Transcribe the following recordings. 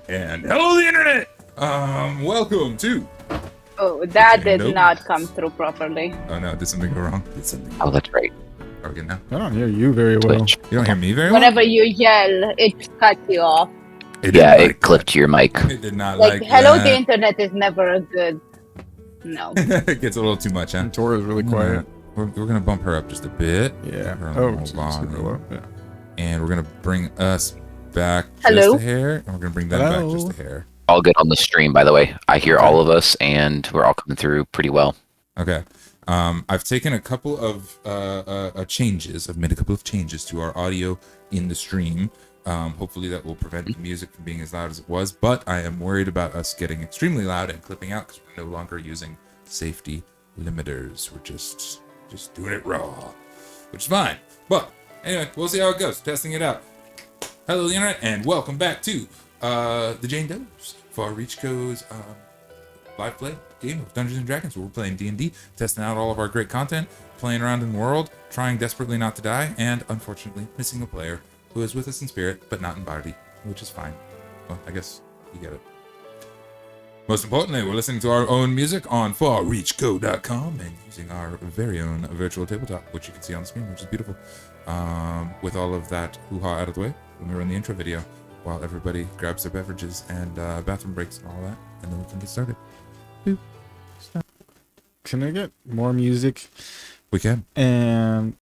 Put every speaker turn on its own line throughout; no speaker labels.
And hello, the internet. Welcome to.
Oh, that did
Nope.
not come through properly.
Oh no, did something go wrong? Did something?
Oh, that's right.
Are we good now?
I don't hear you very well.
Twitch.
You don't hear me very well.
Whenever you yell, it cuts you off.
It
Yeah,
didn't
it
like
clipped your mic.
that. It did not
Like,
like
hello, the
that.
internet is never a good. No.
It gets a little too much, huh?
And Tora's really quiet.
We're gonna bump her up just a bit.
Yeah.
Her
Oh,
normal
super
volume.
low. Yeah.
And we're gonna bring us back
Hello?
just a hair, and we're gonna bring them back just a hair.
All good on the stream, by the way. I hear all of us, and we're all coming through pretty well.
Okay. I've taken a couple of changes. I've made a couple of changes to our audio in the stream. Hopefully that will prevent the music from being as loud as it was, but I am worried about us getting extremely loud and clipping out because we're no longer using safety limiters. We're just doing it raw, which is fine. But anyway, we'll see how it goes. Testing it out. Hello, the internet, and welcome back to the Jane Doe's Far Reach Goes live play game of Dungeons and Dragons, where we're playing D&D, testing out all of our great content, playing around in the world, trying desperately not to die, and unfortunately missing a player who is with us in spirit but not in body, which is fine. Well, I guess you get it. Most importantly, we're listening to our own music on farreachgo.com and using our very own virtual tabletop, which you can see on the screen, which is beautiful. With all of that hoo-ha out of the way, when we run the intro video, while everybody grabs their beverages and bathroom breaks and all that, and then we can get started. Boop. Stop.
Can I get more music?
We can.
And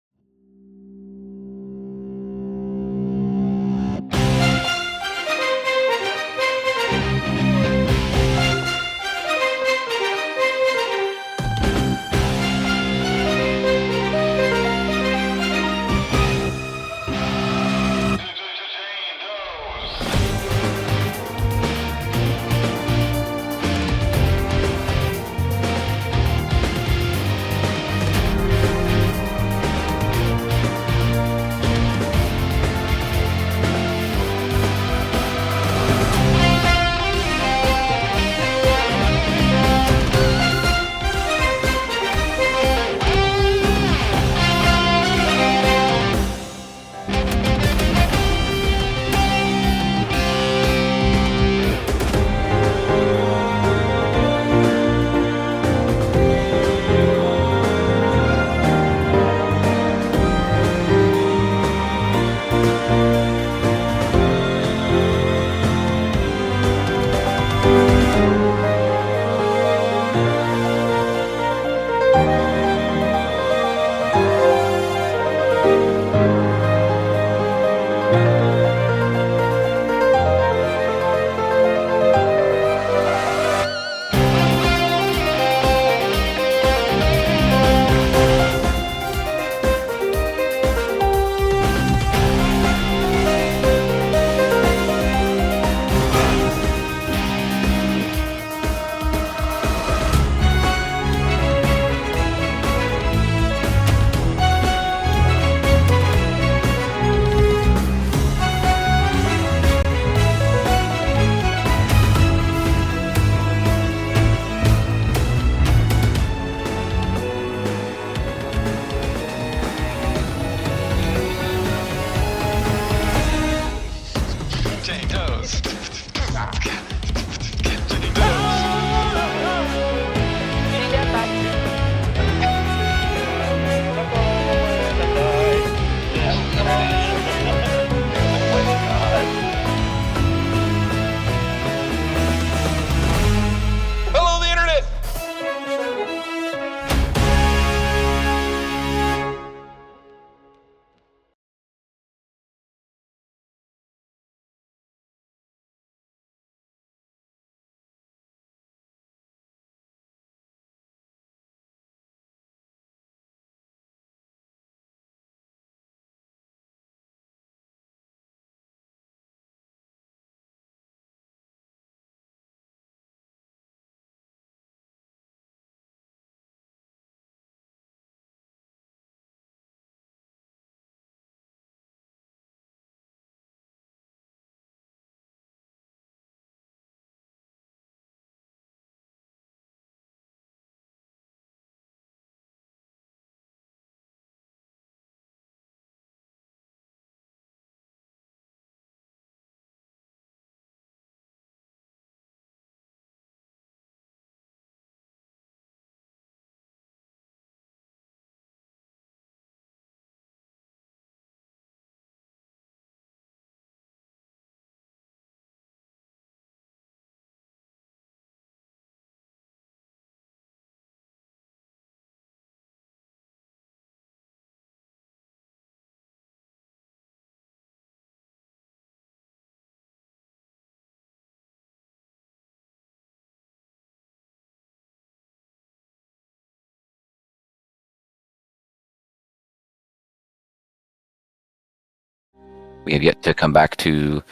We have yet to come back to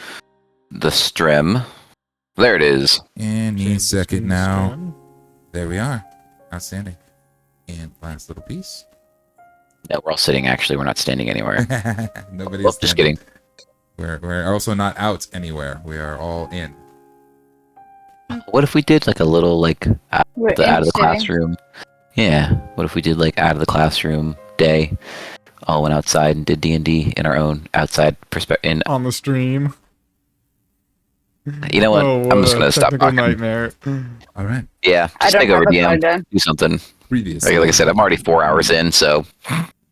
the stream. There it is.
Any second
James
now.
Span.
There we are. Outstanding. And last little piece.
No, we're all sitting. Actually, we're not standing anywhere.
Nobody's
Well, just
standing.
kidding.
We're also not out anywhere. We are all in.
What if we did like a little like out
We're
of the
in
classroom? Yeah. What if we did like out of the classroom day? All went outside and did D&D in our own outside perspective.
On the stream.
You know what?
Oh,
I'm just gonna stop
technical
talking.
nightmare.
All right.
Yeah,
I
just
don't
take over
have a
DM.
garden.
Do something.
Previously.
Like I said, I'm already 4 hours in, so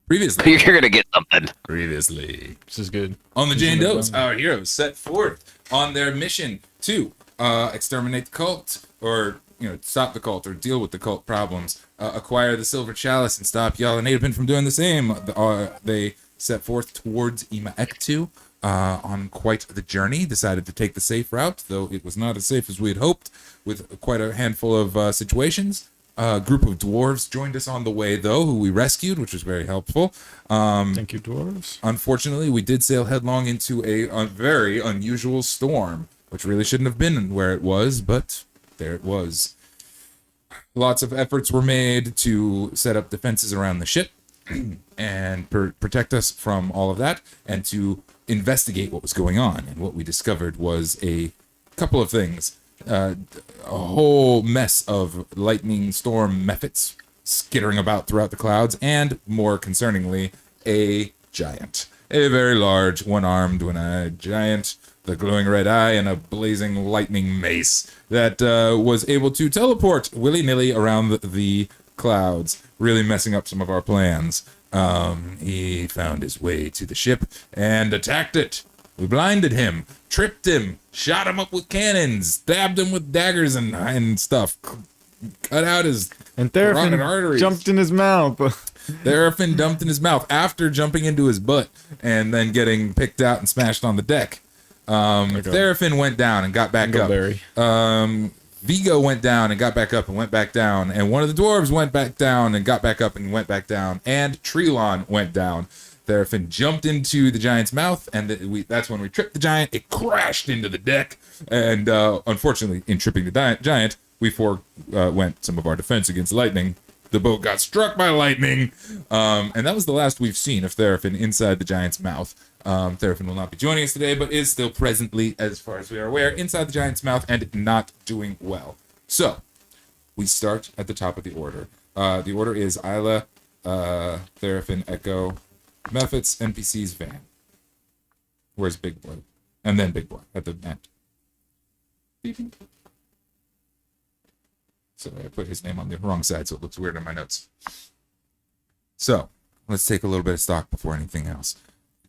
Previously.
you're gonna get something.
Previously.
This is good.
On the
This
Jane
is
Does,
good.
our heroes set forth on their mission to exterminate the cult, or stop the cult, or deal with the cult problems, acquire the Silver Chalice, and stop Yala Nativin from doing the same. They set forth towards Ima Ektu on quite the journey. Decided to take the safe route, though it was not as safe as we had hoped, with quite a handful of situations. A group of dwarves joined us on the way, though, who we rescued, which was very helpful.
Thank you, dwarves.
Unfortunately, we did sail headlong into a very unusual storm, which really shouldn't have been where it was, but there it was. Lots of efforts were made to set up defenses around the ship and protect us from all of that, and to investigate what was going on. And what we discovered was a couple of things. A whole mess of lightning storm mephits skittering about throughout the clouds, and more concerningly, a giant. A very large, one-armed, one-eyed giant, the glowing red eye, and a blazing lightning mace that was able to teleport willy-nilly around the clouds, really messing up some of our plans. He found his way to the ship and attacked it. We blinded him, tripped him, shot him up with cannons, stabbed him with daggers and stuff, cut out his
And
carotid arteries.
jumped in his mouth.
Therafin dumped in his mouth after jumping into his butt and then getting picked out and smashed on the deck. Therafin went down and got back up. Vigo went down and got back up and went back down. And one of the dwarves went back down and got back up and went back down. And Trelon went down. Therafin jumped into the giant's mouth, and that's when we tripped the giant. It crashed into the deck, and unfortunately, in tripping the giant, we forewent some of our defense against lightning. The boat got struck by lightning, and that was the last we've seen of Therafin inside the giant's mouth. Therafin will not be joining us today, but is still presently, as far as we are aware, inside the giant's mouth and not doing well. So, we start at the top of the order. The order is Isla, Therafin, Echo, Mephits, NPCs, Van. Where's Big Boy? And then Big Boy at the end. Beep. So I put his name on the wrong side, so it looks weird in my notes. So, let's take a little bit of stock before anything else.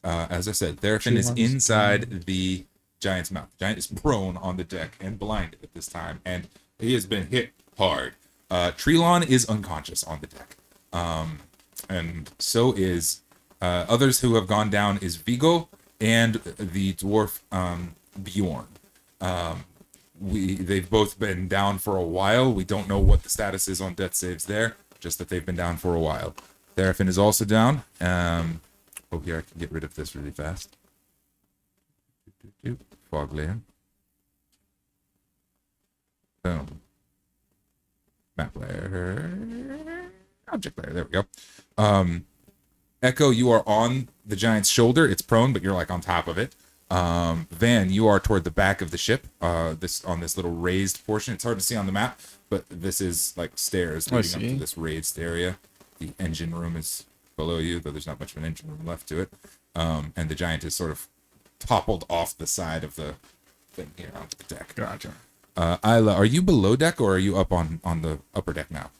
As I said, Therafin is inside the giant's mouth. The giant is prone on the deck and blinded at this time, and he has been hit hard. Trelon is unconscious on the deck. And so is others who have gone down is Vigo and the dwarf Bjorn. They've both been down for a while. We don't know what the status is on death saves there, just that they've been down for a while. Therafin is also down. Here I can get rid of this really fast. Fog layer. Boom. Map layer. Object layer. There we go. Echo, you are on the giant's shoulder. It's prone, but you're like on top of it. Van, you are toward the back of the ship. On this little raised portion. It's hard to see on the map, but this is like stairs leading up to this raised area. The engine room is below you, though there's not much of an engine room left to it. And the giant is sort of toppled off the side of the thing here onto the deck.
Gotcha.
Isla, are you below deck or are you up on the upper deck now?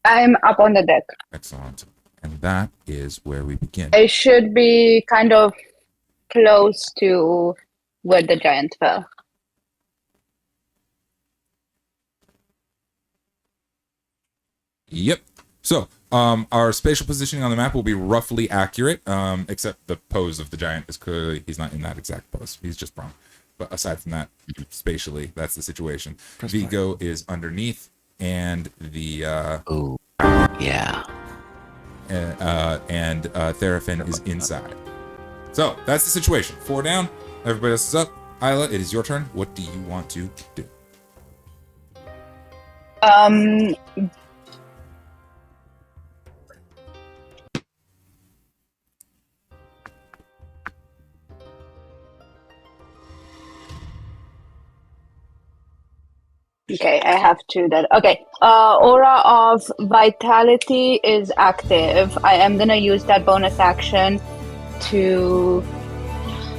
I'm up on the deck.
Excellent. And that is where we begin.
I should be kind of close to where the giant fell.
Yep. So, our spatial positioning on the map will be roughly accurate, except the pose of the giant is clearly, he's not in that exact pose. He's just prone. But aside from that, spatially, that's the situation. Vigo is underneath, and the
Oh, yeah.
and Therafin is inside. So that's the situation. 4 down. Everybody else is up. Isla, it is your turn. What do you want to do?
Okay, I have to that. Okay, Aura of Vitality is active. I am gonna use that bonus action to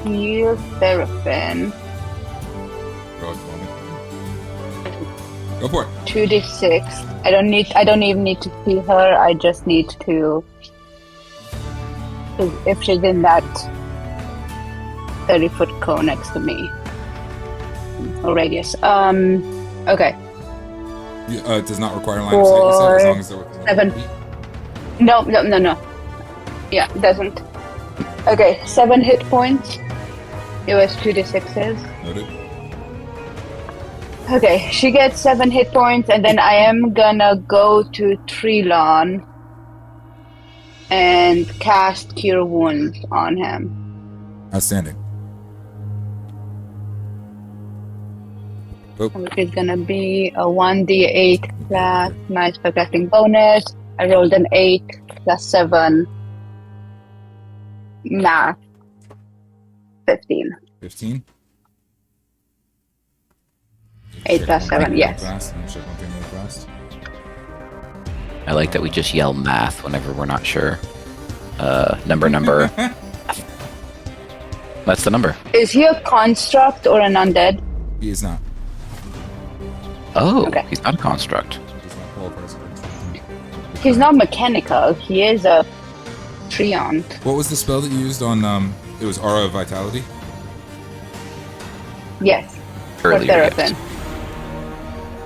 heal Therapin.
Go for it.
2d6. I don't even need to heal her. I just need to. If she's in that 30-foot cone next to me, or radius. Okay.
It does not require line of sight, you said, as long as they're within
7.
feet.
No. Yeah, it doesn't. Okay, 7 hit points. It was 2d6s.
Noted.
Okay, she gets 7 hit points, and then I am gonna go to Trilon and cast Cure Wounds on him.
Outstanding.
Which is gonna be a 1d8 plus my spellcasting bonus. I rolled an 8 plus 7 math. 15.
15.
8 plus 7, yes.
I like that we just yell math whenever we're not sure. Number. That's the number.
Is he a construct or an undead?
He is not.
Oh,
Okay.
he's not a construct.
He does not qualify as a construct.
He's not mechanical. He is a treant.
What was the spell that you used on, it was Aura of Vitality?
Yes.
Earlier,
for
yes.
Therapin.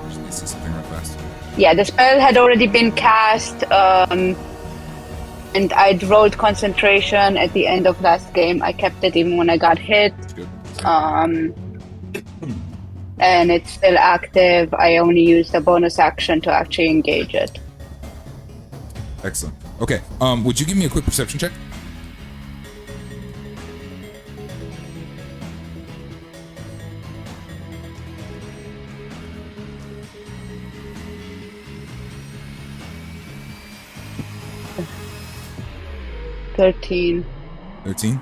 Just need to see something real fast.
Yeah, the spell had already been cast, and I'd rolled concentration at the end of last game. I kept it even when I got hit.
That's good.
And it's still active. I only used a bonus action to actually engage it.
Excellent. Okay. Would you give me a quick perception check?
Thirteen.
13.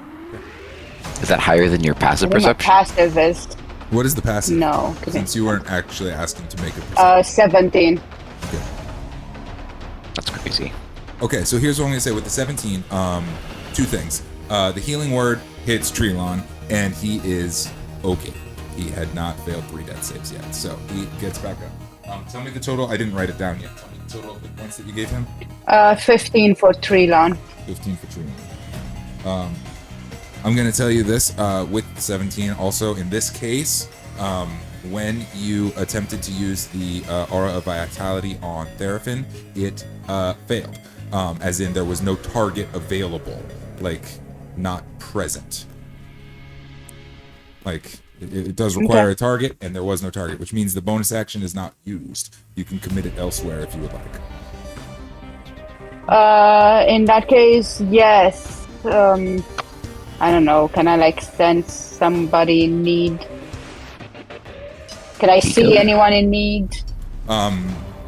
Is that higher than your passive
I think my
perception?
passive is
What is the passive?
no.
Since you weren't actually asking to make a perception.
17.
Okay.
That's crazy.
Okay, so here's what I'm going to say with the 17. Two things. The healing word hits Trilon, and he is okay. He had not failed 3 death saves yet, so he gets back up. Tell me the total. I didn't write it down yet. Tell me the total of the points that you gave him.
15 for Trilon.
15 for Trilon. I'm going to tell you this with 17 also. In this case, when you attempted to use the Aura of Vitality on Therapin, it failed. As in, there was no target available, like, not present. Like, it does require a target, and there was no target, which means the bonus action is not used. You can commit it elsewhere if you would like.
In that case, yes. I don't know. Can I like sense somebody in need? Can I see anyone in need?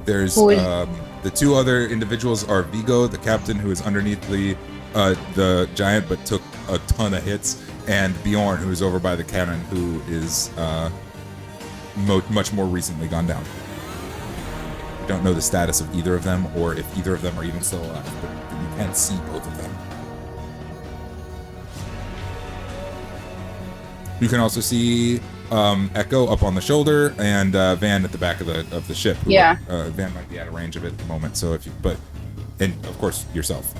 There's
Who is-
the 2 other individuals are Vigo, the captain who is underneath the giant but took a ton of hits, and Bjorn, who is over by the cannon, who is much more recently gone down. We don't know the status of either of them, or if either of them are even still alive, but you can see both of them. You can also see Echo up on the shoulder and Van at the back of the ship. who,
Yeah.
Van might be out of range of it at the moment, so and of course yourself.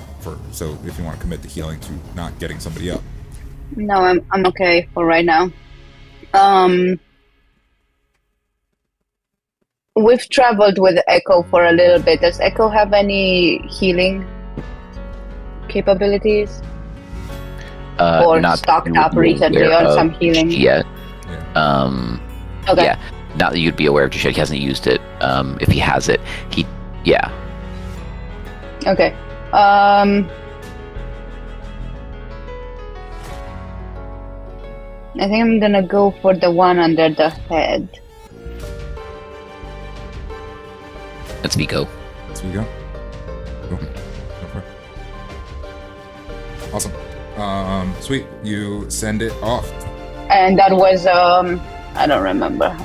So if you want to commit the healing to not getting somebody up.
No, I'm okay for right now. We've traveled with Echo for a little bit. Does Echo have any healing capabilities? Or
Not
stocked
that
up
you would be
recently
aware
on
of
some healing?
Yet.
Yeah.
Okay.
Yeah. Not that you'd be aware of just yet. He hasn't used it. If he has it, yeah.
Okay. I think I'm gonna go for the one under the head.
Let's go.
Let's go. Go for it. Awesome. Sweet. You send it off.
And that was I don't remember.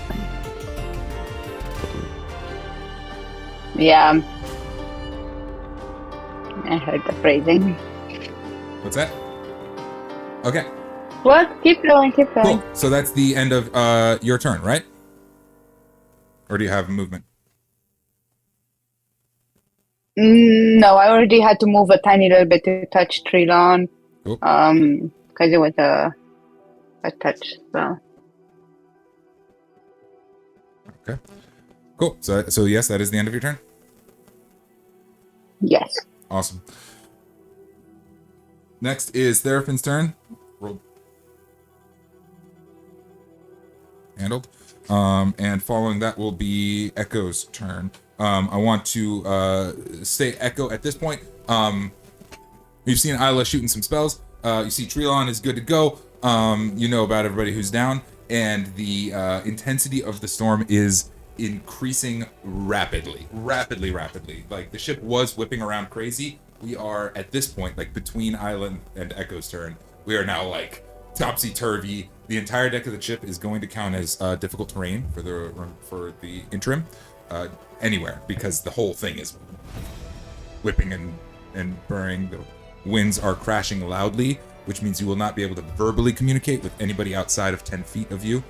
Yeah. I heard the phrasing.
What's that? Okay.
What? Keep going.
Cool. So that's the end of your turn, right? Or do you have movement?
No, I already had to move a tiny little bit to touch Trilon.
Cool.
Because it was a touch. So.
Okay. Cool. So yes, that is the end of your turn.
Yes.
Awesome. Next is Therapin's turn. Roll. Handled. And following that will be Echo's turn. I want to say Echo at this point. You've seen Isla shooting some spells. You see Trilon is good to go. You know about everybody who's down. And the intensity of the storm is increasing rapidly. Like, the ship was whipping around crazy. We are, at this point, like, between Isla and Echo's turn, we are now, like, topsy-turvy. The entire deck of the ship is going to count as difficult terrain for the interim. Anywhere, because the whole thing is whipping and burning. The winds are crashing loudly, which means you will not be able to verbally communicate with anybody outside of 10 feet of you,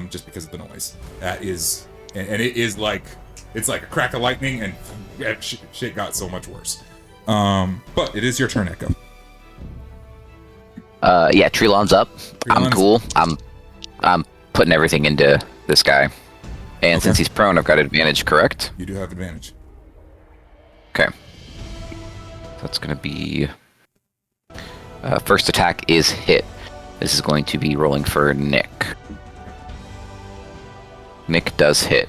just because of the noise. That is, and it is like, it's like a crack of lightning, and shit got so much worse. But it is your turn, Echo.
Yeah, Trilon's up. I'm cool. I'm putting everything into this guy. And
okay.
Since he's prone, I've got advantage, correct?
You do have advantage.
Okay. That's going to be... first attack is hit. This is going to be rolling for Nick. Nick does hit.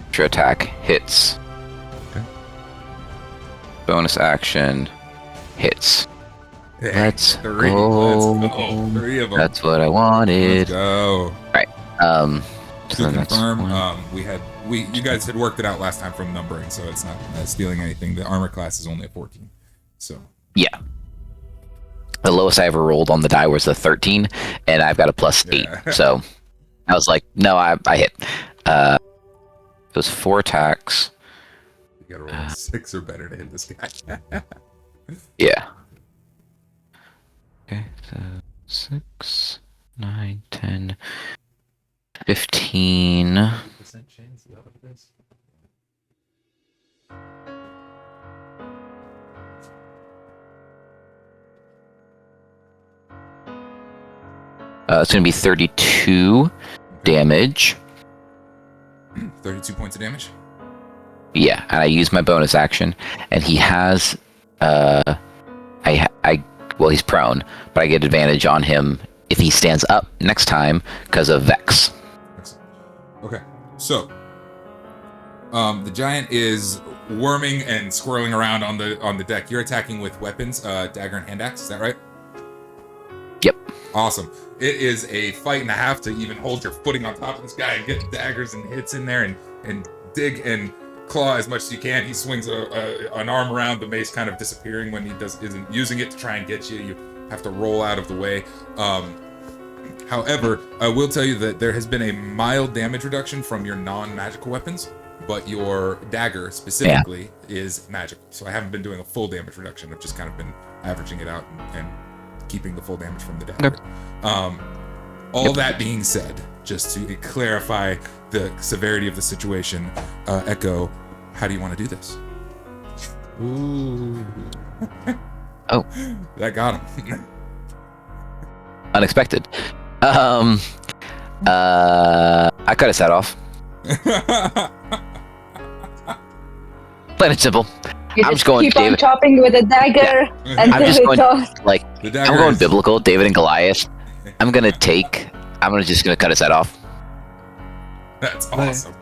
Extra attack hits.
Okay.
Bonus action hits. Let's
Three.
go.
Let's go. 3 of them.
That's what I wanted.
Let's go.
Alright.
To
So that's
confirm,
one.
you guys had worked it out last time from numbering, so it's not stealing anything. The armor class is only a 14. So
Yeah. The lowest I ever rolled on the die was a 13, and I've got a +8.
Yeah.
So I was like, no, I hit. It was 4 attacks.
you gotta roll a 6 or better to hit this guy.
Yeah. Okay, so 6, 9, 10, 15.
Percent chance, is that what it is?
It's going to be 32 damage.
32 points of damage.
Yeah, and I use my bonus action, and he has, well, he's prone, but I get advantage on him if he stands up next time because of Vex.
Excellent. Okay, so the giant is worming and swirling around on the deck. You're attacking with weapons, dagger and hand axe. Is that right?
Yep.
Awesome. It is a fight and a half to even hold your footing on top of this guy and get daggers and hits in there and dig and claw as much as you can. He swings an arm around, the mace kind of disappearing when he isn't using it to try and get you. You have to roll out of the way. However, I will tell you that there has been a mild damage reduction from your non-magical weapons, but your dagger specifically is magical. So I haven't been doing a full damage reduction. I've just kind of been averaging it out and keeping the full damage from the dagger. All that being said, just to clarify the severity of the situation, Echo, how do you want to do this?
Ooh.
Oh.
That got him.
Unexpected. I cut his head off. Plain and simple.
You
I'm
just
just going
keep
David.
on chopping with a dagger
I'm
until
just
it's
going
off.
like
The
I'm
dagger
going
is-
biblical, David and Goliath. I'm just gonna cut his head off.
That's awesome.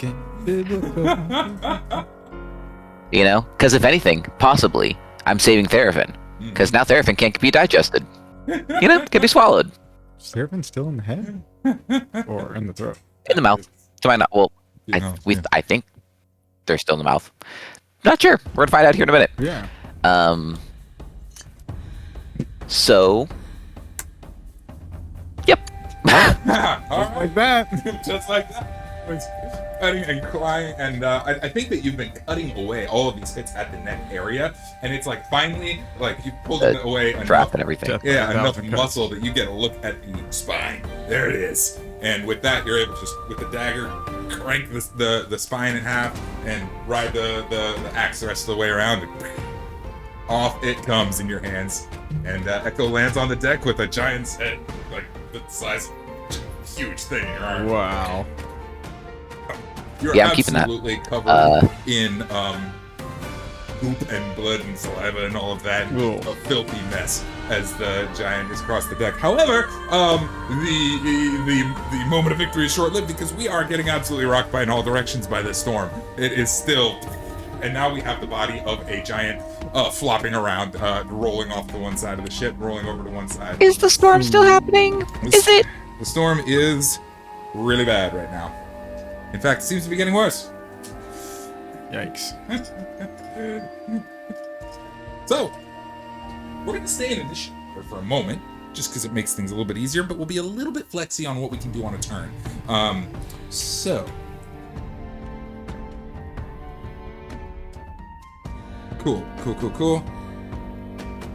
You know, because if anything, possibly I'm saving Therapin. Because now Therafin can't be digested. Can be swallowed.
Is Therafin still in the head? Or in the throat?
In the mouth. To my well, I think they're still in the mouth. Not sure. We're gonna find out here in a minute.
Yeah.
So. Yep.
Like that.
Just like that. It's cutting and crying, and I think that you've been cutting away all of these hits at the neck area, and it's like finally, like you pulled it away
Trap
enough,
and everything.
yeah, enough muscle that you get a look at the spine. There it is, and with that, you're able to just with the dagger crank the spine in half and ride the axe the rest of the way around. And off it comes in your hands, and Echo lands on the deck with a giant's head, like the size of a huge thing in your arm.
Wow.
You're
I'm keeping that.
absolutely covered in poop and blood and saliva and all of that. A filthy mess as the giant is across the deck. However, the moment of victory is short-lived because we are getting absolutely rocked by in all directions by this storm. It is still... And now we have the body of a giant flopping around, rolling off to one side of the ship, rolling over to one side.
Is the storm still happening? Is it?
The storm is really bad right now. In fact, it seems to be getting worse.
Yikes.
So, we're going to stay in initiative for a moment, just because it makes things a little bit easier, but we'll be a little bit flexy on what we can do on a turn. So... Cool.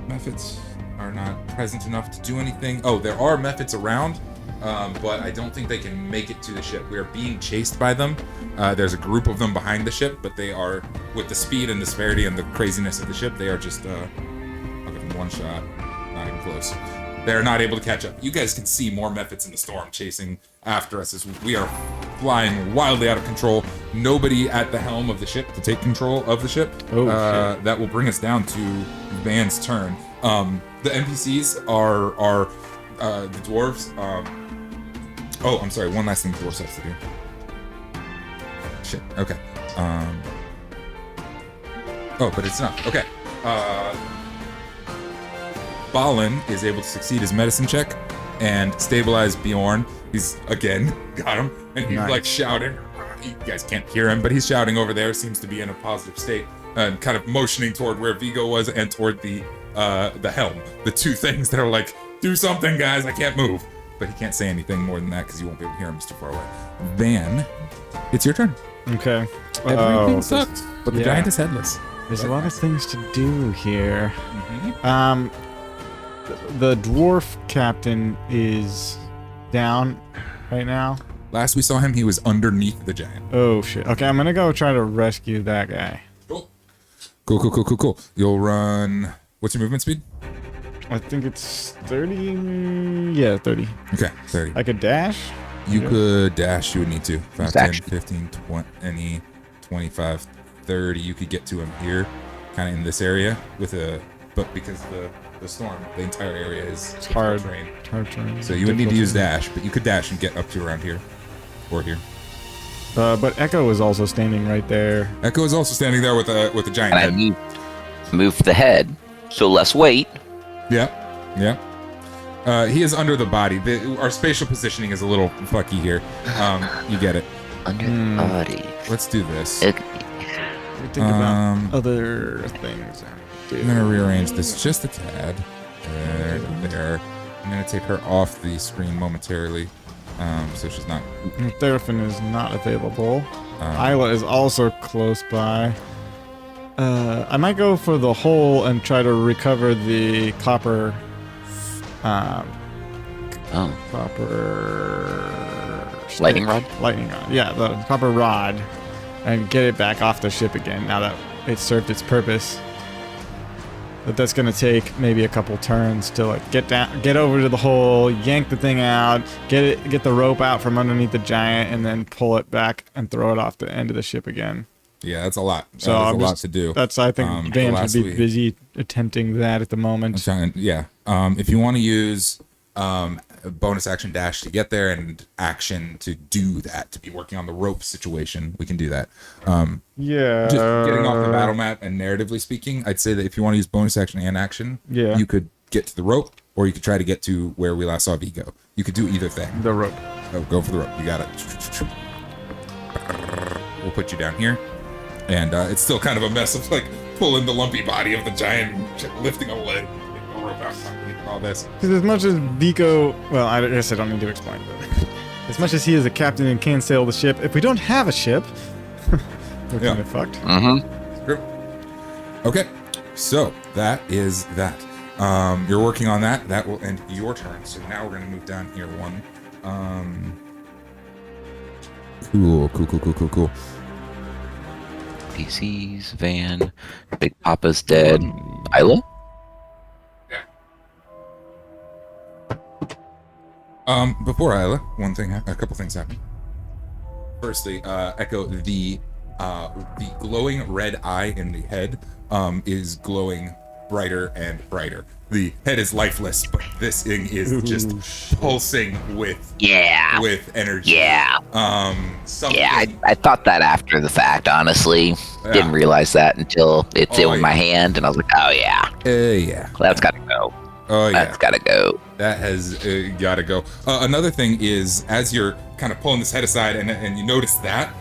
Methods are not present enough to do anything. Oh, there are methods around, but I don't think they can make it to the ship. We are being chased by them. There's a group of them behind the ship, but they are, with the speed and the severity and the craziness of the ship, they are just, I'll give them one shot. Not even close. They're not able to catch up. You guys can see more methods in the storm chasing after us as we are flying wildly out of control. Nobody at the helm of the ship to take control of the ship. Shit. That will bring us down to Van's turn. The NPCs are the dwarves. Oh, I'm sorry. One last thing the dwarves have to do. Shit. Okay. Oh, but it's not. Okay. Balin is able to succeed his medicine check and stabilize Bjorn. He's, again, got him. And he's like shouting. You guys can't hear him, but he's shouting over there. Seems to be in a positive state. And kind of motioning toward where Vigo was and toward the helm. The two things that are like, do something, guys. I can't move. But he can't say anything more than that because you won't be able to hear him. He's too far away. Van, it's your turn.
Okay.
Everything sucks, but the giant is headless.
There's a lot of things to do here.
Mm-hmm.
The dwarf captain is down right now.
Last we saw him, he was underneath the giant.
Oh, shit. Okay, I'm gonna go try to rescue that guy.
Cool. You'll run... What's your movement speed?
I think it's 30... Yeah, 30.
Okay, 30.
I could dash?
You could dash, you would need to. 5, 10, 15, 20, 25, 30. You could get to him here, kind of in this area, with a... But because the storm, the entire area is
hard
terrain.
Hard terrain.
So you would need to use dash, but you could dash and get up to around here. Or here.
But Echo is also standing right there.
Echo is also standing there with a giant head.
And I moved the head, so less weight.
Yeah. He is under the body. Our spatial positioning is a little fucky here. You get it.
Under the body.
Let's do this.
Okay.
Think about other things.
I'm gonna rearrange this just a tad. There. I'm gonna take her off the screen momentarily, so she's not.
Therafin is not available. Isla is also close by. I might go for the hole and try to recover the copper. Copper.
Lightning rod?
Lightning rod. Yeah, the copper rod, and get it back off the ship again. Now that it served its purpose. But that's gonna take maybe a couple turns to like get over to the hole, yank the thing out, get the rope out from underneath the giant, and then pull it back and throw it off the end of the ship again.
Yeah, that's a lot.
So
that's a lot to do.
I think Van should be busy attempting that at the moment.
Yeah. If you want to use a bonus action dash to get there and action to do that, to be working on the rope situation. We can do that.
Yeah.
Just getting off the battle mat and narratively speaking, I'd say that if you want to use bonus action and action, you could get to the rope, or you could try to get to where we last saw Vigo. You could do either thing.
The rope.
Oh, go for the rope. You got it. We'll put you down here. And it's still kind of a mess of like pulling the lumpy body of the giant, lifting a leg, getting the rope out, all this.
Because as much as Vico, well, I guess I don't need to explain, but as much as he is a captain and can sail the ship, if we don't have a ship, we're kind of fucked.
Mm-hmm.
True. Okay, so that is that. You're working on that. That will end your turn. So now we're going to move down here one. Cool.
PCs, Van, Big Papa's dead. Isla?
Yeah. Before Isla, a couple things happened. Firstly, Echo, the glowing red eye in the head is glowing brighter and brighter. The head is lifeless, but this thing is just pulsing with energy.
Yeah.
Something.
Yeah, I thought that after the fact, honestly.
Yeah.
Didn't realize that until it's in my hand, and I was like, oh yeah.
Yeah.
That's gotta go.
Oh yeah.
That's gotta go.
That has gotta go. Another thing is, as you're kind of pulling this head aside and you notice that,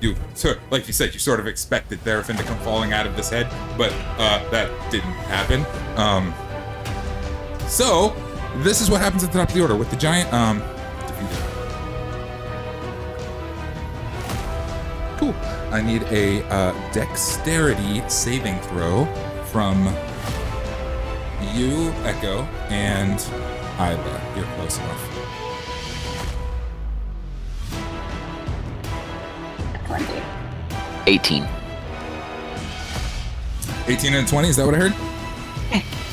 you like you said, you sort of expected Therafin to come falling out of this head, but that didn't happen. So this is what happens at the top of the order with the giant. Cool. I need a dexterity saving throw from you, Echo, and Isla. You're close enough.
18.
18 and 20, is that what I heard?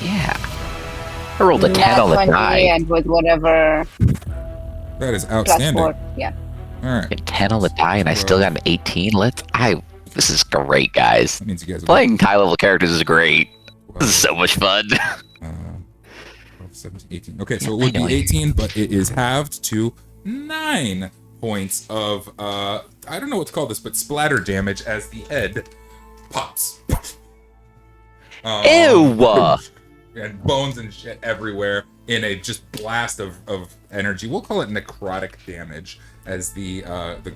Yeah. I rolled a 10 on the die.
And with whatever
That is
plus
outstanding.
4. Yeah.
All right.
A 10 on the die, and I still got an 18. This is great, guys.
That means you guys are
Playing high level characters is great. This is so much fun.
17, 18. Okay, so it would be 18, but it is halved to 9 points of I don't know what to call this, but splatter damage as the head pops.
Ew!
And bones and shit everywhere in a just blast of energy. We'll call it necrotic damage as the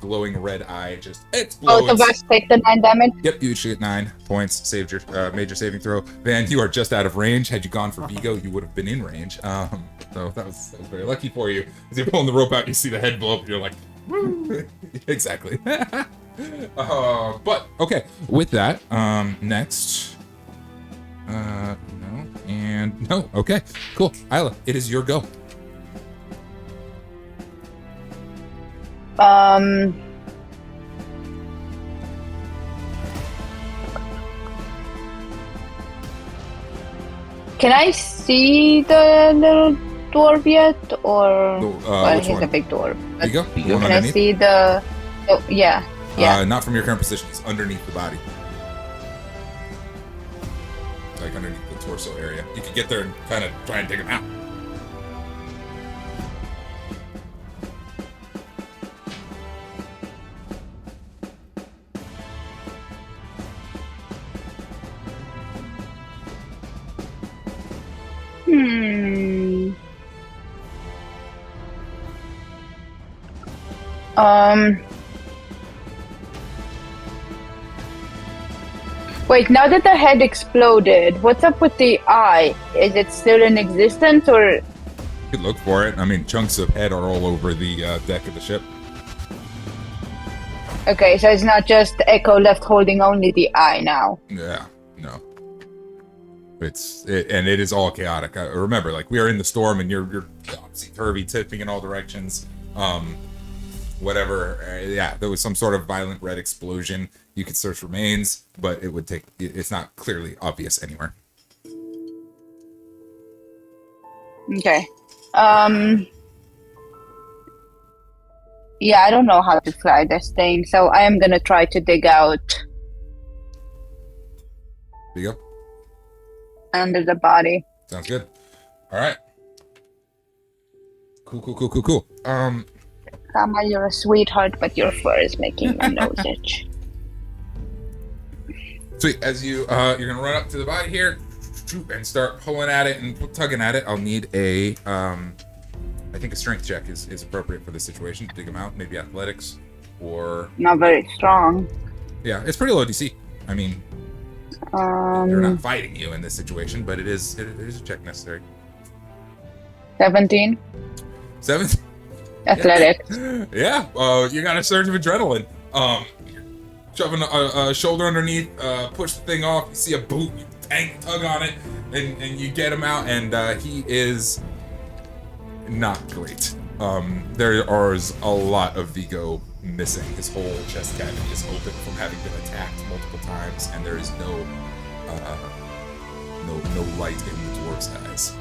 glowing red eye just explodes.
Both of us take the 9 damage.
Yep, you each get 9 points. Saved your major saving throw. Van, you are just out of range. Had you gone for Vigo, you would have been in range. So that was very lucky for you. As you're pulling the rope out, you see the head blow up, and you're like, woo! Exactly. But okay, with that, next, no, and no. Okay, cool. Isla, it is your go.
Can I see the little dwarf yet, or well,
which
he's
one?
a big dwarf. But
Vigo? The one
can I
underneath?
see the? Oh, yeah.
Not from your current position. He's underneath the body, like underneath the torso area. You could get there and kind of try and take him out.
Wait, now that the head exploded, what's up with the eye? Is it still in existence, or?
You could look for it. I mean, chunks of head are all over the deck of the ship.
Okay, so it's not just Echo left holding only the eye now.
Yeah, no. And it is all chaotic. Remember, like, we are in the storm, and you're topsy-turvy, tipping in all directions. Whatever. Yeah, there was some sort of violent red explosion. You could search remains, but it would take. It's not clearly obvious anywhere.
Okay. Yeah, I don't know how to fly this thing, so I am gonna try to dig out
There you go.
under the body.
Sounds good. All right. Cool.
Kama, you're a sweetheart, but your fur is making my nose itch.
Sweet. As you're gonna run up to the body here and start pulling at it and tugging at it. I'll need a I think a strength check is appropriate for this situation to dig him out. Maybe athletics or
Not very strong.
yeah, it's pretty low DC. I mean, they're not fighting you in this situation, but it is a check necessary.
17.
7.
Athletic.
Yeah. You got a surge of adrenaline. Shoving a shoulder underneath, push the thing off. You see a boot, you tug on it, and you get him out, and he is not great. There is a lot of Vigo missing. His whole chest cavity is open from having been attacked multiple times, and there is no light in the dwarf's eyes.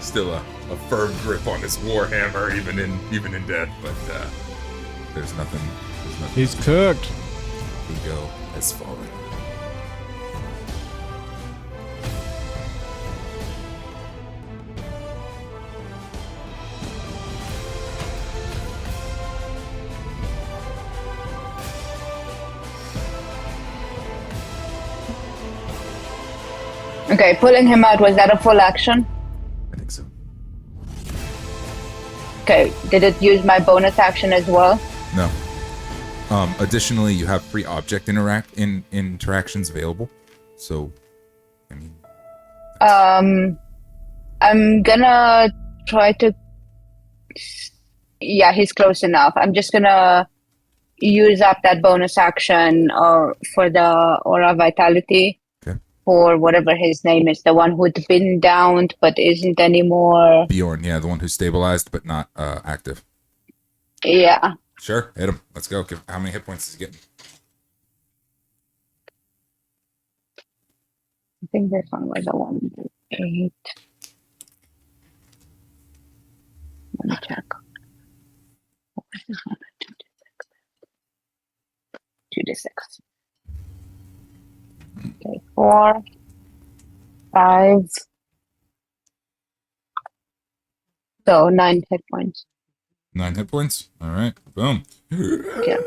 Still a firm grip on his warhammer, even in death, but there's nothing.
He's cooked.
Vigo has fallen.
Okay, pulling him out, was that a full action?
I think so.
Okay, did it use my bonus action as well?
No. Additionally, you have free object interactions available. So, I mean,
I'm gonna try to. Yeah, he's close enough. I'm just gonna use up that bonus action for the aura vitality.
Okay.
For whatever his name is, the one who'd been downed but isn't anymore.
Bjorn, yeah, the one who's stabilized but not active.
Yeah.
Sure, hit him. Let's go. How many hit points is he getting?
I think this one was a 1d8. Let me check. What was this one? 2d6. Okay, 4, 5. So 9 hit points.
9 hit points. All right. Boom.
Yeah.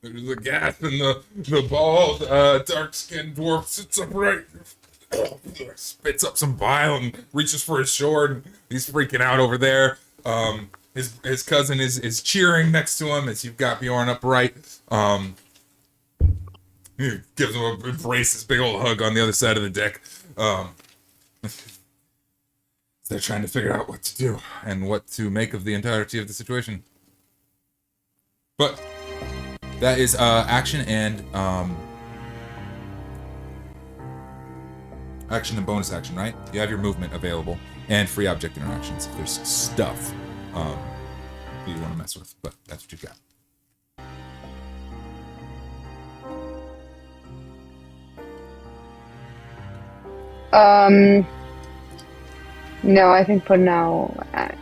There's a gasp in the bald, dark-skinned dwarf sits upright, spits up some bile and reaches for his sword. And he's freaking out over there. His cousin is cheering next to him as you've got Bjorn upright. He gives him a embrace, this big old hug on the other side of the deck. They're trying to figure out what to do and what to make of the entirety of the situation. But that is action and bonus action, right? You have your movement available and free object interactions if there's stuff that you want to mess with, but that's what you've got.
No, I think for now, I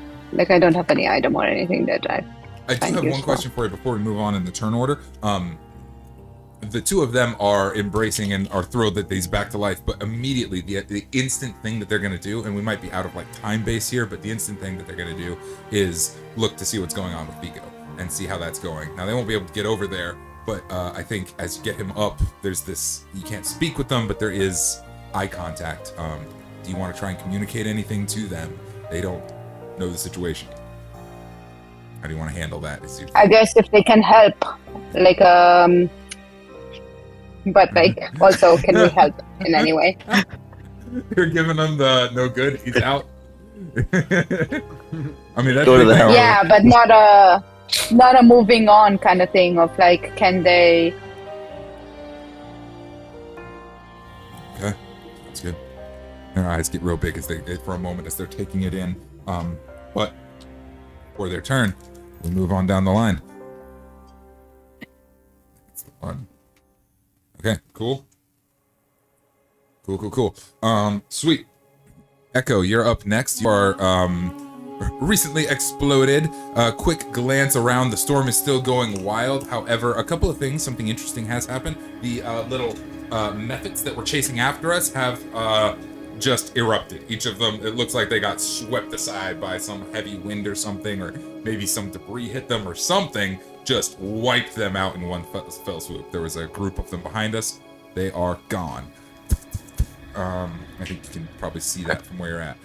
don't have any item or anything that I
do have one question for you before we move on in the turn order. The two of them are embracing and are thrilled that he's back to life, but immediately the instant thing that they're going to do, and we might be out of time base here, but the instant thing that they're going to do is look to see what's going on with Vigo and see how that's going. Now, they won't be able to get over there, but I think as you get him up, there's this, you can't speak with them, but there is eye contact. Do you want to try and communicate anything to them? They don't know the situation. How do you want to handle that?
I guess if they can help, but also, can we help in any way?
You're giving them the no good. He's out. I mean, that's
Go to the hell.
Yeah, but not a moving on kind of thing of can they?
Okay, that's good. Their eyes get real big as they for a moment as they're taking it in. But for their turn, we move on down the line. That's the one. Okay, cool. Cool. Sweet. Echo, you're up next. You are recently exploded. Quick glance around. The storm is still going wild. However, a couple of things. Something interesting has happened. The little methods that were chasing after us have just erupted. Each of them, it looks like they got swept aside by some heavy wind or something, or maybe some debris hit them or something, just wiped them out in one fell swoop. There was a group of them behind us. They are gone. I think you can probably see that from where you're at.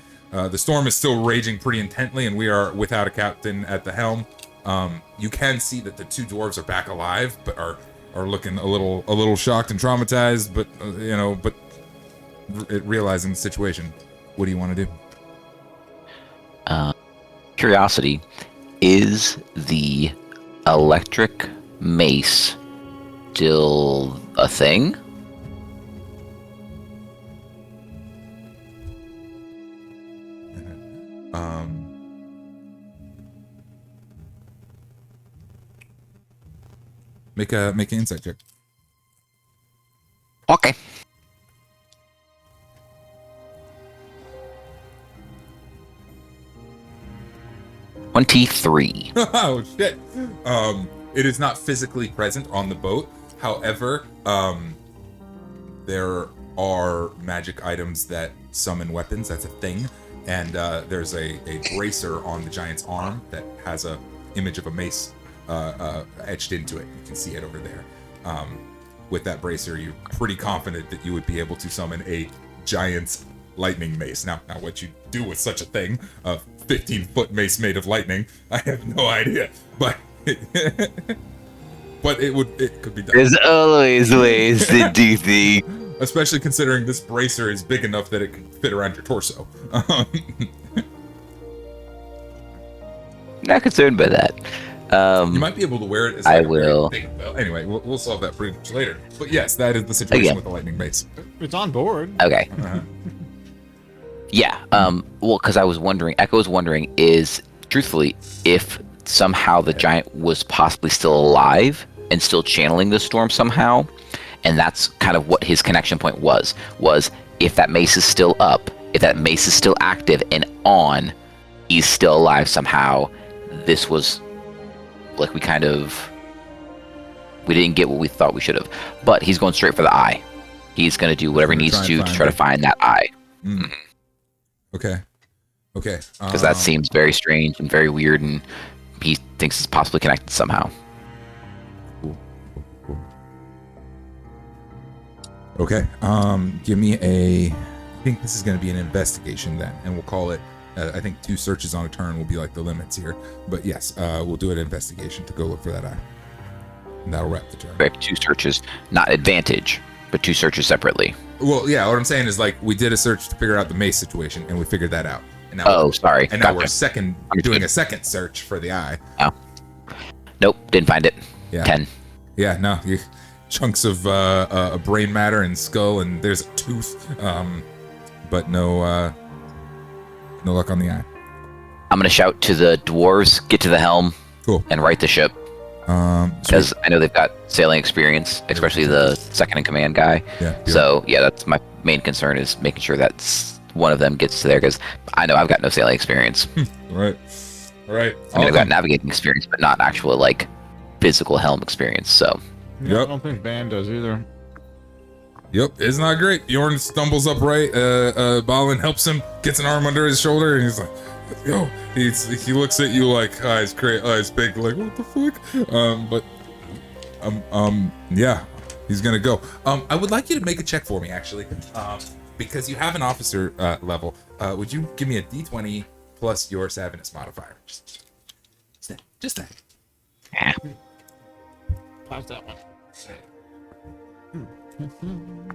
The storm is still raging pretty intently, and we are without a captain at the helm. You can see that the two dwarves are back alive, but are looking a little shocked and traumatized, but realizing the situation. What do you want to do?
Curiosity, is the electric mace still a thing?
Make an insight check.
Okay. $23.
Oh shit. It is not physically present on the boat. However, there are magic items that summon weapons. That's a thing. And there's a bracer on the giant's arm that has a image of a mace etched into it. You can see it over there. With that bracer, you're pretty confident that you would be able to summon a giant's lightning mace. Now what you do with such a thing, a 15-foot mace made of lightning, I have no idea. But but it could be done.
There's always ways to do things.
Especially considering this bracer is big enough that it can fit around your torso.
Not concerned by that.
You might be able to wear it as
I
like a very
will.
big belt. Anyway, we'll solve that pretty much later. But yes, that is the situation
Again.
with the lightning mace.
It's on board.
Okay.
Uh-huh.
Yeah. Well, because I was wondering, Echo was wondering, is truthfully, if somehow the giant was possibly still alive and still channeling the storm somehow, and that's kind of what his connection point was if that mace is still up, if that mace is still active and on, he's still alive somehow. This was like we didn't get what we thought we should have, but he's going straight for the eye. He's going to do whatever he needs to try to find that eye.
Mm. Okay.
Because that seems very strange and very weird, and he thinks it's possibly connected somehow.
Cool. Okay. Give me I think this is going to be an investigation then, and we'll call it. I think 2 searches on a turn will be like the limits here. But yes, we'll do an investigation to go look for that eye. And that'll wrap the turn.
Right, 2 searches, not advantage, but 2 searches separately.
Well, yeah. What I'm saying is like we did a search to figure out the mace situation, and we figured that out. And now
sorry.
And now
Gotcha.
we're doing a second search for the eye.
Oh. Nope, didn't find it.
Yeah.
10.
Yeah, no, chunks of brain matter and skull, and there's a tooth, but no luck on the eye.
I'm gonna shout to the dwarves, get to the helm,
Cool.
and right the ship, because I know they've got sailing experience, especially the second in command guy.
Yeah.
So yeah, that's my main concern, is making sure that one of them gets to there, because I know I've got no sailing experience.
Right.
I mean, I've got navigating experience, but not actual like physical helm experience. So
Yeah,
Yep.
I don't think Van does either.
Yep, it's not great. Bjorn stumbles upright. Balin helps him, gets an arm under his shoulder, and he's like, "Yo!" He looks at you like eyes big, like what the fuck? Yeah, he's gonna go. I would like you to make a check for me, actually, because you have an officer level. Would you give me a D20 plus your savviness modifier? Just that.
yeah.
How's that one?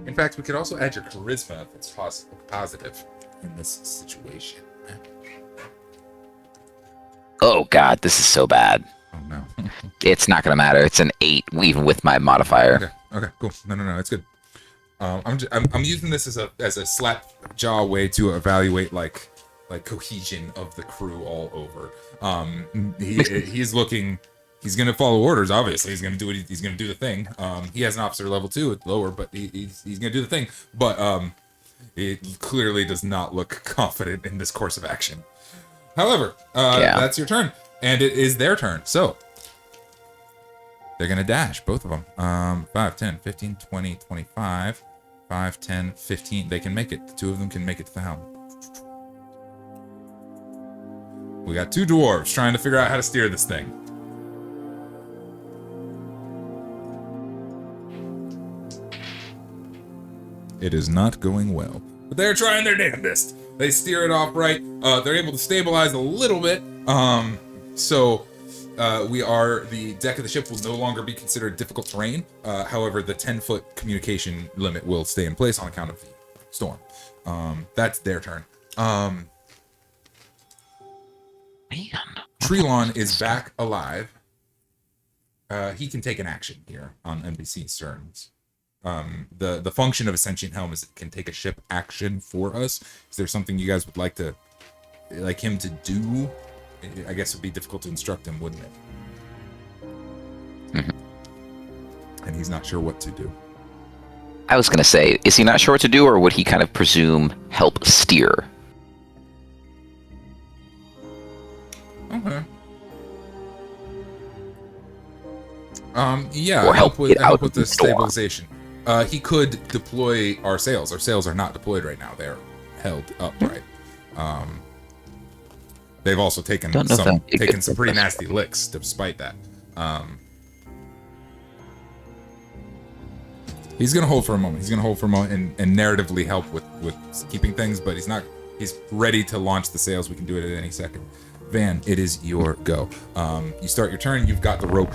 In fact, we could also add your charisma if it's positive in this situation.
Oh god, this is so bad.
Oh no.
It's not gonna matter. It's an 8, even with my modifier.
Okay, cool. No, it's good. I'm using this as a slap jaw way to evaluate like cohesion of the crew all over. He's gonna follow orders. Obviously, he's gonna do the thing. He has an officer level 2 at lower, but he's gonna do the thing. But it clearly does not look confident in this course of action. However, that's your turn, and it is their turn. So They're going to dash, both of them. 5, 10, 15, 20, 25. 5, 10, 15. They can make it. The two of them can make it to the helm. We got two dwarves trying to figure out how to steer this thing. It is not going well. But they're trying their damnedest. They steer it off right. They're able to stabilize a little bit. The deck of the ship will no longer be considered difficult terrain. However, the 10-foot communication limit will stay in place on account of the storm. That's their turn. Trelon is back alive. He can take an action here on NPC's turns. The function of a sentient helm is it can take a ship action for us. Is there something you guys would like him to do? I guess it would be difficult to instruct him, wouldn't it? And he's not sure what to do.
I was gonna say, is he not sure what to do, or would he kind of presume help steer?
Okay. Yeah,
Or
help with
out
the
the storm.
stabilization. He could deploy our sails. Our sails are not deployed right now. They're held upright. They've also taken some pretty nasty licks despite that. He's gonna hold for a moment. And narratively help with keeping things, but he's ready to launch the sails. We can do it at any second. Van, it is your go. You start your turn. You've got the rope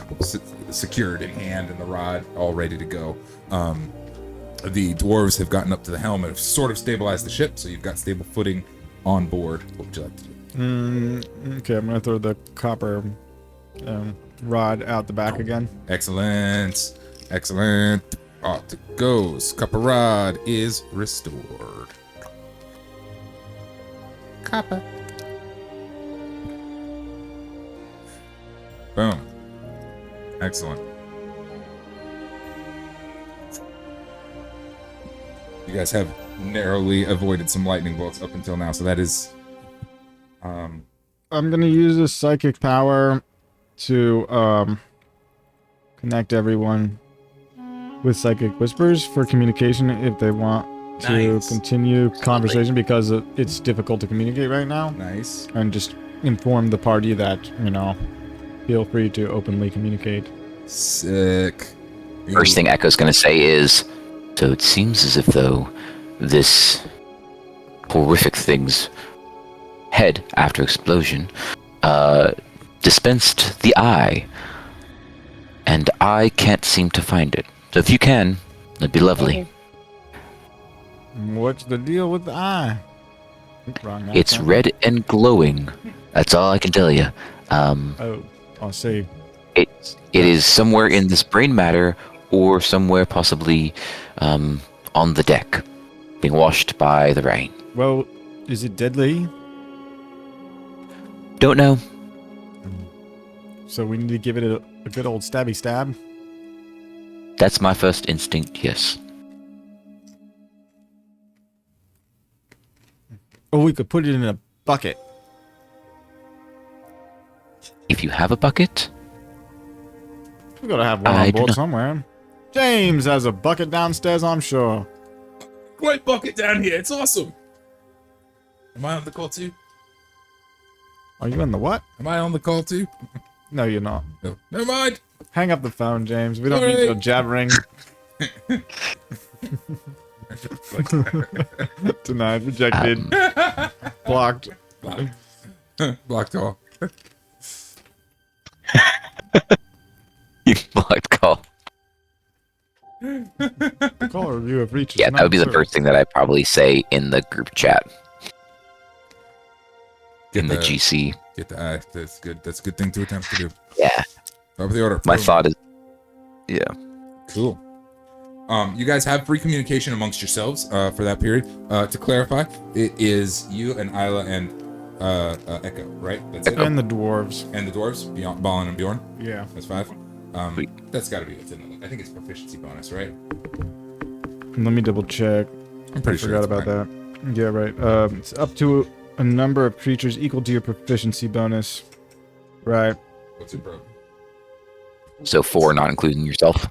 secured in hand and the rod all ready to go. The dwarves have gotten up to the helm and have sort of stabilized the ship, so you've got stable footing on board. What would you like to do?
Okay, I'm gonna throw the copper rod out the back again.
Excellent. Off it goes. Copper rod is restored. Copper. Boom. Excellent. You guys have narrowly avoided some lightning bolts up until now, so that is...
I'm gonna use a psychic power to connect everyone with psychic whispers for communication if they want to continue conversation, because it's difficult to communicate right now.
Nice.
And just inform the party that, feel free to openly communicate.
Sick.
First thing Echo's gonna say is, so it seems as if though this horrific thing's head after explosion dispensed the eye, and I can't seem to find it. So if you can, that'd be lovely.
What's the deal with the eye? Wrong.
It's red and glowing. That's all I can tell you.
I'll say
it is somewhere in this brain matter, or somewhere possibly on the deck, being washed by the rain.
Well, is it deadly?
Don't know.
So we need to give it a good old stabby stab.
That's my first instinct, yes.
Or we could put it in a bucket.
If you have a bucket,
We gotta have one
I
on
do
board
not-
somewhere. James has a bucket downstairs, I'm sure.
White bucket down here. It's awesome. Am I on the call too?
Are you in the what?
Am I on the call too?
No, you're not.
No. Never mind.
Hang up the phone, James. We don't need your jabbering. Denied, rejected, blocked.
Blocked all.
you blocked call.
Caller review of reaches.
Yeah, that would be the first thing that I'd probably say in the group chat. In the GC.
Get the eye. That's good. That's a good thing to attempt to do.
Yeah.
Top of the order.
My thought is, yeah.
Cool. You guys have free communication amongst yourselves for that period. To clarify, it is you and Isla and Echo, right? That's it.
And the dwarves.
And the dwarves, Balin and Bjorn.
Yeah.
That's 5. That's got to be what's in the. I think it's proficiency bonus, right?
Let me double check.
I'm pretty sure.
Forgot about that. Yeah, right. It's up to a number of creatures equal to your proficiency bonus. Right.
What's it, bro?
So 4, not including yourself,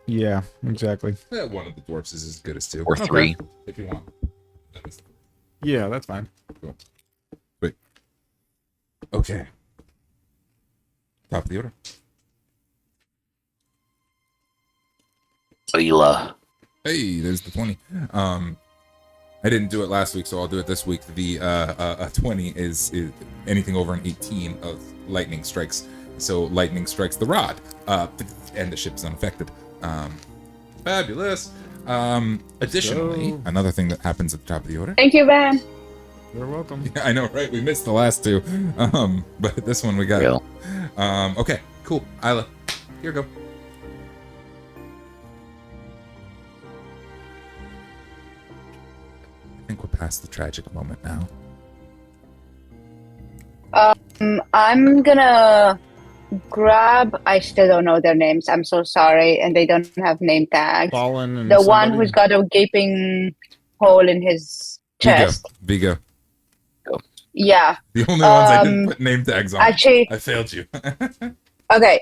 Yeah, exactly.
One of the dwarfs is as good as 2.
or 3.
If you want.
Yeah, that's fine.
Cool. Wait. Okay. Top of the order.
Ayla.
Hey, there's the 20. I didn't do it last week, so I'll do it this week. The 20 is anything over an 18 of lightning strikes. So lightning strikes the rod, and the ship's unaffected. Fabulous. Additionally,
So-
another thing that happens at the top of the order.
Thank you, Van.
You're welcome.
Yeah, I know, right? We missed the last 2. But this one we got.
Real.
Okay, cool. Isla, here we go. I think we're past the tragic moment now.
I'm gonna grab. I still don't know their names. I'm so sorry, and they don't have name tags.
Fallen and
The one
somebody?
who's got a gaping hole in his chest.
Vigo.
Yeah.
The only ones I didn't
Um,
put name tags on.
Actually,
I failed you.
okay.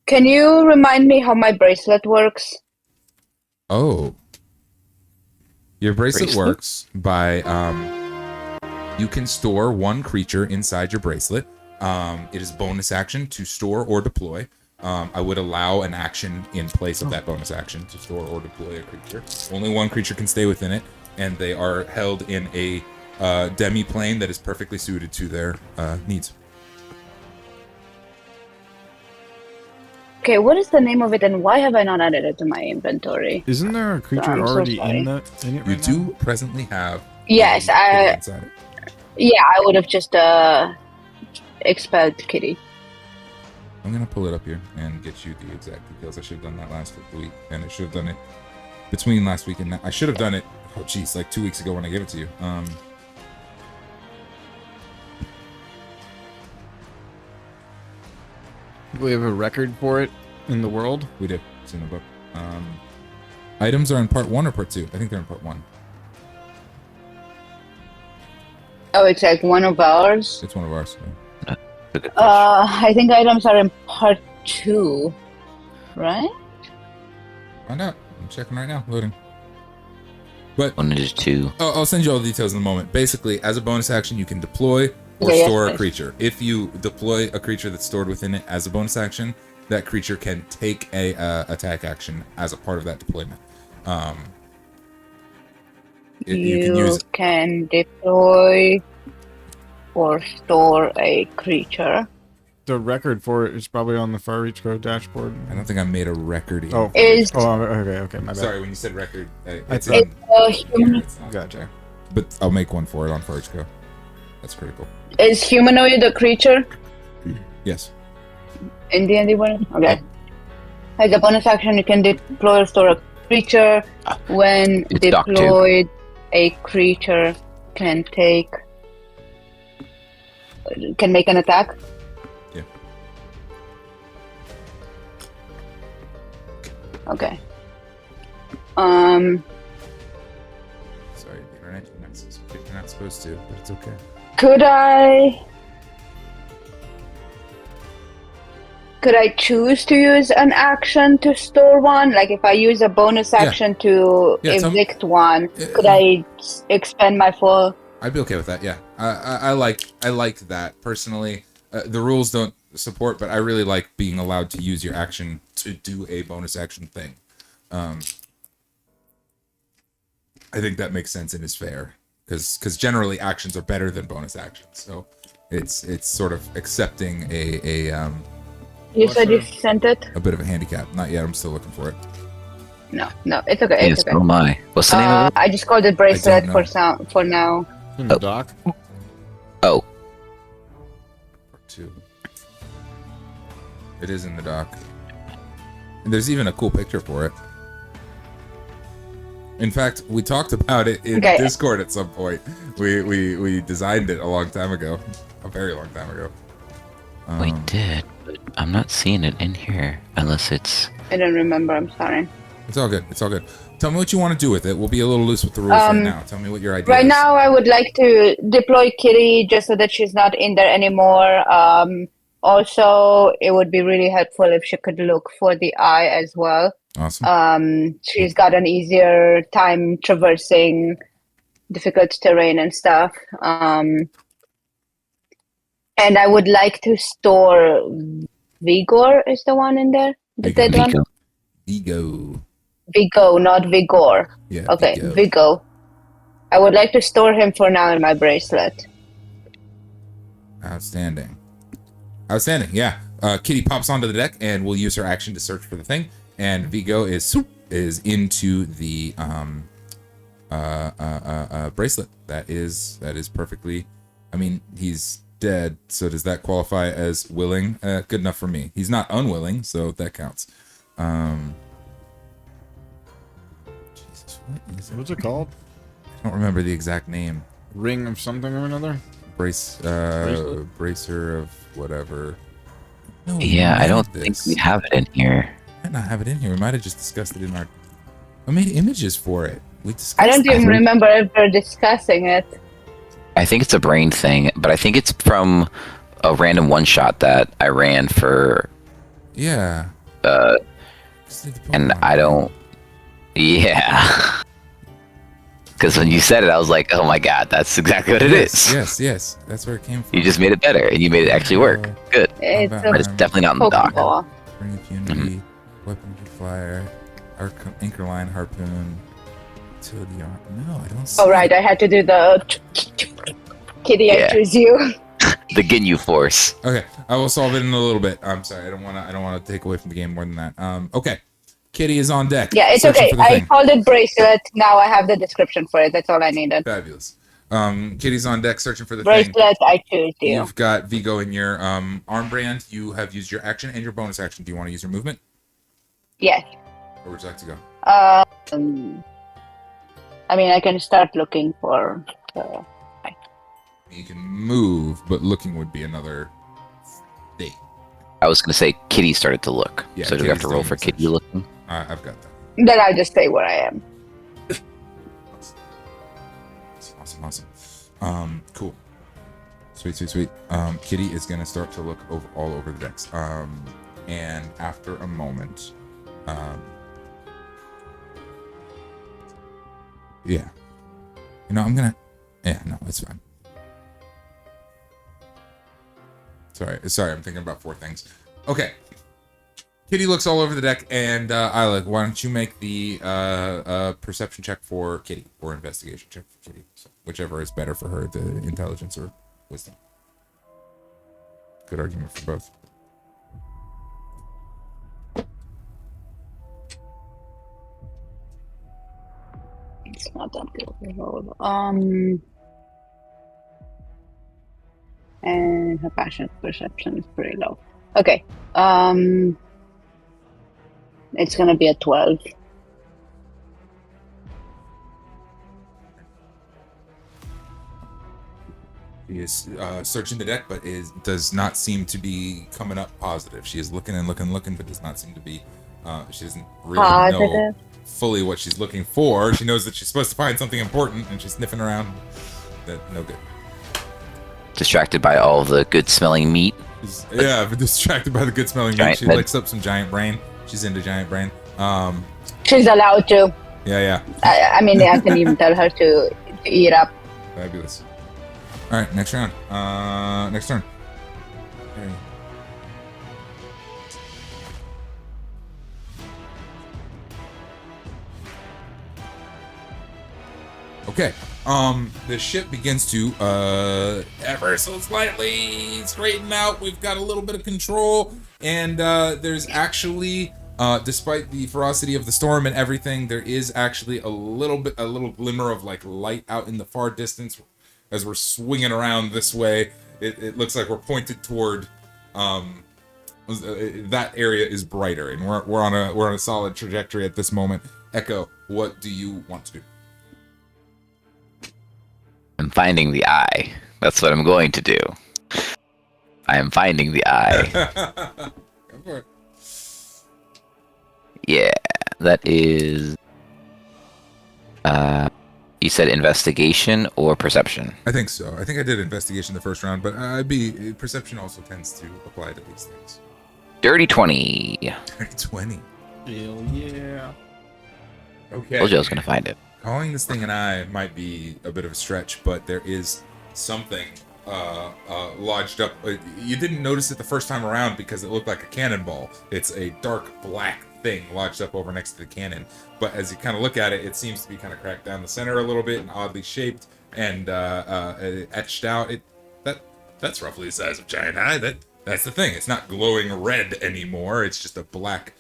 Can you remind me how my bracelet works?
Oh. Your bracelet
Bracelet?
works by you can store 1 creature inside your bracelet. It is bonus action to store or deploy. I would allow an action in place of that bonus action to store or deploy a creature. Only 1 creature can stay within it, and they are held in a demi-plane that is perfectly suited to their needs.
Okay, what is the name of it, and why have I not added it to my inventory?
Isn't there a creature
I'm so
already
sorry.
in it
You
right
do
now?
presently have
Yes,
kitty inside it.
Yeah, I would have just expelled Kitty.
I'm gonna pull it up here and get you the exact details. I should have done that last week, and I should have done it between last week and now. I should have done it. Oh, geez, like 2 weeks ago when I gave it to you.
Do we have a record for it in the world?
We do. It's in the book. Items are in part 1 or part 2? I think they're in part 1.
Oh, it's like one of ours.
It's one of ours. Yeah.
I think items are in part 2, right?
Find out. I'm checking right now. Loading. But
1 to 2.
I'll send you all the details in a moment. Basically, as a bonus action, you can deploy or
Okay, yes,
store a
please.
creature. If you deploy a creature that's stored within it as a bonus action, that creature can take a attack action as a part of that deployment. You can use it.
can deploy or store a creature.
The record for it is probably on the Far Reach Code dashboard.
I don't think I made a record. In
Oh,
Is
okay, my bad.
sorry. When you said record, it's
thought-
in.
human,
It's not
Gotcha.
there. But I'll make one for it on Forge Go. That's critical.
is humanoid a creature
Yes.
in D&D one? Okay. As a bonus action, you can deploy or store a creature. When
It's Doc too.
deployed, a creature can make an attack.
Yeah.
Okay.
Sorry, the internet. You're not supposed to, but it's okay.
Could I choose to use an action to store one? Like if I use a bonus
Yeah.
action to
Yeah,
evict one,
Yeah.
could I expend my full?
I'd be okay with that. Yeah, I like that personally. The rules don't support, but I really like being allowed to use your action to do a bonus action thing. I think that makes sense and is fair because generally actions are better than bonus actions. So it's sort of accepting a
You said you
Awesome.
sent it?
bit of a handicap. Not yet. I'm still looking for it.
No, it's okay.
Yes,
It's
so
okay.
am I. What's the name of it?
I just called it bracelet
know.
for now.
In the
Oh.
dock?
Oh,
Part 2. It is in the dock. And there's even a cool picture for it. In fact, we talked about it in
Okay.
Discord at some point. We designed it a long time ago. A very long time ago.
we did, but I'm not seeing it in here unless it's.
I don't remember. I'm sorry.
It's all good. It's all good. Tell me what you want to do with it. We'll be a little loose with the rules right now. Tell me what your idea
Right
is.
now, I would like to deploy Kitty just so that she's not in there anymore. Also, it would be really helpful if she could look for the eye as well.
Awesome.
She's got an easier time traversing difficult terrain and stuff. And I would like to store Vigor is the one in there? The
Vigor.
dead one?
Vigo.
Vigo, not Vigor.
Yeah.
Okay,
Vigo.
Vigo. I would like to store him for now in my bracelet.
Outstanding. Yeah. Kitty pops onto the deck and will use her action to search for the thing. And Vigo is into the bracelet. That is perfectly. I mean, he's dead, so does that qualify as willing? Good enough for me. He's not unwilling, so that counts. Jesus, what is it?
What's it called?
I don't remember the exact name.
Ring of something or another?
Bracer of whatever. No,
Yeah, I don't think we have it in here.
Might not have it in here. We might have just discussed it in our. We made images for it. We discussed.
I don't even remember ever discussing it.
I think it's a brain thing, but I think it's from a random one shot that I ran for.
Yeah.
And I don't. Yeah. Because when you said it, I was like, "Oh my god, that's exactly what it is."
Yes. That's where it came from.
You just made it better, and you made it actually work. Good.
It's
But
But it's definitely not in the dock.
Pokeball.
Ring of Unity, Weapon Flyer, Anchor Line, Harpoon, Utility Arm. No, I don't see.
Oh right, I had to do the Kitty.
Yeah.
I choose you.
The Ginyu Force.
Okay, I will solve it in a little bit. I'm sorry, I don't want to take away from the game more than that. Okay, Kitty is on deck.
Yeah, it's
searching
okay.
for the
I
thing.
called it bracelet. Now I have the description for it. That's all I needed.
Fabulous. Kitty's on deck searching for the
Bracelet,
thing.
I choose you.
You've got Vigo in your armband. You have used your action and your bonus action. Do you want to use your movement?
Yes.
Where would you like to go?
I mean, I can start looking for.
You can move, but looking would be another thing.
I was gonna say Kitty started to look.
Yeah,
So do we have to
Kitty's
roll
doing
for
the
Kitty
search.
looking?
I've got that.
Then I'll just stay where I am.
Awesome. Cool. Sweet. Kitty is gonna start to look all over the decks. And after a moment, yeah. I'm gonna. Yeah, no, it's fine. Sorry, I'm thinking about 4 things. Okay. Kitty looks all over the deck, and Isla, why don't you make the perception check for Kitty, or investigation check for Kitty, so whichever is better for her, the intelligence or wisdom. Good argument for both.
It's not that good of a roll. And her passion perception is pretty low. Okay. It's gonna be a 12.
She is searching the deck, but does not seem to be coming up positive. She is looking and looking, but does not seem to be. She doesn't really know
Positive.
fully what she's looking for. She knows that she's supposed to find something important, and she's sniffing around. No good.
Distracted by all the good smelling meat.
Yeah, but distracted by the good smelling meat.
Giant
She
head.
licks up some giant brain. She's into giant brain.
She's allowed to.
Yeah.
I mean, I can even tell her to eat up.
Fabulous. All right, next round. Next turn. Okay. The ship begins to ever so slightly straighten out. We've got a little bit of control, and there's actually, despite the ferocity of the storm and everything, there is actually a little glimmer of like light out in the far distance. As we're swinging around this way, it looks like we're pointed toward that area is brighter, and we're on a solid trajectory at this moment. Echo, what do you want to do?
I'm finding the eye. That's what I'm going to do. I am finding the eye.
Go for it.
Yeah, that is You said investigation or perception?
I think so. I think I did investigation the first round, but perception also tends to apply to these things.
Dirty 20.
20.
Hell yeah.
Okay.
Told you I was going to find it.
Calling this thing an eye might be a bit of a stretch, but there is something lodged up. You didn't notice it the first time around because it looked like a cannonball. It's a dark black thing lodged up over next to the cannon. But as you kind of look at it, it seems to be kind of cracked down the center a little bit and oddly shaped and etched out. That's roughly the size of a giant eye. That's the thing. It's not glowing red anymore. It's just a black.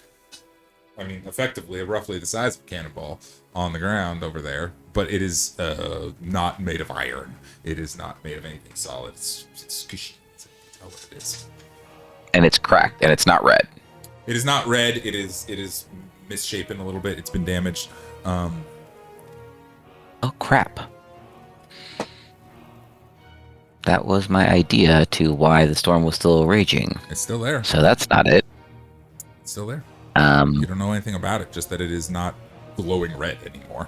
I mean, effectively, roughly the size of a cannonball on the ground over there. But it is not made of iron. It is not made of anything solid. It's squishy. That's how it is.
And it's cracked, and it's not red.
It is not red. It is misshapen a little bit. It's been damaged.
Oh, crap. That was my idea to why the storm was still raging.
It's still there.
So that's not it.
It's still there. You don't know anything about it, just that it is not glowing red anymore.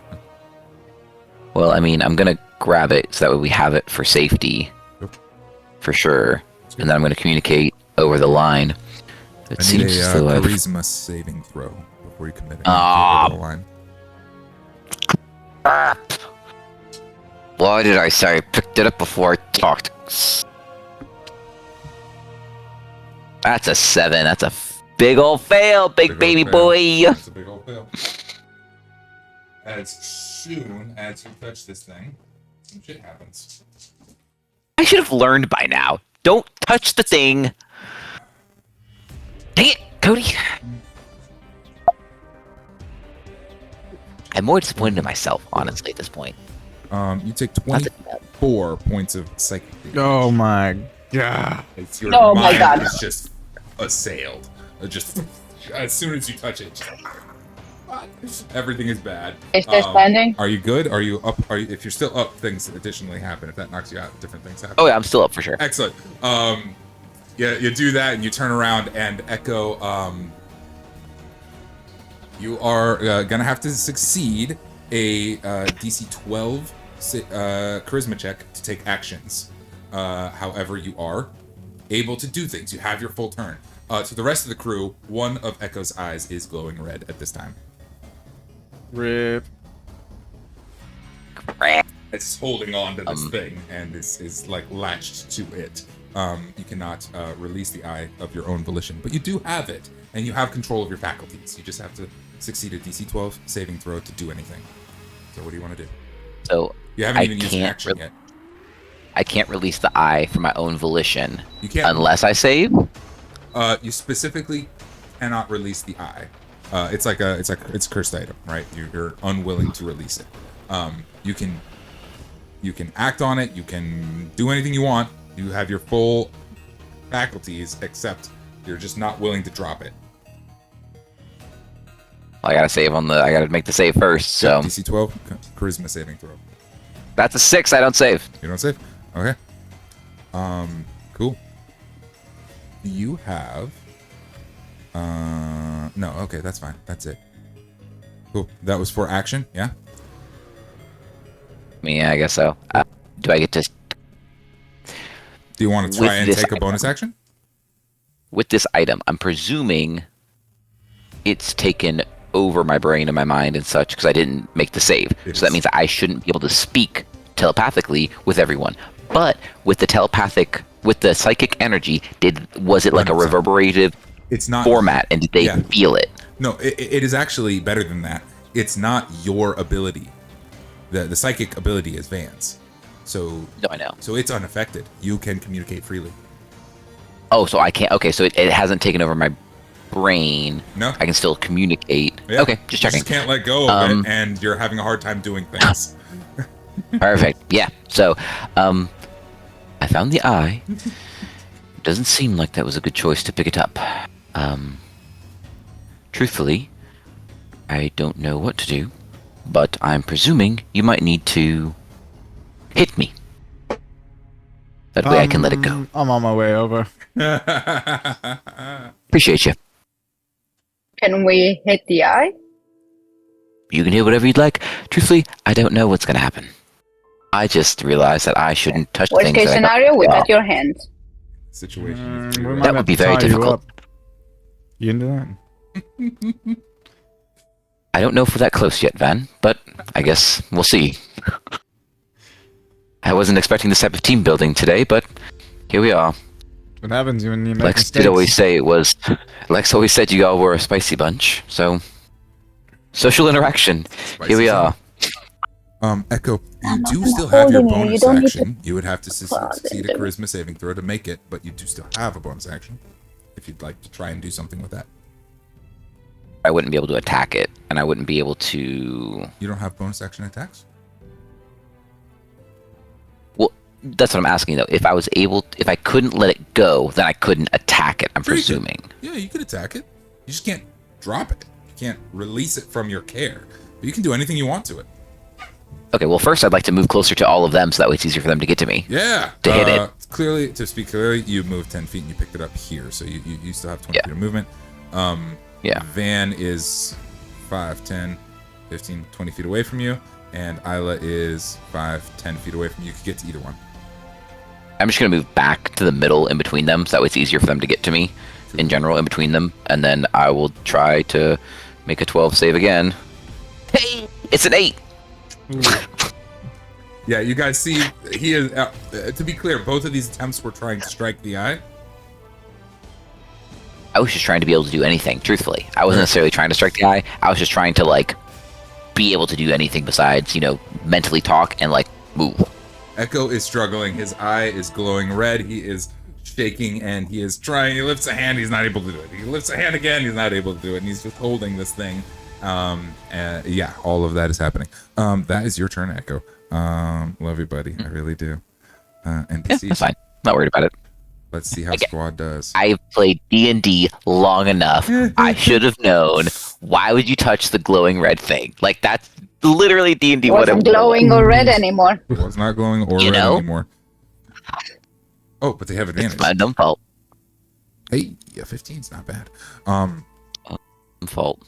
Well, I mean, I'm going to grab it so that way we have it for safety.
Yep.
For sure. And then I'm going to communicate over the line. It
I
seems
need a
as though I've...
charisma saving throw before you commit
Ah.
over the line.
Crap. Why did I say I picked it up before I talked? That's a 7. That's a big old fail, big baby
fail.
boy.
That's a big old fail. As soon as you touch this thing, some shit happens.
I should have learned by now. Don't touch the thing. Dang it, Cody. I'm more disappointed in myself, honestly, at this point.
You take 24 points of psychic damage.
Oh my god.
It's your
Oh my
mind
God.
is just assailed. Just as soon as you touch it, everything is bad.
Is there standing?
Are you good? Are you up? If you're still up, things additionally happen. If that knocks you out, different things happen.
Oh yeah, I'm still up for sure.
Excellent. Yeah, you do that and you turn around and Echo. You are gonna have to succeed a DC 12 charisma check to take actions. However, you are able to do things. You have your full turn. To the rest of the crew, one of Echo's eyes is glowing red at this time.
Rip.
It's holding on to this thing and is like latched to it. You cannot release the eye of your own volition, but you do have it, and you have control of your faculties. You just have to succeed a DC 12 saving throw to do anything. So what do you want to do?
So
You haven't even used an action yet.
I can't release the eye for my own volition
You can't.
unless I save.
You specifically cannot release the eye. It's a cursed item, right? You're unwilling to release it. You can act on it. You can do anything you want. You have your full faculties, except you're just not willing to drop it.
I gotta save I gotta make the save first. So
DC 12 charisma saving throw.
that's a 6. I don't save.
You don't save? Okay. Cool. You have no, okay, that's fine. That's it. Cool. That was for action, yeah?
I mean, yeah, I guess so. Do I get to
Do you want to try
With
and
this
take a bonus action?
with this item? I'm presuming it's taken over my brain and my mind and such because I didn't make the save.
It
So that
is.
means I shouldn't be able to speak telepathically with everyone. But with the psychic energy, was it like a
100%.
reverberative
It's not
format, and did they
Yeah.
feel it?
No, it is actually better than that. It's not your ability. The psychic ability is Van's. So
No, I know.
so it's unaffected. You can communicate freely.
Oh, so I can't. Okay, so it hasn't taken over my brain.
No.
I can still communicate.
Yeah.
Okay, just checking.
You just can't let go of it, and you're having a hard time doing things.
Perfect. Yeah. So, I found the eye. Doesn't seem like that was a good choice to pick it up. Truthfully, I don't know what to do, but I'm presuming you might need to hit me. That way I can let it go.
I'm on my way over.
Appreciate you.
Can we hit the eye?
You can hit whatever you'd like. Truthfully, I don't know what's gonna happen. I just realized that I shouldn't touch
Worst
things.
case
that I got-
scenario, we cut your hands.
Situation.
We
That
might
That would
have
be
to
very
tie you
difficult.
up. You into that?
I don't know if we're that close yet, Van, but I guess we'll see. I wasn't expecting this type of team building today, but here we are.
What happens when you make
Lex
mistakes?
did always say it was. Lex always said you all were a spicy bunch. So, social interaction. Here we are.
Echo, you
I'm not
do
gonna
still have your
hold you. You
bonus
don't need
action. You would have to
Well,
succeed a
then-
charisma saving throw to make it, but you do still have a bonus action if you'd like to try and do something with that.
I wouldn't be able to attack it, and I wouldn't be able to.
You don't have bonus action attacks?
Well, that's what I'm asking though. If I couldn't let it go, then I couldn't attack it. I'm
Sure you could.
presuming.
Yeah, you could attack it. You just can't drop it. You can't release it from your care. But you can do anything you want to it.
Okay. Well, first I'd like to move closer to all of them, so that way it's easier for them to get to me.
Yeah.
To hit it.
Clearly, to speak clearly, you moved 10 feet and you picked it up here, so you still have 20
Yeah.
feet of movement.
Yeah.
Van is 5, 10, 15, 20 feet away from you, and Isla is 5, 10 feet away from you. You could get to either one.
I'm just gonna move back to the middle in between them, so that way it's easier for them to get to me. In general, in between them, and then I will try to make a 12 save again. Hey, it's an 8.
Yeah, you guys see, he is. To be clear, both of these attempts were trying to strike the eye.
I was just trying to be able to do anything. Truthfully, I wasn't necessarily trying to strike the eye. I was just trying to like be able to do anything besides, mentally talk and like move.
Echo is struggling. His eye is glowing red. He is shaking and he is trying. He lifts a hand. He's not able to do it. He lifts a hand again. He's not able to do it. And he's just holding this thing. Yeah, all of that is happening. That is your turn, Echo. Love you, buddy. I really do.
Yeah,
NPCs.
that's fine. Not worried about it.
Let's see how
Again,
Squad does.
I've played D&D long enough. I should have known. Why would you touch the glowing red thing? Like that's literally D&D.
Wasn't glowing or red anymore.
It was not glowing or red anymore. Oh, but they have advantage.
It's my dumb fault.
Hey, yeah, 15's not bad.
Fault.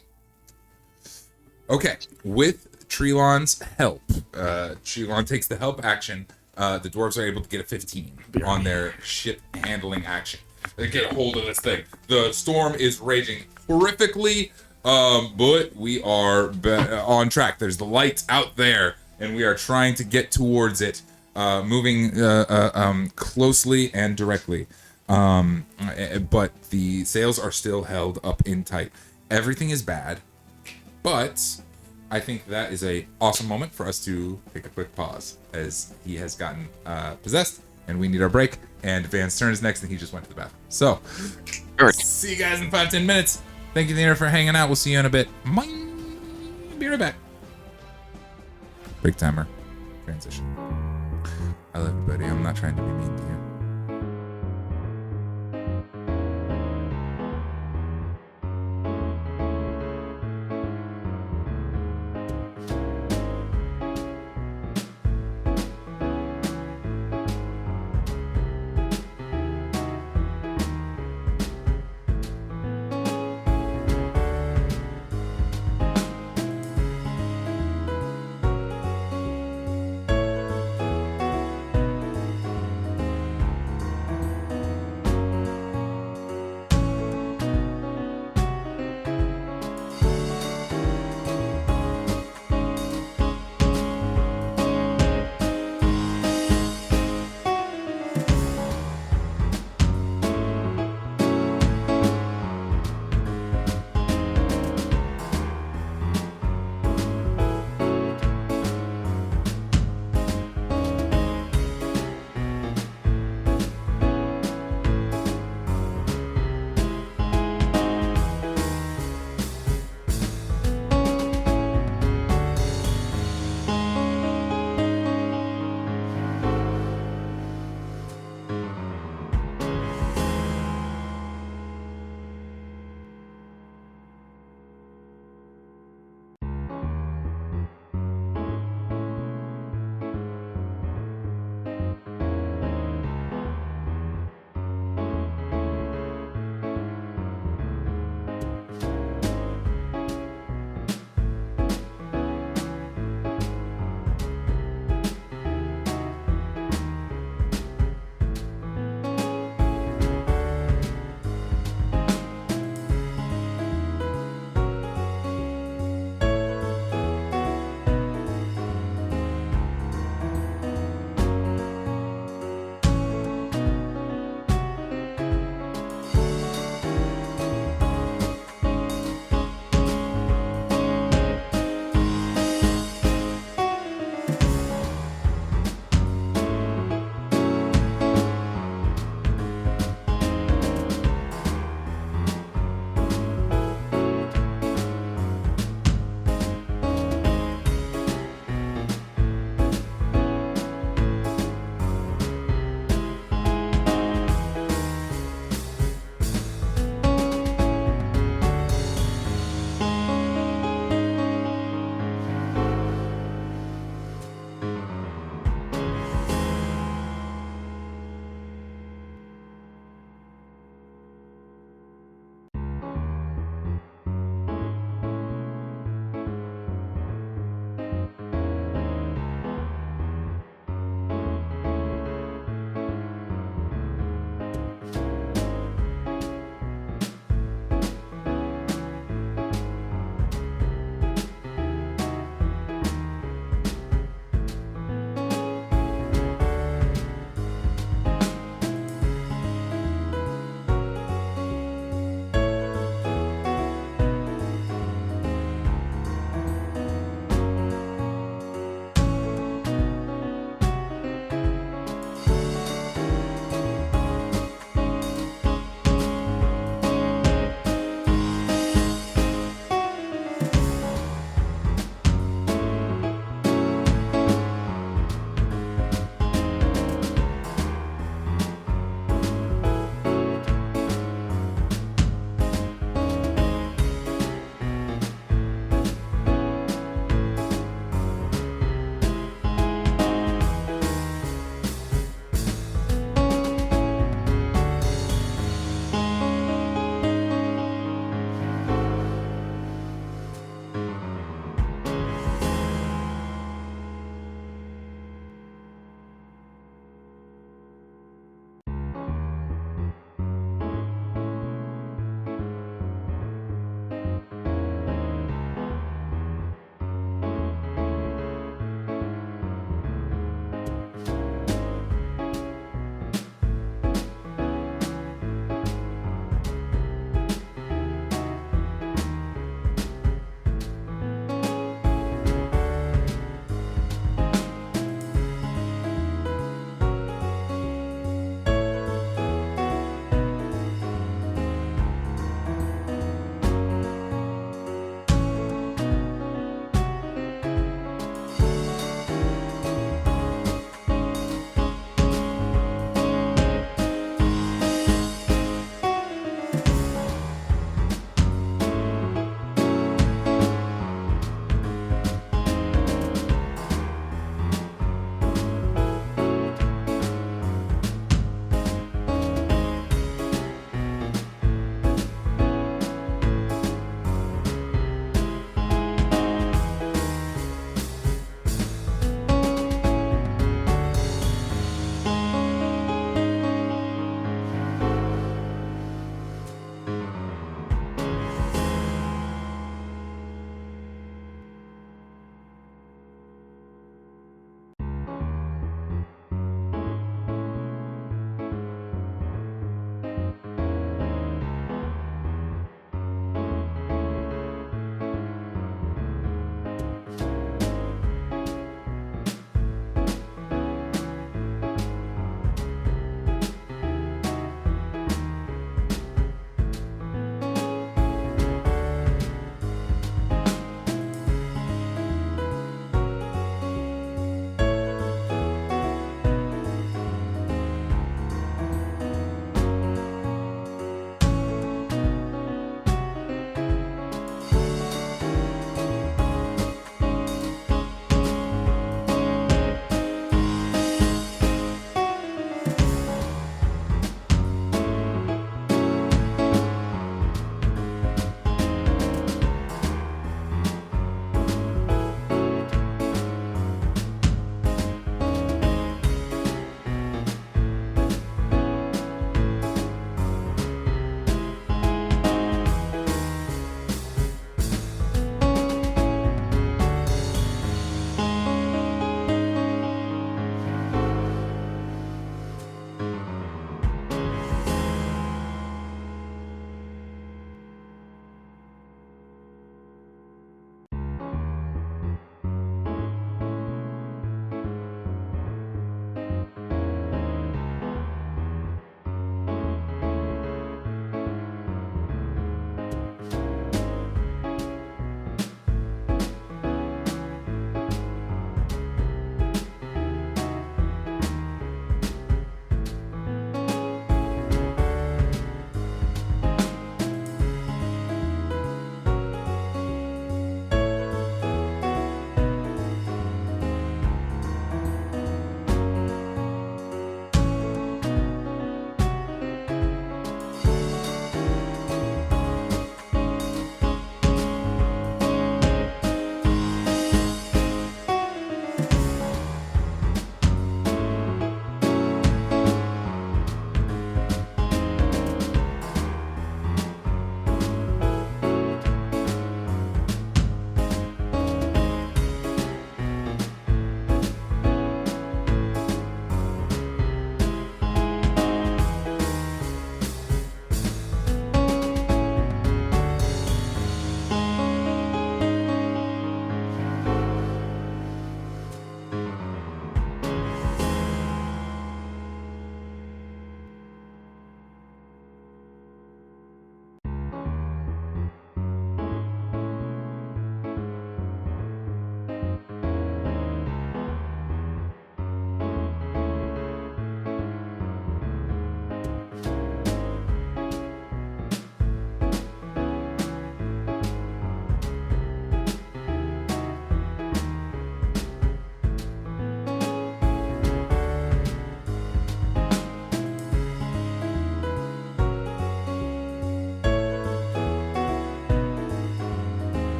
Okay, with Treelon's help, Treelon takes the help action. The dwarves are able to get a 15 on their ship handling action. They get a hold of this thing. The storm is raging horrifically, but we are on track. There's the lights out there, and we are trying to get towards it, moving closely and directly. But the sails are still held up in tight. Everything is bad, but I think that is a awesome moment for us to take a quick pause, as he has gotten possessed, and we need our break. And Van's turn is next, and he just went to the bathroom. So, see you guys in 5-10 minutes. Thank you, Nina, for hanging out. We'll see you in a bit. Be right back. Break timer. Transition. I love you, buddy. I'm not trying to be mean to you.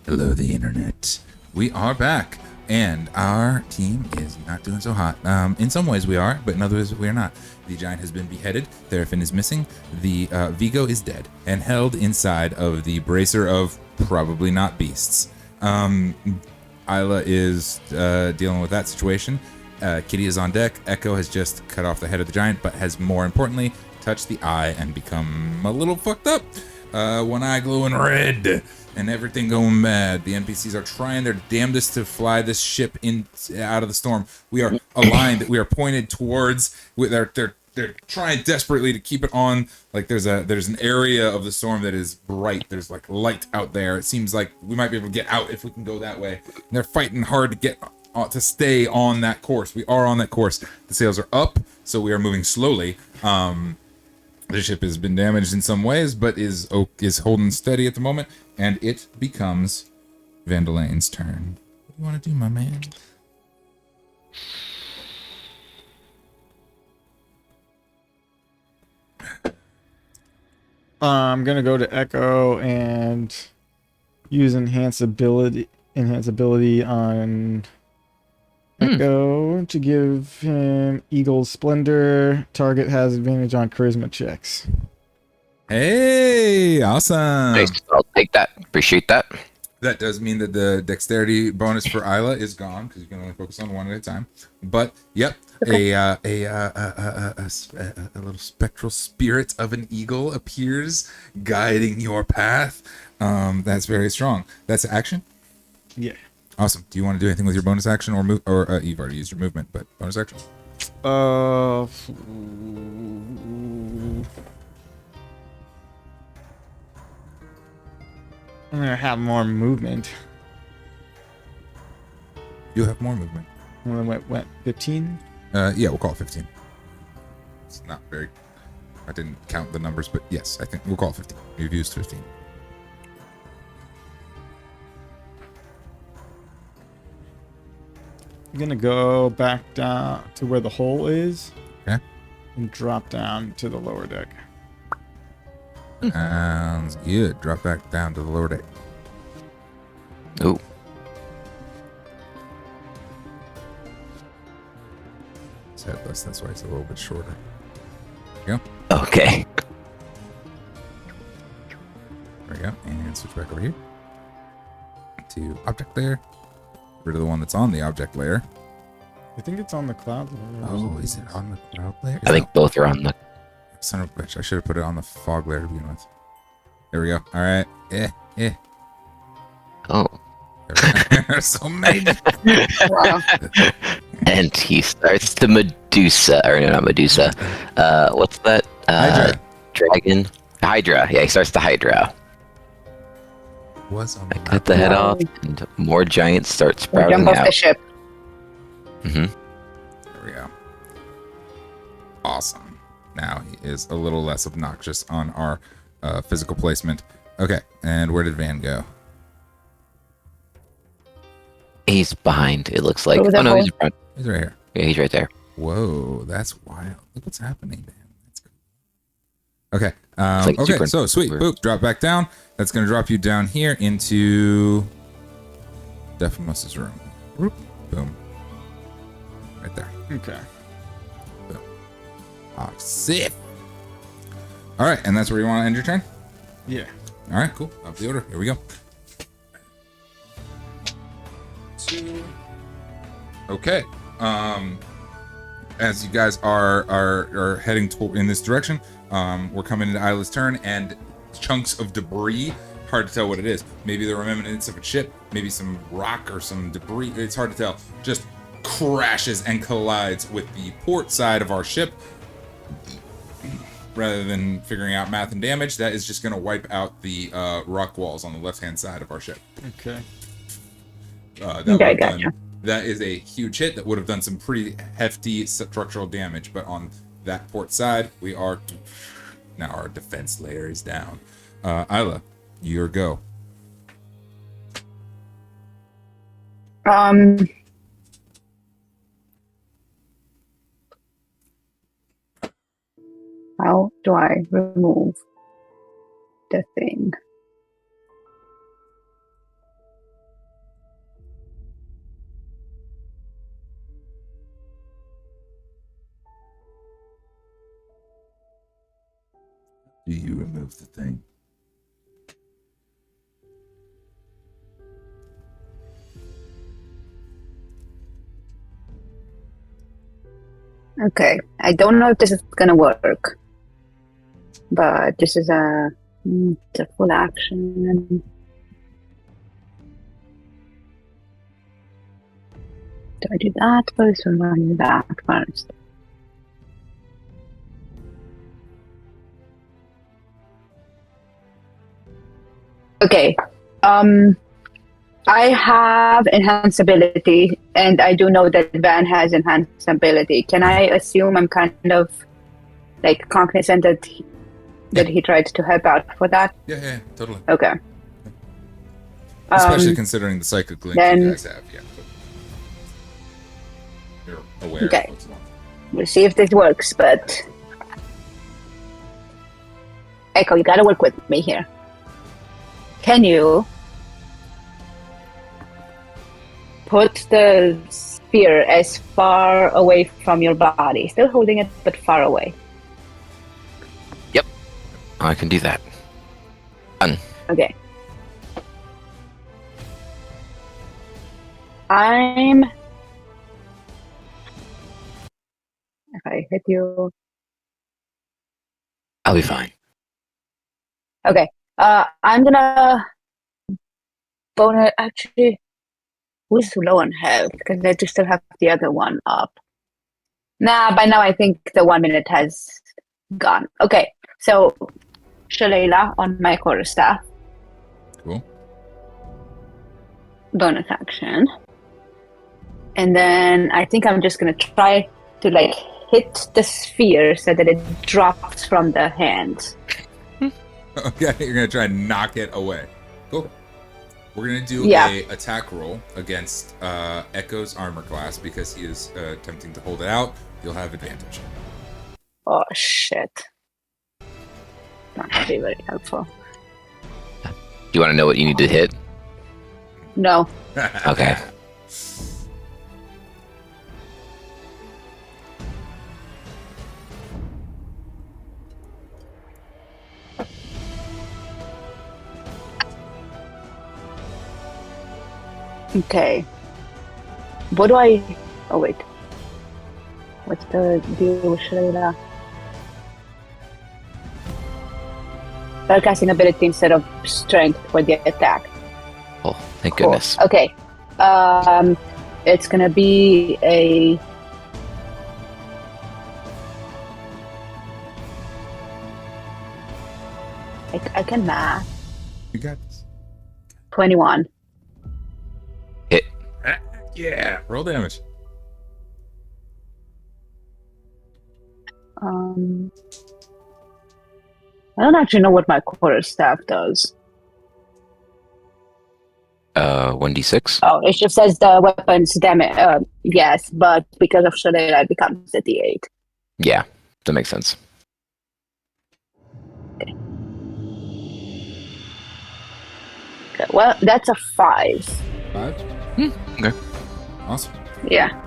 Hello, the internet. We are back, and our team is not doing so hot. In some ways we are, but in other ways we are not. The giant has been beheaded. Therafin is missing. The Vigo is dead and held inside of the bracer of probably not beasts. Isla is dealing with that situation. Kitty is on deck. Echo has just cut off the head of the giant, but has more importantly touched the eye and become a little fucked up. One eye glowing red and everything going bad. The NPCs are trying their damnedest to fly this ship out of the storm. We are aligned. We are pointed towards. They're trying desperately to keep it on. Like there's an area of the storm that is bright. There's like light out there. It seems like we might be able to get out if we can go that way. And they're fighting hard to get to stay on that course. We are on that course. The sails are up, so we are moving slowly. The ship has been damaged in some ways, but is holding steady at the moment, and it becomes Vandalane's turn. What do you want to do, my man?
I'm gonna go to Echo and use enhance ability on Echo to give him Eagle's Splendor. Target has advantage on charisma checks.
Hey, awesome.
Nice. I'll take that. Appreciate that.
That does mean that the dexterity bonus for Isla is gone because you can only focus on one at a time. But yep, okay. a little spectral spirit of an eagle appears, guiding your path. That's very strong. That's action.
Yeah.
Awesome. Do you want to do anything with your bonus action or move? Or you've already used your movement, but bonus action.
I'm gonna have more movement.
You have more movement.
What, 15?
Yeah, we'll call it 15. It's not very. I didn't count the numbers, but yes, I think we'll call it 15. You've used 15.
I'm gonna go back down to where the hole is.
Okay.
And drop down to the lower deck.
Sounds good. Drop back down to the lower deck.
Ooh.
It's headless, that's why it's a little bit shorter. There we go.
Okay.
There we go. And switch back over here to object layer. Get rid of the one that's on the object layer.
I think it's on the cloud layer.
Oh, is it on the cloud layer?
I think both are on the.
Son of a bitch. I should have put it on the fog layer to begin with. There we go. All right.
Oh.
There's so many.
Wow.
And he starts the Medusa. Or no, not Medusa. What's that?
Hydra.
Dragon. Hydra. Yeah, he starts the Hydra.
Was on
I cut the head off, and more giants start sprouting
Jump off
out.
the ship.
Mm-hmm.
There we go. Awesome. Now he is a little less obnoxious on our physical placement. Okay, and where did Van go?
He's behind, it looks like.
Oh,
Oh, no, he's in front.
He's right here.
Yeah, he's right there.
Whoa, that's wild. Look what's happening, man. That's cool. Okay.
like
Okay,
super-
so sweet. Boop, drop back down. That's going to drop you down here into Defimus's room. Boop, boom. Right there.
Okay.
Ah, sick. All right, and that's where you want to end your turn?
Yeah.
All right, cool. Up the order. Here we go. 2. Okay. As you guys are heading in this direction, we're coming into Isla's turn, and chunks of debris. Hard to tell what it is. Maybe the remnants of a ship, maybe some rock or some debris. It's hard to tell. Just crashes and collides with the port side of our ship. Rather than figuring out math and damage, that is just going to wipe out the rock walls on the left-hand side of our ship.
Okay.
Okay, gotcha.
That is a huge hit that would have done some pretty hefty structural damage, but on that port side, we are now our defense layer is down. Isla, your go.
How do I remove the thing?
Do you remove the thing?
Okay, I don't know if this is gonna work, but this is it's a full action. Do I do that first or do I do that first? Okay, I have enhanced ability, and I do know that Van has enhanced ability. Can I assume I'm kind of like cognizant that he tried to help out for that?
Yeah, totally.
Okay.
Especially considering the psychic link
then-
you guys have, yeah. You're aware
Okay.
of what's going on.
We'll see if this works, but Echo, you gotta work with me here. Can you put the spear as far away from your body? Still holding it, but far away.
Yep. I can do that. Done.
Okay. If I hit you.
I'll be fine.
Okay. I'm gonna bonus. Actually, who's low on health? Because I just still have the other one up. Nah, by now I think the 1 minute has gone. Okay, so Shalala on my quarterstaff.
Cool.
Bonus action. And then I think I'm just gonna try to like hit the sphere so that it drops from the hand.
Okay, you're gonna try and knock it away. Cool. We're gonna do
Yeah.
a attack roll against Echo's armor class because he is attempting to hold it out. You'll have advantage.
Oh shit. Not gonna be very helpful.
Do you want to know what you need to hit?
No.
Okay.
Okay. What do I... Oh, wait. What's the deal with Shalala? Spellcasting ability instead of strength for the attack.
Oh, thank
Cool.
goodness.
Okay. It's gonna be a... I can math.
You got this.
21.
Hit.
Yeah. Roll damage.
I don't actually know what my quarterstaff does.
1d6.
Oh, it just says the weapons damage. Yes, but because of Shalala, it becomes a D8.
Yeah, that makes sense.
Okay, well, that's a 5.
5.
Okay.
Awesome.
Yeah,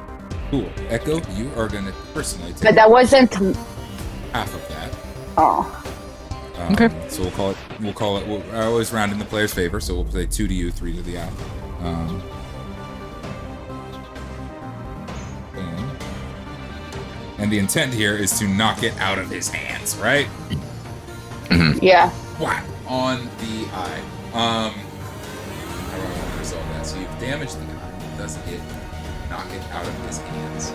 Cool. Echo, you are gonna personally take
but that wasn't.
half of that.
Oh,
Okay.
So we'll call it. I always round in the player's favor, so we'll say 2 to you, 3 to the eye. And the intent here is to knock it out of his hands, right?
yeah.
Whack on the eye. How do I want to resolve that? So you've damaged the eye. Does it knock it out of his hands?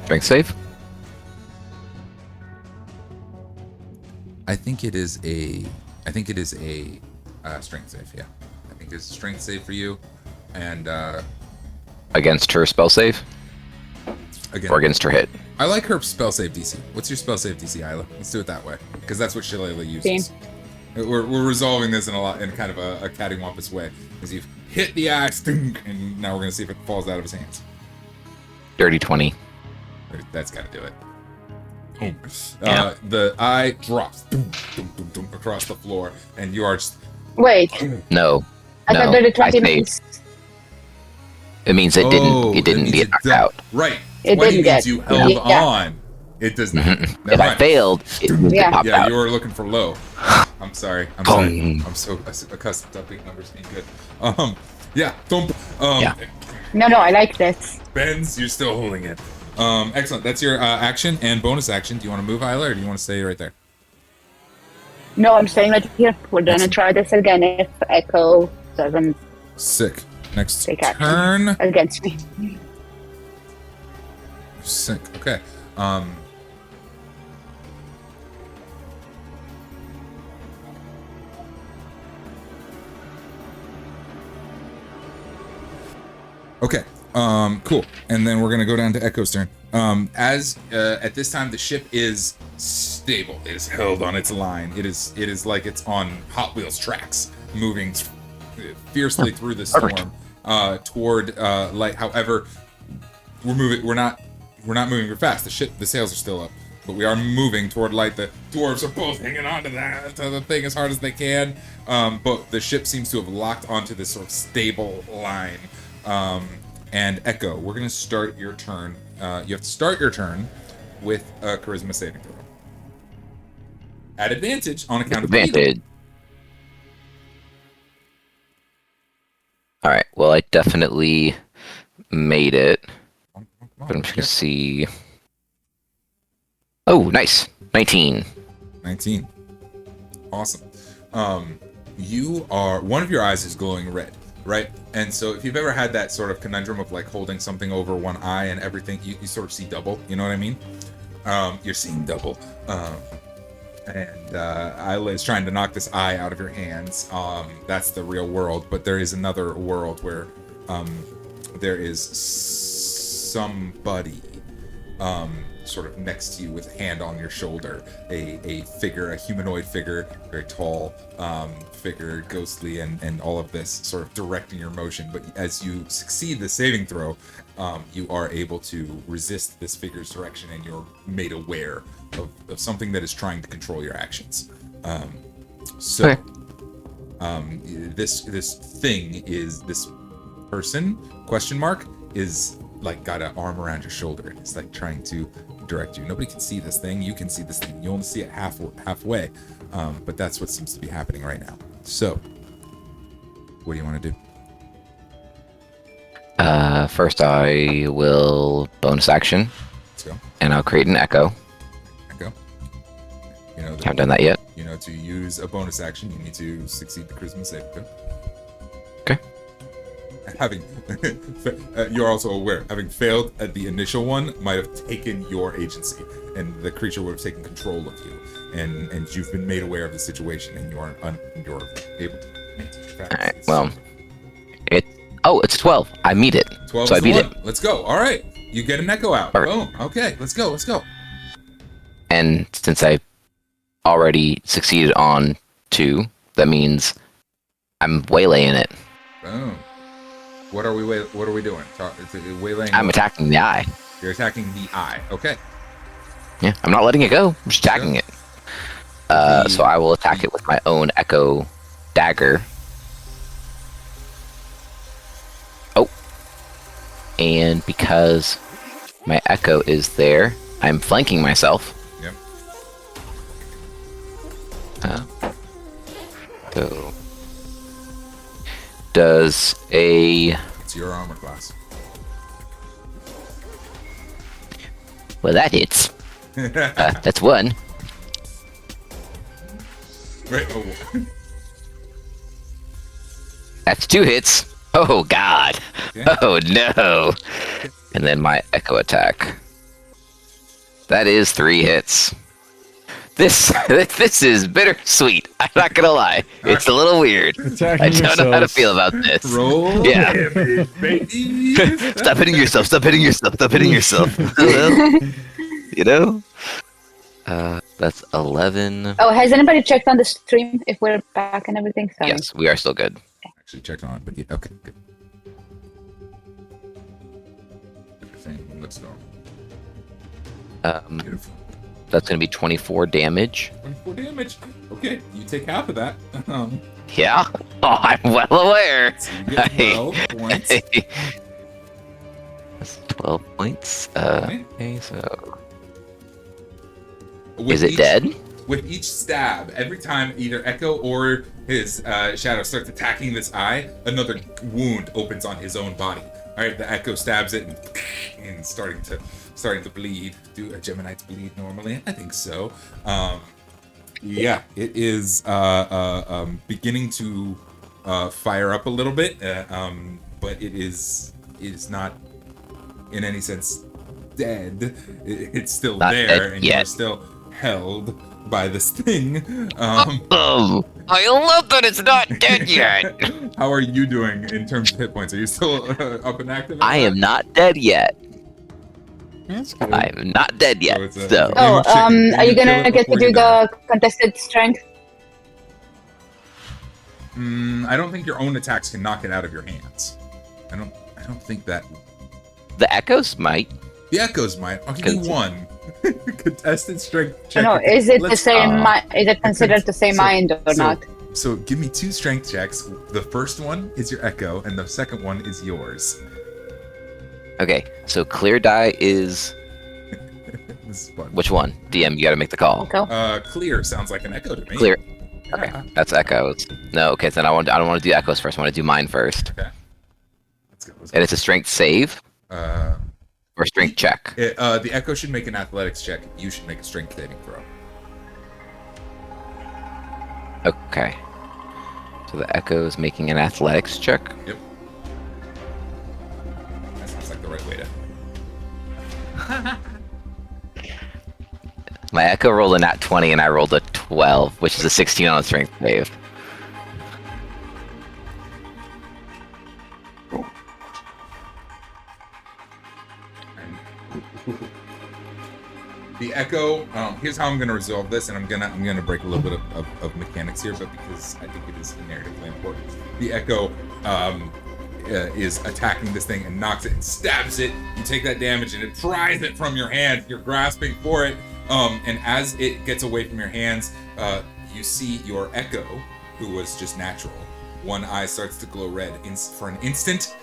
Strength save?
I think it is a strength save. Yeah, I think it's a strength save for you, and
Against her spell save?
again,
Or against her hit?
I like her spell save DC. What's your spell save DC, Isla? Let's do it that way, because that's what Shillelagh uses. We're resolving this in kind of a cattywampus way, because you've hit the eye, and now we're gonna see if it falls out of his hands.
Dirty 20.
That's gotta do it. Boom.
Yeah.
The eye drops across the floor, and you are just
Wait,
No.
I thought
No.
that the
I
20
saved.
means
It means it
Oh,
didn't
that means
get knocked
don't-
out.
Right.
It
20
didn't
means
get-
you held
yeah.
on. It does not. Never
If I
mind.
failed, it would
Yeah.
pop
Yeah,
out.
you were looking for low. I'm sorry. I'm sorry.
Boom.
I'm so accustomed to big numbers being good. Yeah. Don't.
Yeah.
No, I like this.
Benz, you're still holding it. Excellent. That's your action and bonus action. Do you want to move, Isla, or do you want to stay right there?
No, I'm staying right here. We're gonna try this again if Echo doesn't
Sick. Next
take action
turn.
against me.
Sick. Okay. Okay. Cool. And then we're gonna go down to Echo's turn. As at this time the ship is stable. It is held on its line. It is like it's on Hot Wheels tracks, moving fiercely through the storm toward light. However, we're not moving very fast. The sails are still up, but we are moving toward light. The dwarves are both hanging on to the thing as hard as they can. But the ship seems to have locked onto this sort of stable line. And Echo, we're gonna start your turn. You have to start your turn with a charisma saving throw. At advantage on account of
Advantage. All right. Well, I definitely made it. But I'm just gonna see. Oh, nice. 19.
19. Awesome. You are, one of your eyes is glowing red, right? And so if you've ever had that sort of conundrum of like holding something over one eye and everything, you sort of see double, you know what I mean? You're seeing double. And Isla is trying to knock this eye out of your hands. That's the real world, but there is another world where there is somebody sort of next to you with a hand on your shoulder, a figure, a humanoid figure, very tall figure, ghostly, and all of this sort of directing your motion. But as you succeed the saving throw, you are able to resist this figure's direction, and you're made aware of something that is trying to control your actions. This thing is, this person, question mark, is like got an arm around your shoulder and it's like trying to direct you. Nobody can see this thing. You can see this thing. You only see it halfway. But that's what seems to be happening right now. So, what do you want to do?
First I will bonus action,
Let's go.
and I'll create an echo.
Go. You know,
Haven't done that yet.
You know, to use a bonus action, you need to succeed the charisma save.
Okay.
Having, you're also aware, having failed at the initial one might have taken your agency, and the creature would have taken control of you, and you've been made aware of the situation, and you're able to.
All right. Well, it's 12. I meet it.
12
so I
is the
beat
one.
it.
Let's go. All right, you get an echo out.
Perfect.
Boom. Okay, let's go.
And since I already succeeded on 2, that means I'm waylaying it.
Boom. What are we doing? Waylaying.
I'm attacking the eye.
You're attacking the eye. Okay.
Yeah, I'm not letting it go. I'm just attacking it. So I will attack it with my own echo dagger. Oh. And because my echo is there, I'm flanking myself.
Yep.
So does a...
It's your armor class.
Well, that hits. That's 1.
Right. Oh.
That's 2 hits. Oh, God.
Yeah.
Oh, no. And then my echo attack. That is 3 hits. This is bittersweet. I'm not gonna lie. It's a little weird.
Attacking
I don't know how to
yourselves.
feel about this.
Roll.
Yeah.
Damage, baby.
Stop hitting yourself. Stop hitting yourself. Stop hitting yourself. You know? That's 11.
Oh, has anybody checked on the stream if we're back and everything? Sorry.
Yes, we are still good.
Actually checked on it, but yeah, okay, good. Everything looks normal. Beautiful.
That's gonna be 24 damage.
24 damage. Okay, you take half of that.
Yeah. Oh, I'm well aware.
So you get 12 points.
That's 12 points.
Okay.
Okay, so Is it dead?
With each stab, every time either Echo or his shadow starts attacking this eye, another wound opens on his own body. All right, the Echo stabs it and starting to bleed. Do Geminites bleed normally? I think so. Yeah, it is beginning to fire up a little bit, but it is not in any sense dead. It's still
Not
there,
dead
and
yet.
you're still held by this thing.
Oh, I love that it's not dead yet.
How are you doing in terms of hit points? Are you still up and active?
I am not dead yet.
That's good.
I am not dead yet.
it's a
So,
game of chicken.
Are you
kill
gonna
it
get to
before
do
you die.
the contested strength?
I don't think your own attacks can knock it out of your hands. I don't think that.
the echoes might.
The echoes might. I'll give you one. Contested strength check.
No, is it the
Let's-
same? Is it considered the same mind or not?
So give me 2 strength checks. The first one is your echo, and the second one is yours.
Okay, so clear die is
This is fun.
which one? DM, you gotta make the call.
Okay.
Clear sounds like an echo to me.
Clear.
Yeah.
Okay, that's echoes. No, okay, then I don't want to do echoes first. I want to do mine first.
Okay. Let's go.
And it's a strength save
Uh,
or strength check.
the echo should make an athletics check. You should make a strength saving throw.
Okay. So the echo is making an athletics check.
Yep. That sounds like the right way to.
My echo rolled a nat 20 and I rolled a 12, which is a 16 on a strength save.
The echo. Here's how I'm gonna resolve this, and I'm gonna break a little bit of mechanics here, but because I think it is narratively important. The echo is attacking this thing and knocks it and stabs it. You take that damage and it pries it from your hand. You're grasping for it, and as it gets away from your hands, you see your echo, who was just natural. One eye starts to glow red for an instant,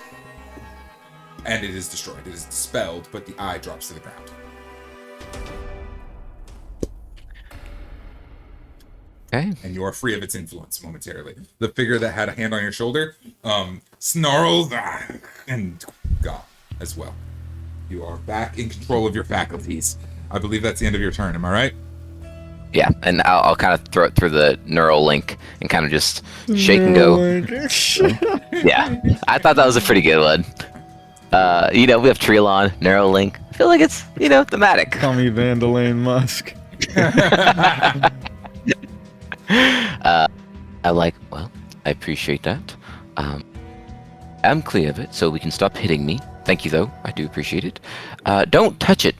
and it is destroyed. It is dispelled, but the eye drops to the ground.
Okay.
And you are free of its influence momentarily. The figure that had a hand on your shoulder snarls and gone as well. You are back in control of your faculties. I believe that's the end of your turn. Am I right?
Yeah, and I'll kind of throw it through the neural link and kind of just shake and go. Yeah, I thought that was a pretty good one. We have Treelon, Neuralink. I feel like it's, thematic.
Call me Vandalane Musk.
I appreciate that. I'm clear of it, so we can stop hitting me. Thank you, though. I do appreciate it. Don't touch it.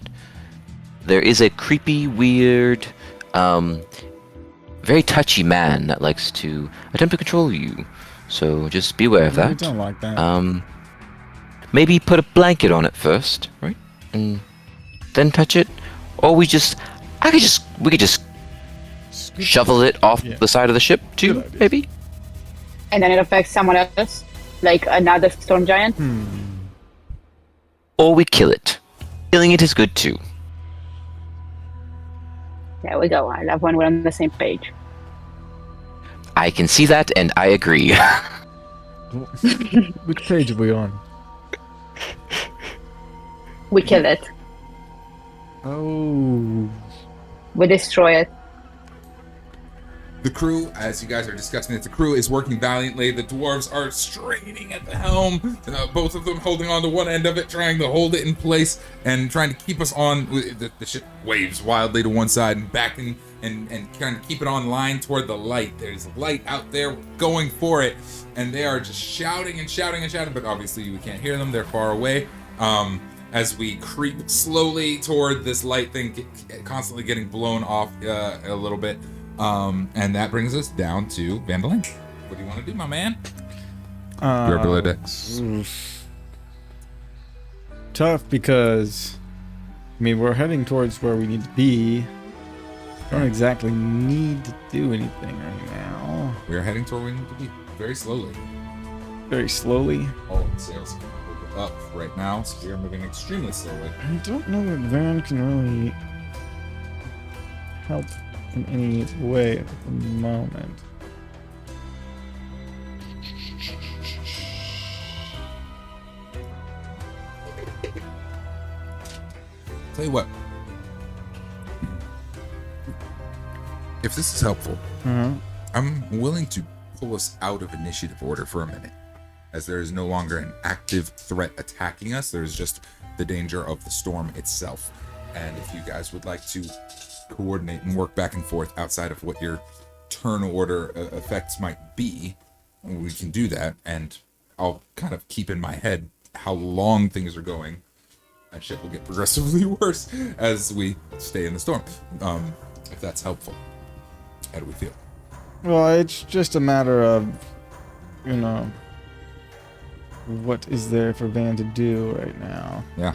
There is a creepy, weird, very touchy man that likes to attempt to control you. So just beware of
I
that.
don't like that.
Maybe put a blanket on it first, right? And then touch it. Or we could just shovel it off
Yeah.
the side of the ship too,
Good idea.
maybe?
And then it affects someone else, like another storm giant.
Or we kill it. Killing it is good too.
There we go. I love when we're on the same page.
I can see that and I agree.
Which page are we on?
We kill it.
Oh.
We destroy it.
The crew, as you guys are discussing it, the crew is working valiantly. The dwarves are straining at the helm, both of them holding on to one end of it, trying to hold it in place and trying to keep us on. The ship waves wildly to one side and back and trying to keep it on line toward the light. There's light out there going for it, and they are just shouting and shouting and shouting, but obviously we can't hear them. They're far away. As we creep slowly toward this light thing, constantly getting blown off a little bit. And that brings us down to Vandalin. What do you want to do, my man? Your ability.
Tough because, we're heading towards where we need to be. Don't exactly need to do anything right now.
We are heading to where we need to be. Very slowly.
Very slowly.
All of the sails are up right now, so we are moving extremely slowly.
I don't know that Van can really help in any way at the moment.
Tell you what. If this is helpful, I'm willing to pull us out of initiative order for a minute, as there is no longer an active threat attacking us. There's just the danger of the storm itself. And if you guys would like to coordinate and work back and forth outside of what your turn order effects might be, we can do that. And I'll kind of keep in my head how long things are going. And shit will get progressively worse as we stay in the storm. If that's helpful. How do we feel?
Well, it's just a matter of, you know, what is there for Van to do right now.
Yeah.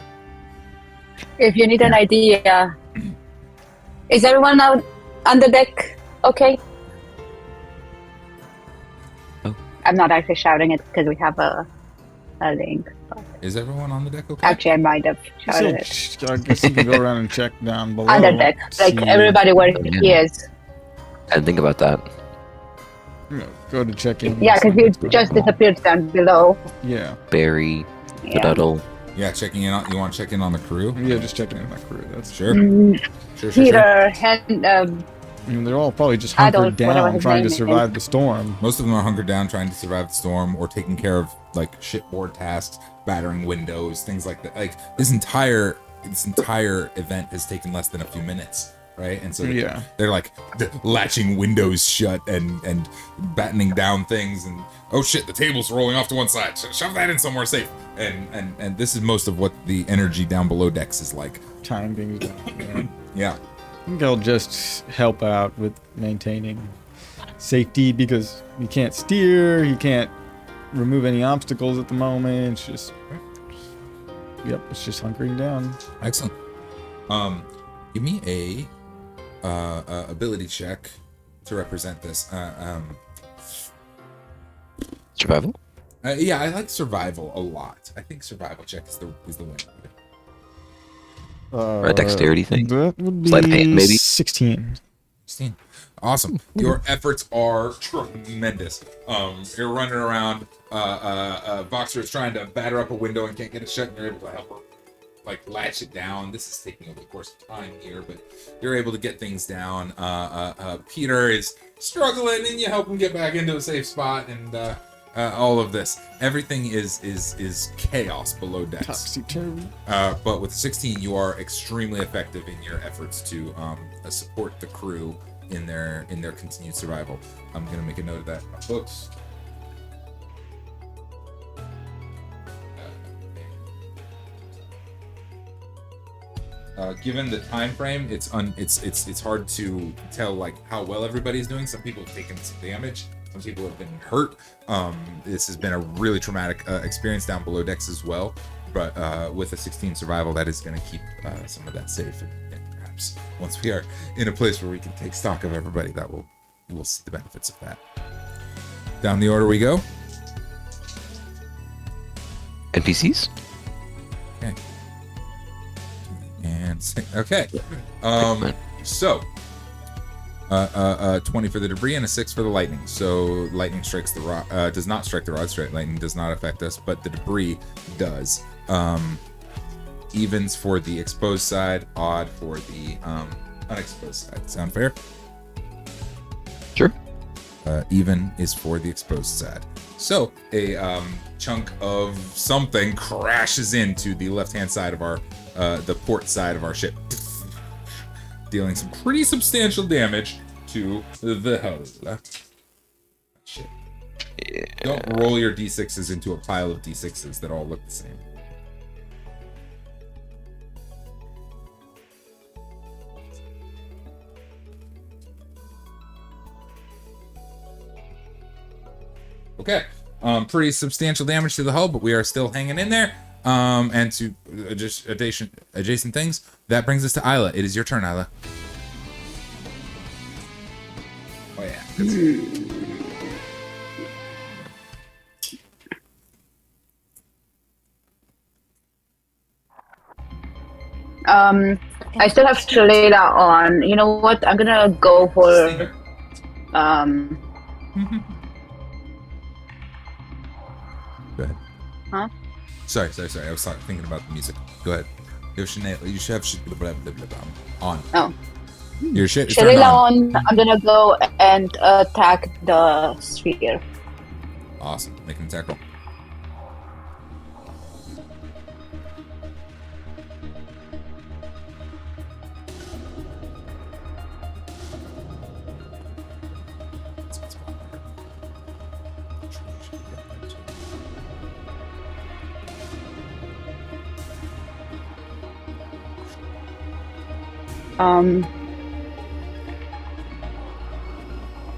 If you need an idea, is everyone out on the deck? Okay.
Oh.
I'm not actually shouting it because we have a link.
Is everyone on the deck okay?
Actually, I might have shouted it.
So, I guess you can go around and check down below.
On the deck, like
see-
everybody where
Yeah.
he is.
I didn't think about that.
you know, go to check in.
Yeah, because you just disappeared down below.
Yeah.
Barry,
Yeah.
Pedoddle.
Yeah, checking in on. You want to check in on the crew?
Yeah, just checking in my crew. That's
Sure.
Mm,
Sure. Sure.
Peter, and
I mean, they're all probably just
Adolf,
hunkered
whatever
down
his
trying to
name is.
survive the storm.
Most of them are hunkered down, trying to survive the storm, or taking care of like shipboard tasks, battering windows, things like that. Like this entire event has taken less than a few minutes, right? And so
Yeah.
they're like latching windows shut and battening down things, and oh shit, the table's rolling off to one side. Shove that in somewhere safe. And this is most of what the energy down below decks is like.
Time being done. Yeah.
Yeah.
I think I'll just help out with maintaining safety because you can't steer, you can't remove any obstacles at the moment. It's just, yep, it's just hunkering down.
Excellent. Give me a ability check to represent this.
Survival?
Yeah, I like survival a lot. I think survival check is the win.
Or a dexterity thing?
That would be
Sleight of hand, maybe?
16.
16. Awesome. Your efforts are tremendous. You're running around. Voxer is trying to batter up a window and can't get it shut, and you're able to help her like latch it down. This is taking over the course of time here, but you're able to get things down. Peter is struggling, and you help him get back into a safe spot, and all of this. Everything is chaos below decks.
Topsy-turvy.
But with 16, you are extremely effective in your efforts to support the crew in their continued survival. I'm gonna make a note of that in my books. Given the time frame, it's hard to tell like how well everybody's doing. Some people have taken some damage. Some people have been hurt. This has been a really traumatic experience down below decks as well. But with a 16 survival, that is going to keep some of that safe. And perhaps once we are in a place where we can take stock of everybody, we'll see the benefits of that. Down the order we go.
NPCs?
Okay. And okay. So 20 for the debris and a 6 for the lightning. So lightning strikes the rod, does not strike the rod straight. Lightning does not affect us, but the debris does. Evens for the exposed side, odd for the unexposed side. Sound fair?
Sure.
Even is for the exposed side. So a chunk of something crashes into the left-hand side of our the port side of our ship, dealing some pretty substantial damage to the hull. Shit.
Yeah.
Don't roll your d6s into a pile of d6s that all look the same. Okay. Pretty substantial damage to the hull, but we are still hanging in there. And to just adjacent things, that brings us to Isla. It is your turn, Isla. Oh yeah. Good.
I still have Shalala on. You know what? I'm gonna go for
Stinger. Go ahead.
Huh?
Sorry. I was thinking about the music. Go ahead. You should have blah, blah, blah, blah, on.
Oh.
Your shit is turned
Shalala
on.
on. I'm gonna go and attack the sphere.
Awesome. Make an attack roll.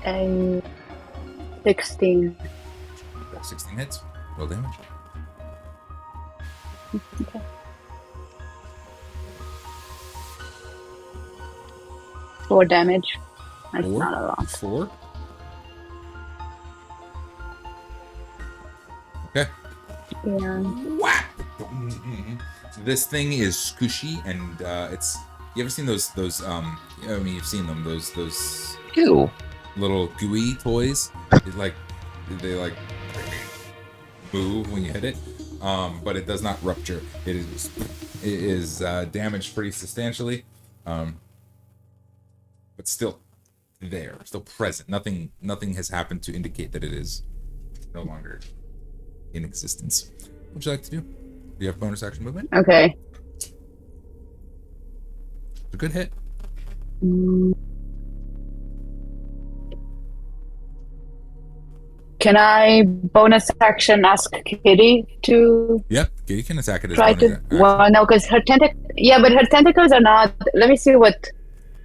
And 16.
16 hits. Roll damage.
Okay. 4 damage. That's not a lot.
4. Okay.
Yeah.
Whap! This thing is squishy and it's. You ever seen those? I mean, you've seen them. Those
Ew.
little gooey toys. They move when you hit it. But it does not rupture. It is damaged pretty substantially. But still there, still present. Nothing has happened to indicate that it is no longer in existence. What would you like to do? Do you have bonus action movement?
Okay.
It's a good hit.
Can I bonus action ask Kitty to
Yep, you can attack it as
try
bonus
to?
action.
Well, no, because her Yeah, but her tentacles are not. Let me see what.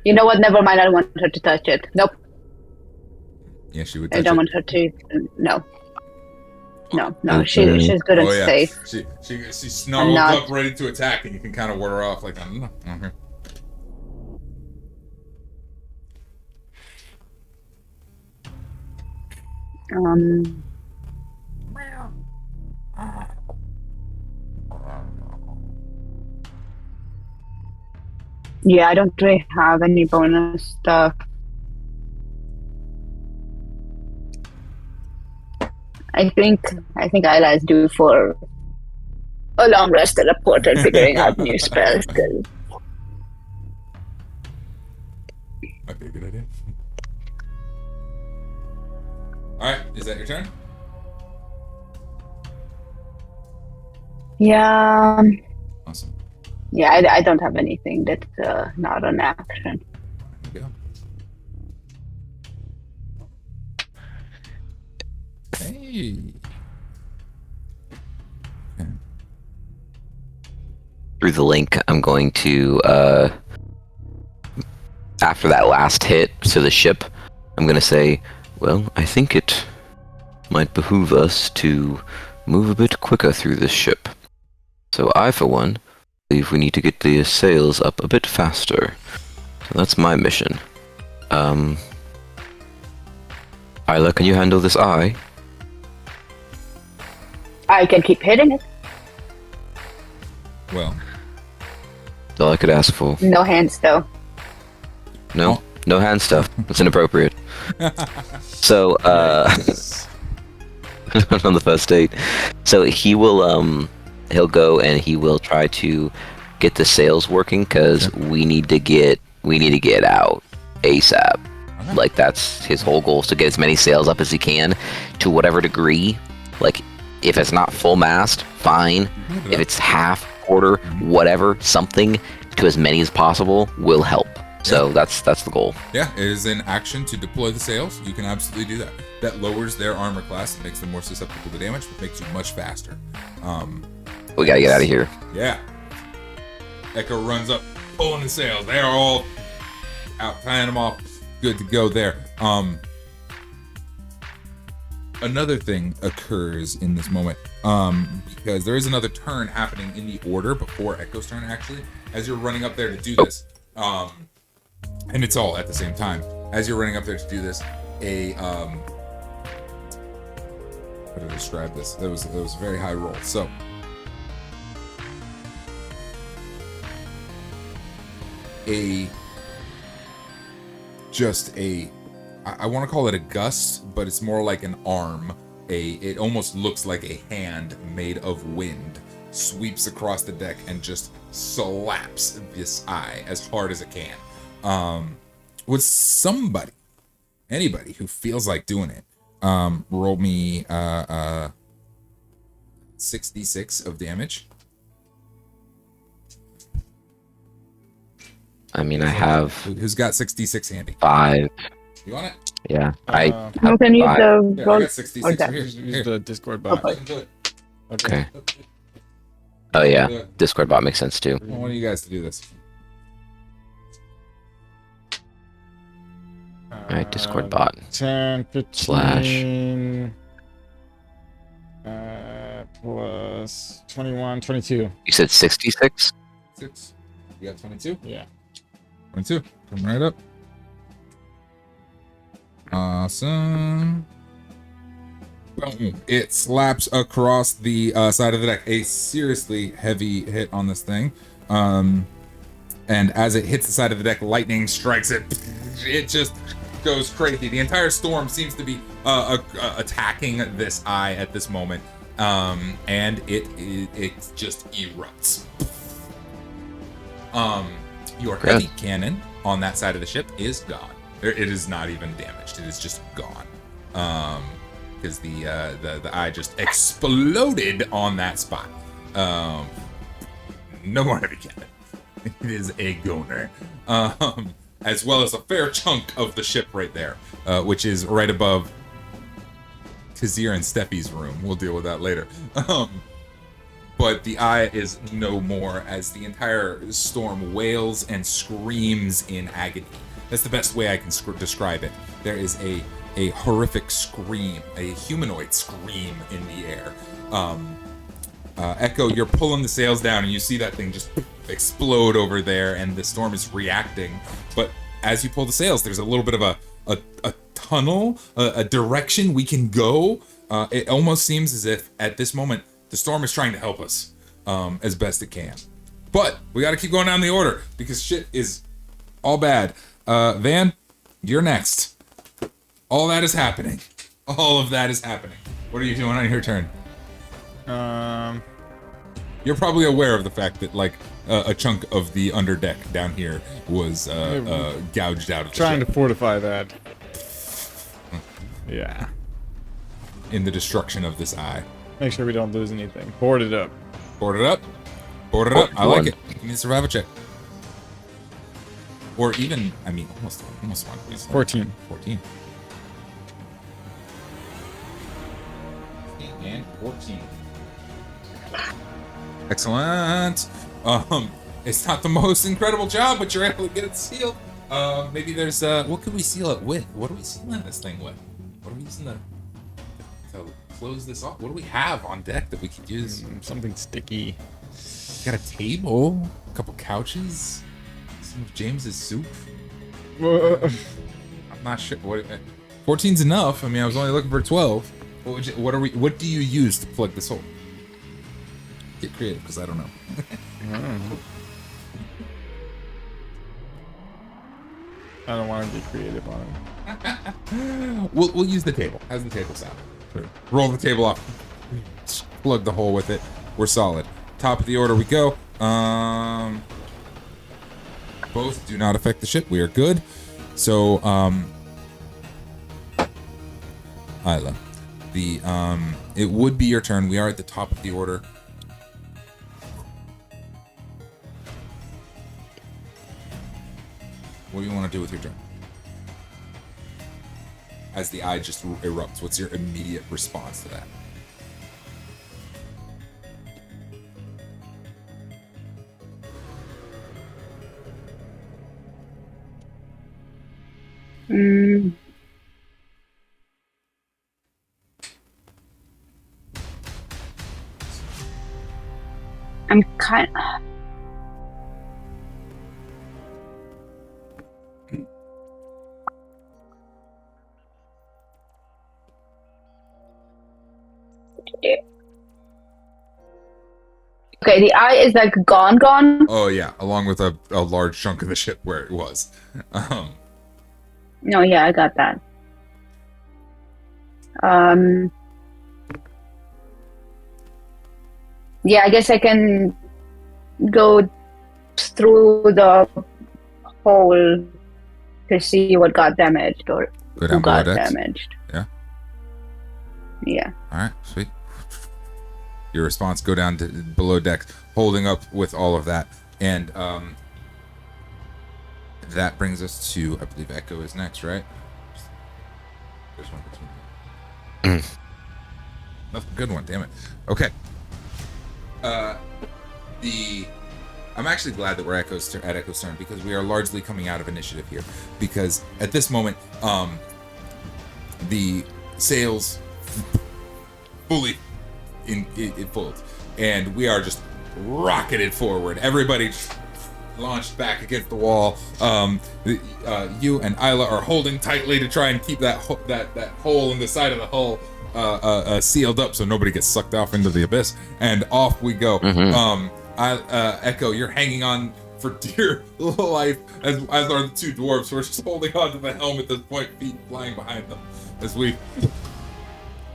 You know what? Never mind. I don't want her to touch it. Nope.
Yeah, she would
I
touch
don't
it.
want her to. No. No. She's good and safe.
She snarled
not.
up, ready to attack, and you can kind of ward her off like, no. Okay.
Yeah, I don't really have any bonus stuff. I think Ayla is due for a long rest at a portal figuring out new spells. 'Cause
Okay, good idea. Alright, is that your turn?
Yeah.
Awesome.
Yeah, I don't have anything that's not an action.
There we go. Hey. Okay.
Through the link, I'm going to, after that last hit to the ship, I'm going to say, well, I think it might behoove us to move a bit quicker through this ship. So I, for one, believe we need to get the sails up a bit faster. So that's my mission. Ayla, can you handle this eye?
I can keep hitting it.
Well,
That's all I could ask for.
No hands though.
No? No hand stuff. That's inappropriate. So, on the first date. So he will, he'll go and he will try to get the sails working because we need to get out ASAP.
Okay.
Like that's his whole goal is to get as many sails up as he can to whatever degree. Like if it's not full mast, fine. If it's half, quarter, whatever, something to as many as possible will help. So that's the goal.
yeah, it is an action to deploy the sails. You can absolutely do that. That lowers their armor class. It makes them more susceptible to damage, but makes you much faster.
We gotta get out of here.
Yeah. Echo runs up, pulling the sails. They are all out, tying them off. Good to go there. Another thing occurs in this moment, because there is another turn happening in the order before Echo's turn, actually. As you're running up there to do this, and it's all at the same time. As you're running up there to do this, how to describe this? That was a very high roll. So a just a I want to call it a gust, but it's more like an arm. It almost looks like a hand made of wind sweeps across the deck and just slaps this eye as hard as it can. Would anybody who feels like doing it, roll me 66 of damage.
I mean, I have
Who's got 66 handy?
5.
You want it?
Yeah, I have
You can use
5.
the
Yeah, I
roll.
got 66
Okay.
here.
Use the Discord bot.
I can do it.
Okay. Oh yeah, Discord bot makes sense too.
I want you guys to do this.
Alright, Discord bot.
10, 15, plus 21, 22.
You said 66?
6. You got 22?
Yeah.
22. Come right up. Awesome. Boom. It slaps across the side of the deck. A seriously heavy hit on this thing. And as it hits the side of the deck, lightning strikes it. It just goes crazy. The entire storm seems to be attacking this eye at this moment. And it just erupts. Your heavy cannon on that side of the ship is gone. It is not even damaged. It is just gone. Because the eye just exploded on that spot. No more heavy cannon. It is a goner. As well as a fair chunk of the ship right there, which is right above Kazir and Steffi's room. We'll deal with that later. But the eye is no more as the entire storm wails and screams in agony. That's the best way I can describe it. There is a horrific scream, a humanoid scream in the air. Echo, you're pulling the sails down and you see that thing just explode over there and the storm is reacting. But as you pull the sails, there's a little bit of a tunnel, a direction we can go. It almost seems as if at this moment the storm is trying to help us as best it can. But we got to keep going down the order because shit is all bad. Van, you're next. All that is happening. All of that is happening. What are you doing on your turn? You're probably aware of the fact that like a chunk of the underdeck down here was gouged out of the
Trying
ship.
to fortify that. Yeah.
In the destruction of this eye.
Make sure we don't lose anything. Board it up.
Board it up. Board it up. I like it. Give me a survival check. Or even, I mean, almost one.
14.
14. And 14. Excellent. It's not the most incredible job, but you're able to get it sealed. Maybe there's what could we seal it with? What are we sealing this thing with? What are we using to close this off? What do we have on deck that we could use?
Something sticky.
Got a table, a couple couches, some of James's soup. I'm not sure. What 14's enough. I mean, I was only looking for 12. What do you use to plug this hole? Get creative, because I don't know.
I don't want to get creative on it.
We'll use the table. How's the table sound? Roll the table off. Plug the hole with it. We're solid. Top of the order we go. Both do not affect the ship. We are good. So, Isla, it would be your turn. We are at the top of the order. What do you want to do with your turn? As the eye just erupts, what's your immediate response to that?
I'm kind of... Okay, the eye is like gone.
Oh yeah, along with a large chunk of the ship where it was.
No, yeah, I got that. Yeah, I guess I can go through the hole to see what got damaged or
Go
who
down
got
below decks.
damaged.
Yeah.
Yeah.
All right, sweet. Your response: go down to below decks, holding up with all of that, and that brings us to, I believe, Echo is next, right? There's one between. That's a good one. Damn it. Okay. I'm actually glad that we're at Echo's turn because we are largely coming out of initiative here. Because at this moment, the sails fully in fold, and we are just rocketed forward. Everybody just launched back against the wall. You and Isla are holding tightly to try and keep that hole in the side of the hull sealed up so nobody gets sucked off into the abyss. And off we go. Echo, you're hanging on for dear life, as are the two dwarves. We're just holding on to the helm at this point, feet flying behind them as we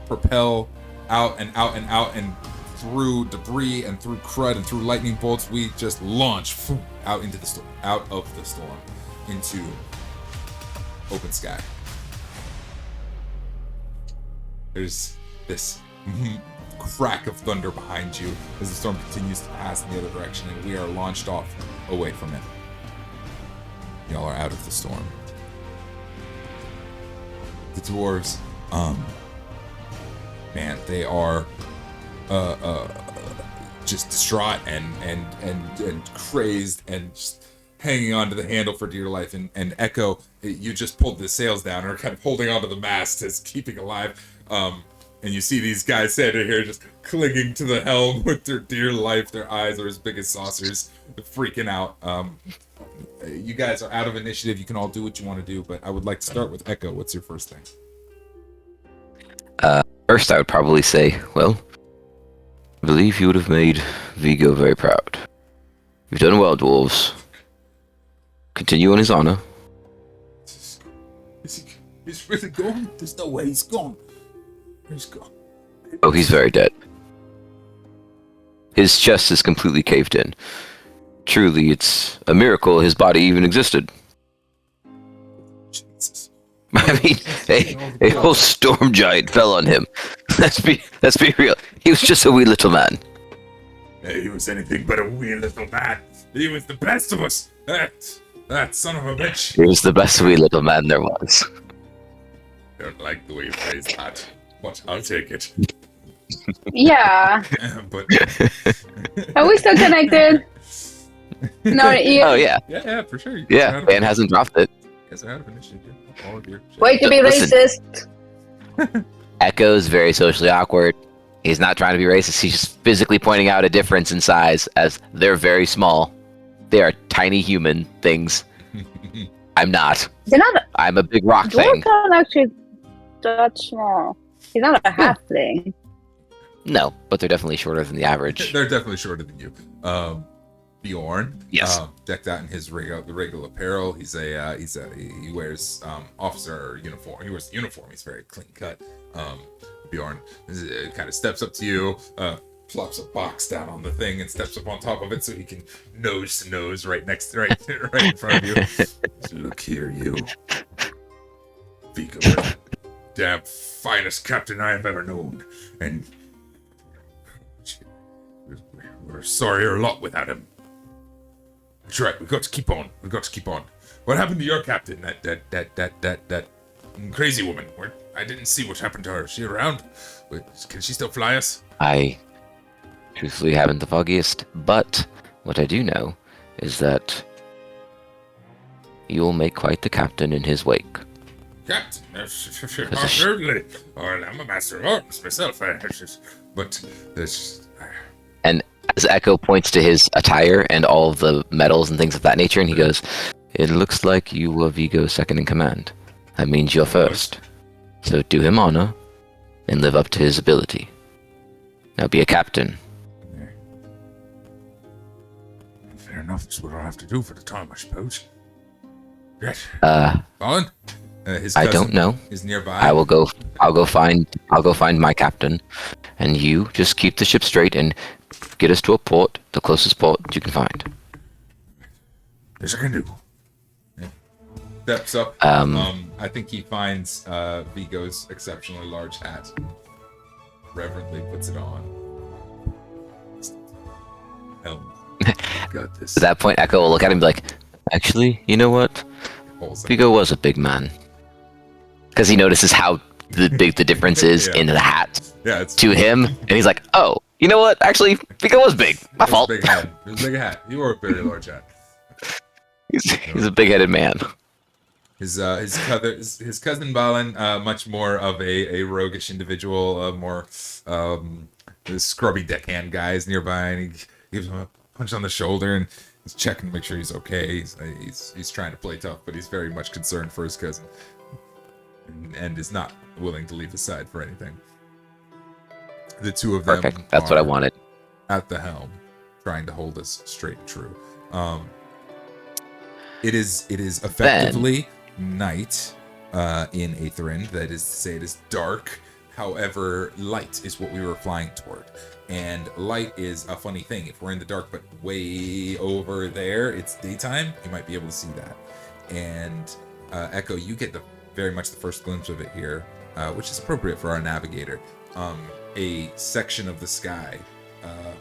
propel out and out and out, and through debris and through crud and through lightning bolts. We just launch out into the storm, out of the storm, into open sky. There's this crack of thunder behind you as the storm continues to pass in the other direction, and we are launched off away from it. Y'all are out of the storm. The dwarves, man, they are just distraught and crazed and just hanging onto the handle for dear life. And Echo, you just pulled the sails down and are kind of holding onto the mast as keeping alive. And you see these guys standing here just clinging to the helm with their dear life. Their eyes are as big as saucers, freaking out. You guys are out of initiative. You can all do what you want to do, but I would like to start with Echo. What's your first thing?
First, I would probably say, well, I believe you would have made Vigo very proud. You've done well, dwarves. Continue on his honor.
He's really gone? There's no way he's gone. He's gone.
Oh, he's very dead. His chest is completely caved in. Truly, it's a miracle his body even existed.
Jesus.
I mean, a whole storm giant fell on him. Let's be real. He was just a wee little man.
He was anything but a wee little man. He was the best of us. That son of a bitch.
He was the best wee little man there was.
Don't like the way you phrase that, but I'll take it.
Yeah.
But
Are we still connected? No, you...
Oh yeah.
Yeah, for sure.
Yeah, Van hasn't dropped it.
You guys are out of initiative. All of your shit.
Way to be
Listen.
racist.
Echo's very socially awkward. He's not trying to be racist. He's just physically pointing out a difference in size, as they're very small. They are tiny human things. I'm not.
They're not.
I'm a big rock thing.
Dwarves aren't actually that small. He's not a halfling.
No, but they're definitely shorter than the average.
They're definitely shorter than you. Bjorn,
Yes.
decked out in his regular apparel. He wears officer uniform. He wears uniform. He's very clean cut. Bjorn kind of steps up to you, plops a box down on the thing, and steps up on top of it so he can nose to nose right in front of you. So, look here, you, Vigo, damn finest captain I have ever known, and we're sorrier a lot without him. That's right. We've got to keep on. What happened to your captain? That crazy woman. I didn't see what happened to her. Is she around? Wait, can she still fly us?
I truthfully haven't the foggiest, but what I do know is that you'll make quite the captain in his wake.
Captain? Certainly. I'm a master of arms myself. But there's...
And as Echo points to his attire and all of the medals and things of that nature, and he goes, "It looks like you were Vigo's second in command. That means you're first. So do him honor and live up to his ability. Now be a captain
enough is what I'll have to do for the time, I suppose. Yes. Colin? His
I
cousin
don't know.
is nearby.
I'll go find my captain, and you just keep the ship straight and get us to a port, the closest port you can find.
Yes, I can do. Yeah. Steps up. I think he finds Vigo's exceptionally large hat. Reverently puts it on. Got this.
At that point, Echo will look at him and be like, actually, you know what? Vigo was a big man. Because he notices how big the difference is
Yeah.
in the hat
It's
to him, and he's like, oh, you know what? Actually, Vigo was big. My fault.
Big hat. It was a big hat. You wore a very large hat.
He's a big-headed man.
His cousin Balin, much more of a roguish individual, more the scrubby deckhand guys nearby, and he gives him a punch on the shoulder and he's checking to make sure he's okay. He's trying to play tough, but he's very much concerned for his cousin, and is not willing to leave his side for anything. The two of them.
Perfect. That's what I wanted.
At the helm, trying to hold us straight and true. It is effectively night in Aethrend. That is to say, it is dark. However, light is what we were flying toward. And light is a funny thing. If we're in the dark, but way over there, it's daytime, you might be able to see that. And Echo, you get very much the first glimpse of it here, which is appropriate for our navigator. A section of the sky,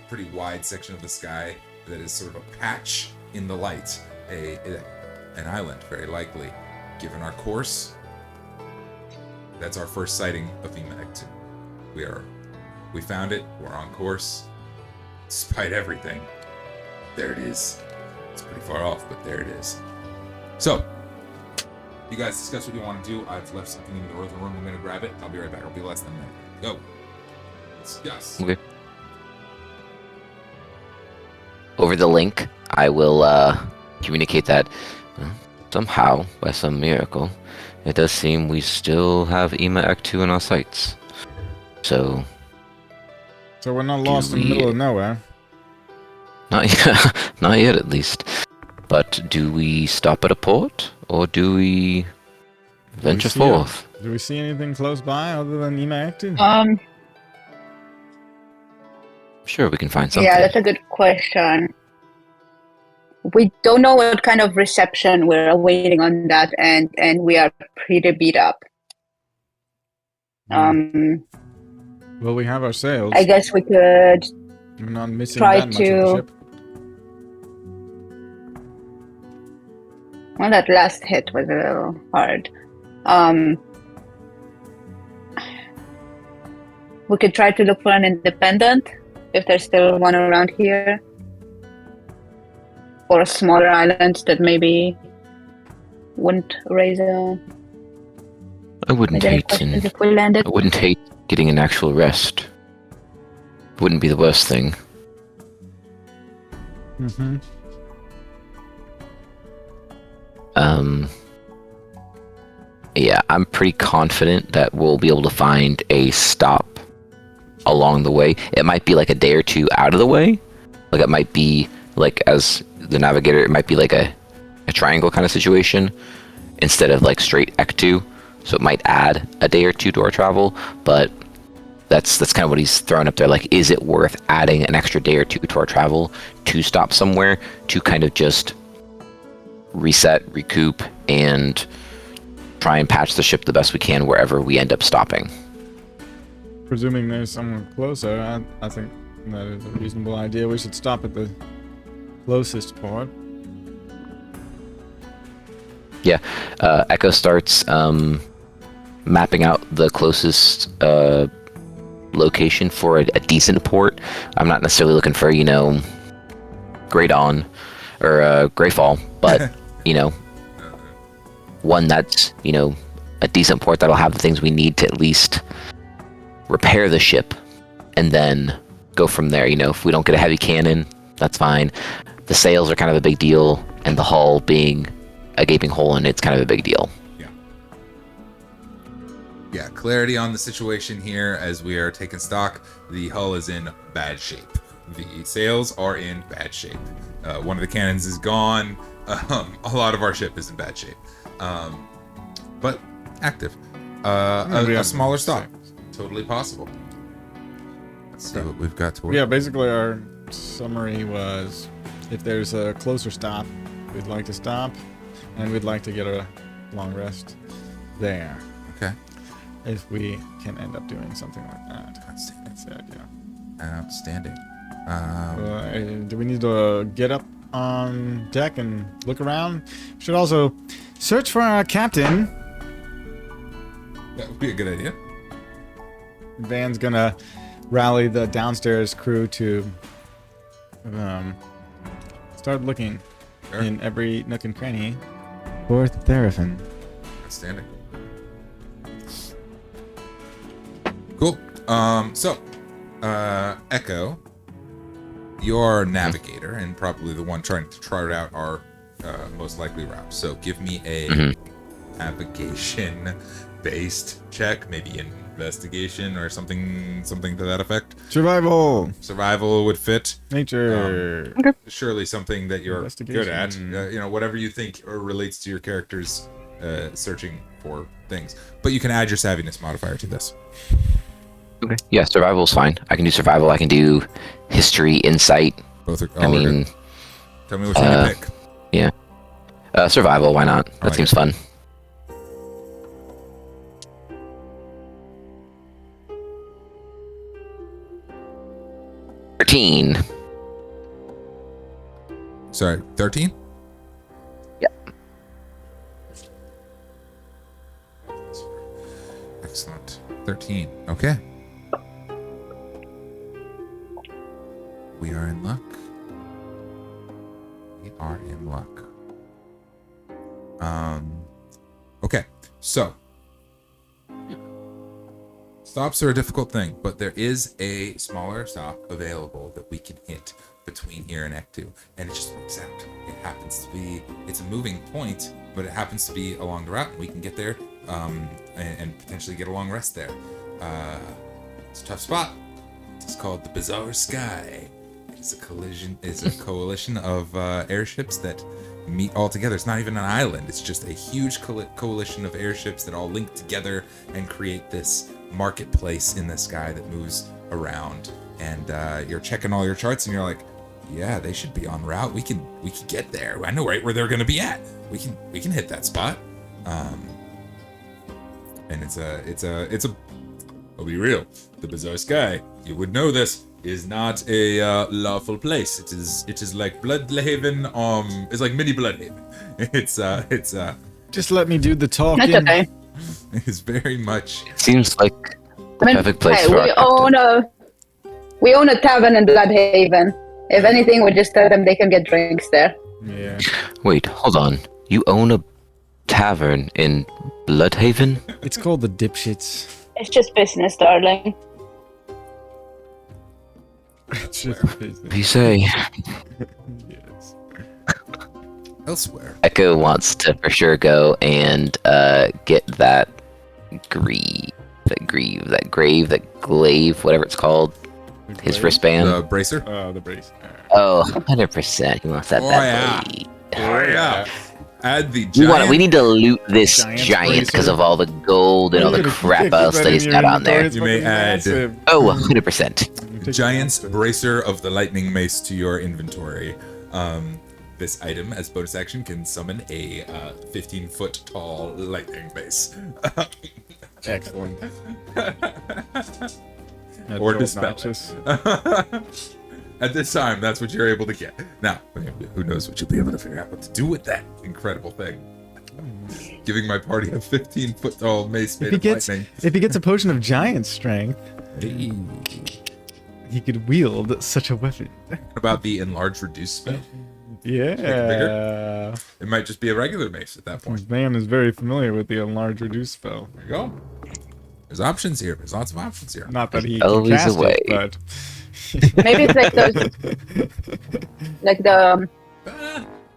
pretty wide section of the sky that is sort of a patch in the light. An island, very likely. Given our course, that's our first sighting of Ema-Ektu. We found it. We're on course. Despite everything, there it is. It's pretty far off, but there it is. So, you guys discuss what you want to do. I've left something in the other room. I'm going to grab it. I'll be right back. I'll be less than a minute. Go. Discuss.
Okay. Over the link, I will communicate that somehow, by some miracle, it does seem we still have Ema-Ektu in our sights. So
we're not lost in the middle of nowhere.
not yet at least. But do we stop at a port, or do we venture forth?
Do we see anything close by other than Ema-Ektu?
Sure, we can find something.
Yeah, that's a good question. We don't know what kind of reception we're awaiting on that, and we are pretty beat up.
Well, we have our sails.
I guess we could
We're not missing
try
that much of the
to-
ship.
Well, that last hit was a little hard. We could try to look for an independent, if there's still one around here. Or a smaller island that maybe wouldn't raise
I wouldn't
any
hate
questions if we landed.
I wouldn't hate getting an actual rest. Wouldn't be the worst thing.
Mm-hmm.
Yeah, I'm pretty confident that we'll be able to find a stop along the way. It might be like a day or two out of the way. Like it might be like, as the navigator, it might be like a triangle kind of situation instead of like straight Ektu. So it might add a day or two to our travel, but that's kind of what he's throwing up there. Like, is it worth adding an extra day or two to our travel to stop somewhere to kind of just reset, recoup, and try and patch the ship the best we can wherever we end up stopping?
Presuming there's someone closer, I think that is a reasonable idea. We should stop at the closest port.
Yeah, Echo starts mapping out the closest location for a decent port. I'm not necessarily looking for, Grey Dawn or Greyfall, but, one that's, a decent port that'll have the things we need to at least repair the ship and then go from there. If we don't get a heavy cannon, that's fine. The sails are kind of a big deal, and the hull being a gaping hole in it's kind of a big deal.
Yeah, clarity on the situation here as we are taking stock. The hull is in bad shape. The sails are in bad shape. One of the cannons is gone. A lot of our ship is in bad shape, but active. A smaller stop, totally possible. Let's see what we've got to work.
Yeah, basically our summary was, if there's a closer stop, we'd like to stop, and we'd like to get a long rest there.
Okay.
If we can end up doing something like that.
Outstanding.
That's the idea.
Outstanding.
Do we need to get up on deck and look around? Should also search for our captain.
That would be a good idea.
Van's gonna rally the downstairs crew to start looking
Sure.
in every nook and cranny for Theraphin.
Outstanding. Cool. Echo, you're navigator and probably the one trying to chart out our most likely route. So give me a navigation-based check, maybe investigation or something to that effect.
Survival.
Survival would fit.
Nature.
Surely something that you're good at. Whatever you think or relates to your character's searching for things. But you can add your savviness modifier to this.
Okay. Yeah, survival's fine. I can do survival. I can do history, insight.
Both are.
I mean,
good. Tell me which one you pick.
Yeah. Survival. Why not? That seems fun.
Sorry, 13?
Yep.
Excellent. 13. Okay. We are in luck. We are in luck. Okay, so stops are a difficult thing, but there is a smaller stop available that we can hit between here and Act 2, and it just works out. It happens to be, it's a moving point, but it happens to be along the route, and we can get there and potentially get a long rest there. It's a tough spot. It's called the Bizarre Sky. It's a coalition of airships that meet all together. It's not even an island. It's just a huge coalition of airships that all link together and create this marketplace in the sky that moves around. And you're checking all your charts, and you're like, yeah, they should be en route. We can get there. I know right where they're gonna be at. We can hit that spot. And it's a. I'll be real. The Bizarre Sky, you would know this, is not a lawful place. It is like Bloodhaven. It's like mini Bloodhaven. It's
Just let me do the talking.
That's okay.
It's very much.
It seems like the perfect place
hey,
for
we own a tavern in Bloodhaven. If anything, we just tell them they can get drinks there.
Yeah.
Wait, hold on. You own a tavern in Bloodhaven?
It's called the Dipshits.
It's just business, darling.
It's just
What do you say?
Yes.
Elsewhere.
Echo wants to for sure go and get that glaive, whatever it's called. His wristband.
The bracer.
The brace.
Oh, 100%. He wants that bad boy.
Oh yeah. Add the giant.
We need to loot this
Giant's
giant because
bracer.
of all the gold and all the crap else that he's got on there.
You may add-
Oh, 100%.
Giant's bracer of the lightning mace to your inventory. This item, as bonus action, can summon a 15-foot tall lightning mace.
Excellent.
Or dispel it. At this time, that's what you're able to get. Now, who knows what you'll be able to figure out what to do with that incredible thing. Giving my party a 15-foot tall mace made of lightning.
If he gets a potion of giant strength, he could wield such a weapon.
What about the enlarge reduce spell?
Yeah.
It might just be a regular mace at that point.
Man is very familiar with the enlarge reduce spell.
There you go. There's options here. There's lots of options here.
Not that he
Always
can cast
away.
it, but
Maybe it's like those, like the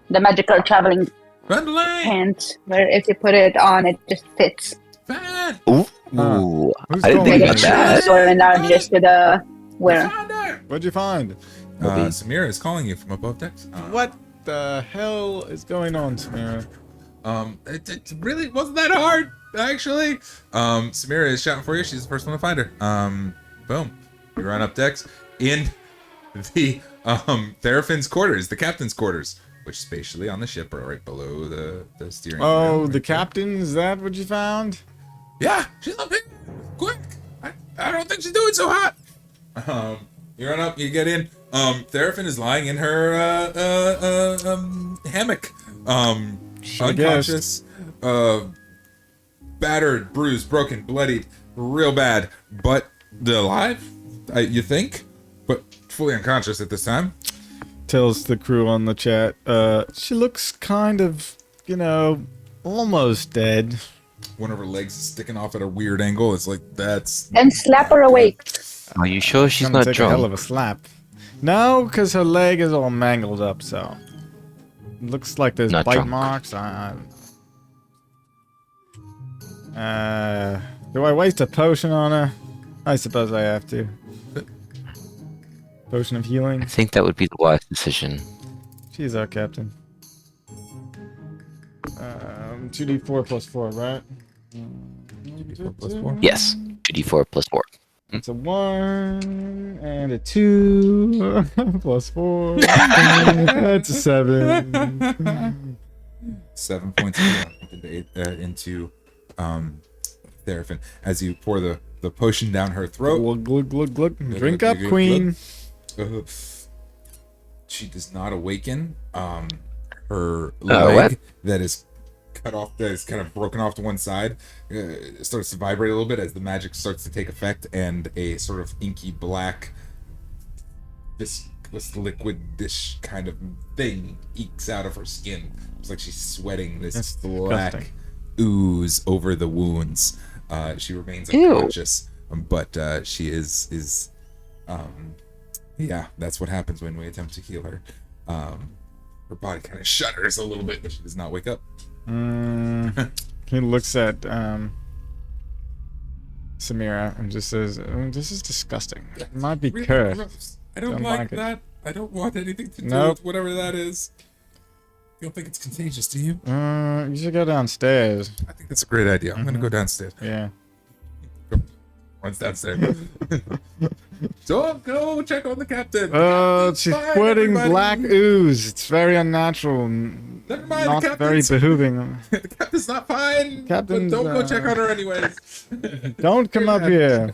magical traveling
Bundling!
pants, where if you put it on, it just fits.
Fan!
Ooh,
Who's
I didn't
going
think
Like
about
it
that.
shrinks or enlarges to the wearer.
Founder!
what'd you find?
Samira is calling you from above decks.
What the hell is going on, Samira?
It really wasn't that hard, actually. Samira is shouting for you. She's the first one to find her. Boom. You run up decks in the Therafin's quarters, the captain's quarters, which spatially on the ship are right below the steering wheel.
Oh,
right
the
there.
captain, is that what you found?
Yeah, she's up here. Quick. I don't think she's doing so hot. You run up, you get in. Therafin is lying in her hammock. Unconscious, battered, bruised, broken, bloodied, real bad, but alive, you think, but fully unconscious at this time.
Tells the crew on the chat, she looks kind of, almost dead.
One of her legs is sticking off at a weird angle. It's like, that's...
Then slap her awake.
Are you sure she's
Gonna
not
take a hell of
drunk?
a slap. No, because her leg is all mangled up, so... Looks like there's
Not
bite
drunk.
marks. Do I waste a potion on her? I suppose I have to. Potion of healing.
I think that would be the wise decision.
She's our captain. 2d4 plus 4, right?
2d4 plus 4?
Yes, 2d4 plus 4.
It's a 1 and a 2 plus 4. That's a 7.
7 points of healing into Therafin as you pour the potion down her throat.
Glug, glug, glug, glug. Drink
glug,
up,
glug,
queen.
She does not awaken. Her
what?
leg that is cut off, that is kind of broken off to one side, starts to vibrate a little bit as the magic starts to take effect, and a sort of inky black, viscous liquid-ish kind of thing ekes out of her skin. It's like she's sweating this
That's
black
disgusting.
ooze over the wounds. She remains
Ew.
unconscious, but she is yeah, that's what happens when we attempt to heal her. Her body kind of shudders a little bit, but she does not wake up.
He looks at Samira and just says, "This is disgusting. It might be
Really
cursed."
gross. I don't
Don't
like
like it.
that. I don't want anything to do
Nope.
with whatever that is. You don't think it's contagious, do you?
You should go downstairs.
I think that's a great idea. I'm gonna go downstairs.
Yeah.
Runs downstairs. So go check on the captain.
She's
Fine,
sweating
everybody.
black ooze. It's very unnatural. And
Never mind,
not
the
very
captain's,
behooving.
the captain's not fine.
Captain's,
but don't go check on her anyways.
Don't come up here.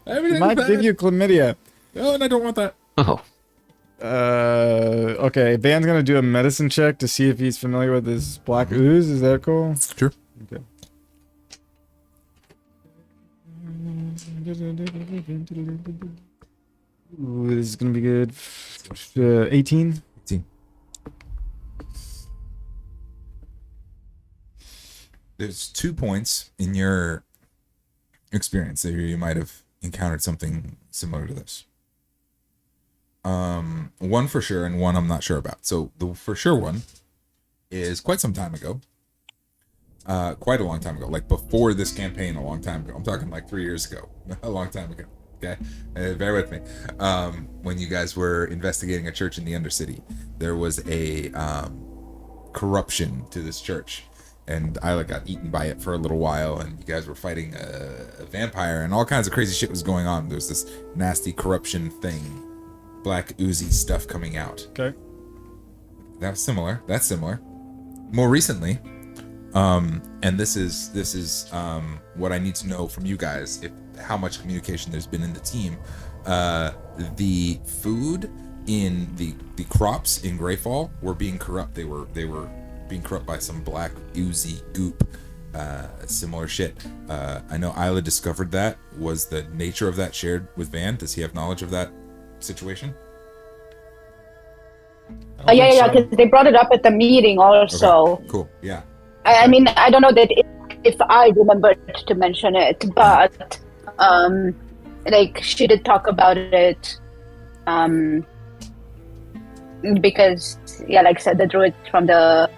It
Everything's
might
fine.
give you chlamydia.
No, and I don't want that.
Oh,
Okay, Van's gonna do a medicine check to see if he's familiar with this black ooze. Is that cool?
Sure.
Okay. Ooh, this is gonna be good. 18.
18. There's 2 points in your experience that you might have encountered something similar to this. One for sure, and one I'm not sure about. So the for sure one is quite some time ago. Quite a long time ago, like before this campaign, a long time ago. I'm talking like 3 years ago, a long time ago. Okay, bear with me. When you guys were investigating a church in the Undercity, there was a corruption to this church, and Isla got eaten by it for a little while, and you guys were fighting a vampire, and all kinds of crazy shit was going on. There was this nasty corruption thing, black oozy stuff coming out.
Okay.
That's similar. That's similar. More recently, and this is what I need to know from you guys, if how much communication there's been in the team. The food in the crops in Greyfall were being corrupt. They were being corrupt by some black oozy goop. Similar shit. I know Isla discovered that. Was the nature of that shared with Van? Does he have knowledge of that situation?
Yeah, because they brought it up at the meeting also.
Okay, cool. Yeah.
I mean, I don't know that if I remembered to mention it, but like she did talk about it, because yeah, like I said, the druids from the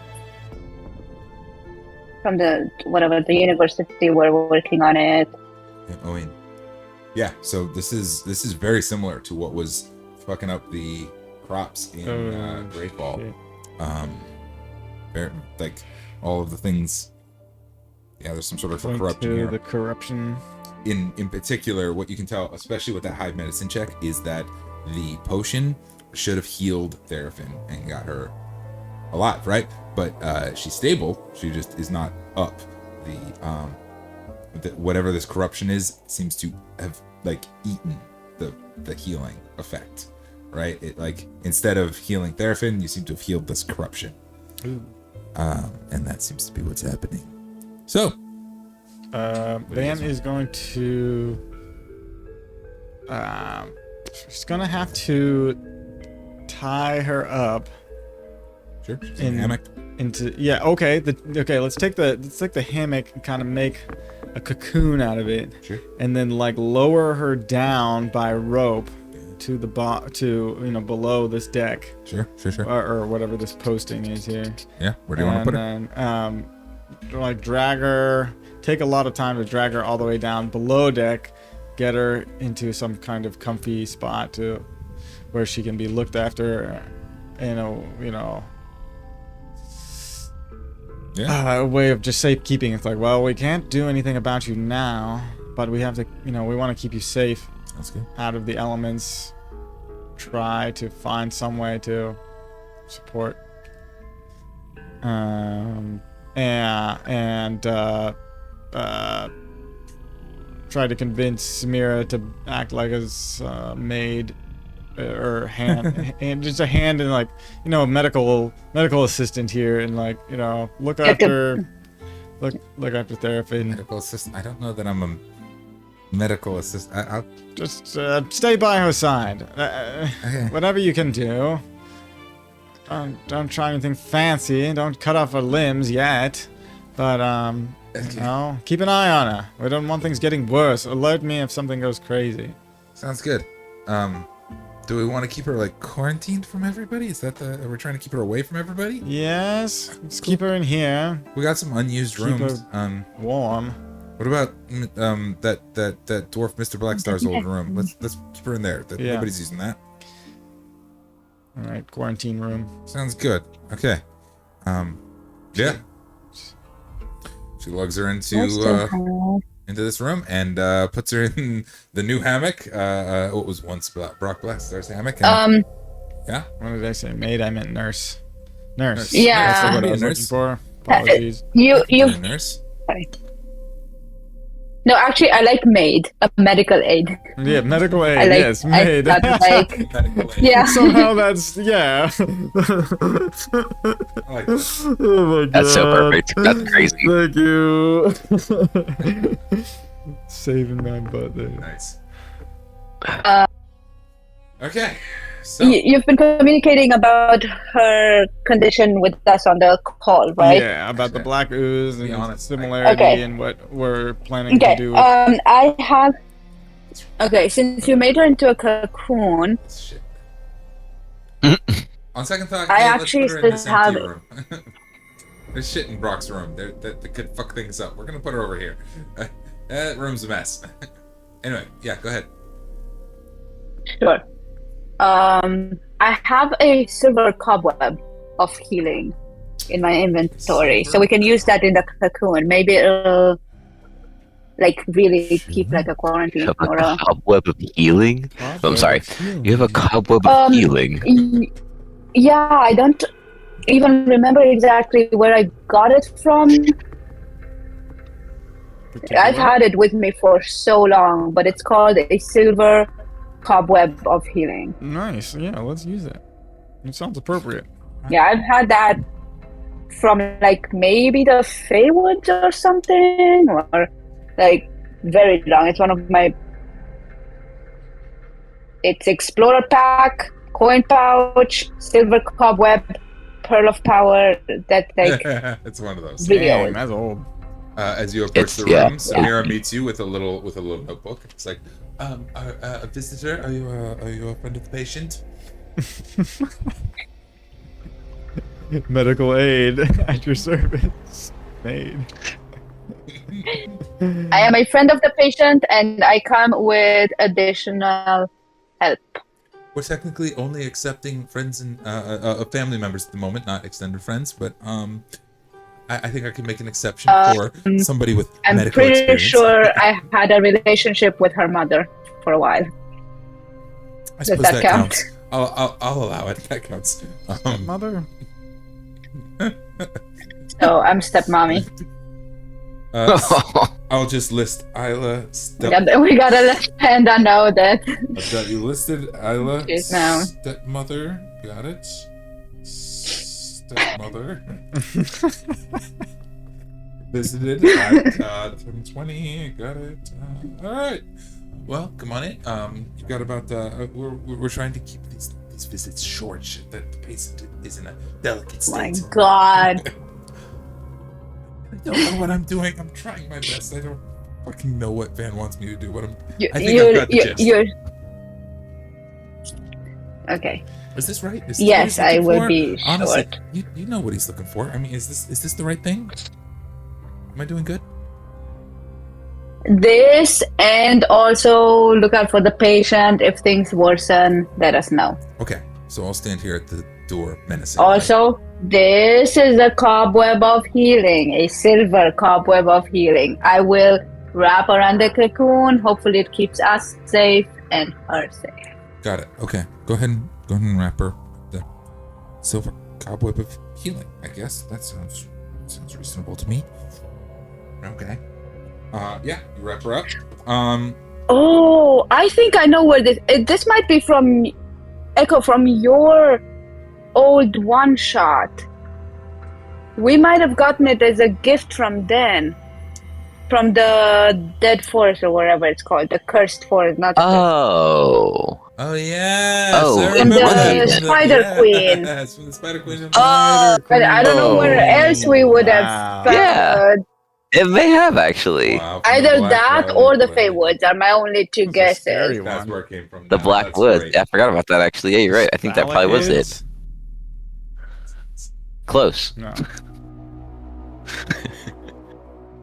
whatever the university were working on it.
Yeah, so this is very similar to what was fucking up the crops in Great Fall.
shit.
Like all of the things. Yeah, there's some sort of
Point
corruption
to
here.
the corruption.
In particular, what you can tell, especially with that high medicine check, is that the potion should have healed Therafin and got her alive, right? But she's stable. She just is not up. Whatever this corruption is seems to have like eaten the healing effect, right? It like instead of healing Therafin, you seem to have healed this corruption. And that seems to be what's happening. So,
Van is going to. She's gonna have to tie her up
sure. In hammock.
into. Yeah. Okay. Let's take the hammock and kind of make a cocoon out of it.
Sure.
And then like lower her down by rope to the below this deck.
Sure.
Or whatever this posting is here.
Yeah. Where do you want to put her?
And then like drag her, take a lot of time to drag her all the way down below deck, get her into some kind of comfy spot to where she can be looked after in a a way of just safekeeping. It's like, well, we can't do anything about you now, but we have to, we want to keep you safe.
That's good.
Out of the elements. Try to find some way to support. Try to convince Samira to act like his maid or hand, and just a hand and like a medical assistant here, and like look after Therafin.
Medical assistant. I don't know that I'm a medical assistant. I'll
just stay by her side.
okay.
Whatever you can do. Don't try anything fancy. Don't cut off her limbs yet. But
Okay.
keep an eye on her. We don't want things getting worse. Alert me if something goes crazy.
Sounds good. Do we want to keep her like quarantined from everybody? Is that we're trying to keep her away from everybody?
Yes, let's keep her in here.
We got some unused
Keep
rooms.
Warm.
What about that dwarf Mr. Blackstar's old room? Let's keep her in there.
Yeah.
Nobody's using that.
All right, quarantine room.
Sounds good. Okay. Yeah. She lugs her into this room and puts her in the new hammock. What was once Brock Blackstar's hammock. And, yeah.
What did I say? Maid? I meant nurse. Nurse.
Yeah.
That's what I was looking for. Apologies.
You
Nurse.
sorry. No, actually, I like maid, a medical aid.
Yeah, medical aid.
I like,
Yes, maid.
that's like,
Medical aid.
yeah.
Somehow that's
I like that.
Oh my god.
That's so perfect. That's crazy.
Thank you. Saving my butt there.
Nice. Okay. So
You've been communicating about her condition with us on the call, right?
Yeah, about the black ooze
Be
and
honest,
similarity
Okay.
and what we're planning
Okay.
to do.
I have. Okay, since you made her into a cocoon,
shit. On second thought,
I
yeah,
actually
let's put her in this
still
empty
have-
room. There's shit in Brock's room. That could fuck things up. We're gonna put her over here. That room's a mess. Anyway, yeah, go ahead.
sure. I have a silver cobweb of healing in my inventory, so we can use that in the cocoon. Maybe it'll like really keep like a
You
quarantine
have
or
a
a.
cobweb of healing? Oh, I'm sorry. You have a cobweb of healing.
Yeah, I don't even remember exactly where I got it from. I've had it with me for so long, but it's called a silver cobweb of healing.
Nice. Yeah, let's use it. It sounds appropriate.
Yeah, I've had that from like maybe the Feywoods or something, or like very long. It's one of my. It's Explorer Pack, Coin Pouch, Silver Cobweb, Pearl of Power. That like
It's one of those.
really
Dang,
old.
that's old.
As you approach the room, Samira meets you with a little notebook. It's like, a visitor. Are you a friend of the patient?
Medical aid at your service. Maid.
I am a friend of the patient, and I come with additional help.
We're technically only accepting friends and family members at the moment, not extended friends. But I think I can make an exception for somebody with
I'm
medical
pretty
experience.
sure I had a relationship with her mother for a while.
I suppose
that
that
count?
counts. I'll allow it. That counts.
Mother.
So I'm stepmommy.
I'll just list Isla.
We gotta let Panda know that.
I've got you listed, Isla.
She's now.
Stepmother. Got it. Stepmother. Visited at 2020. Got it. All right. Well, come on in. You've got about. We're trying to keep these visits short. So that the patient is in a delicate state.
My God.
I don't know what I'm doing. I'm trying my best. I don't fucking know what Van wants me to do. I think I've got the gist.
Okay.
Is this right? Is this
Yes,
what he's
I
looking
will
for?
be
Honestly,
short.
you know what he's looking for. I mean, is this the right thing? Am I doing good?
This, and also look out for the patient. If things worsen, let us know.
Okay, so I'll stand here at the door menacing.
Also, this is a cobweb of healing, a silver cobweb of healing. I will wrap around the cocoon. Hopefully it keeps us safe and her safe.
Got it. Okay, go ahead and wrap her the silver cobweb of healing. I guess that sounds reasonable to me. Okay. Yeah, you wrap her up.
Oh, I think I know where this might be from Echo, from your old one shot. We might have gotten it as a gift from Dan, from the Dead Forest or whatever it's called, the Cursed Forest, not the
Oh.
Oh yeah.
Oh,
I
from
remember
the
that.
Spider Queen.
Yes, from the Spider Queen.
Oh.
But I don't know where else we would have.
Yeah. It may have actually.
Wow, from the
Either
Black
that
Valley,
or the
right.
Fey Woods are my only two
That's a scary
guesses.
That's
one.
where it came from.
The
now.
Black
That's
Woods.
great.
Yeah, I forgot about that actually. Yeah, you're right. I think that probably was it.
Spalak
Close.
No.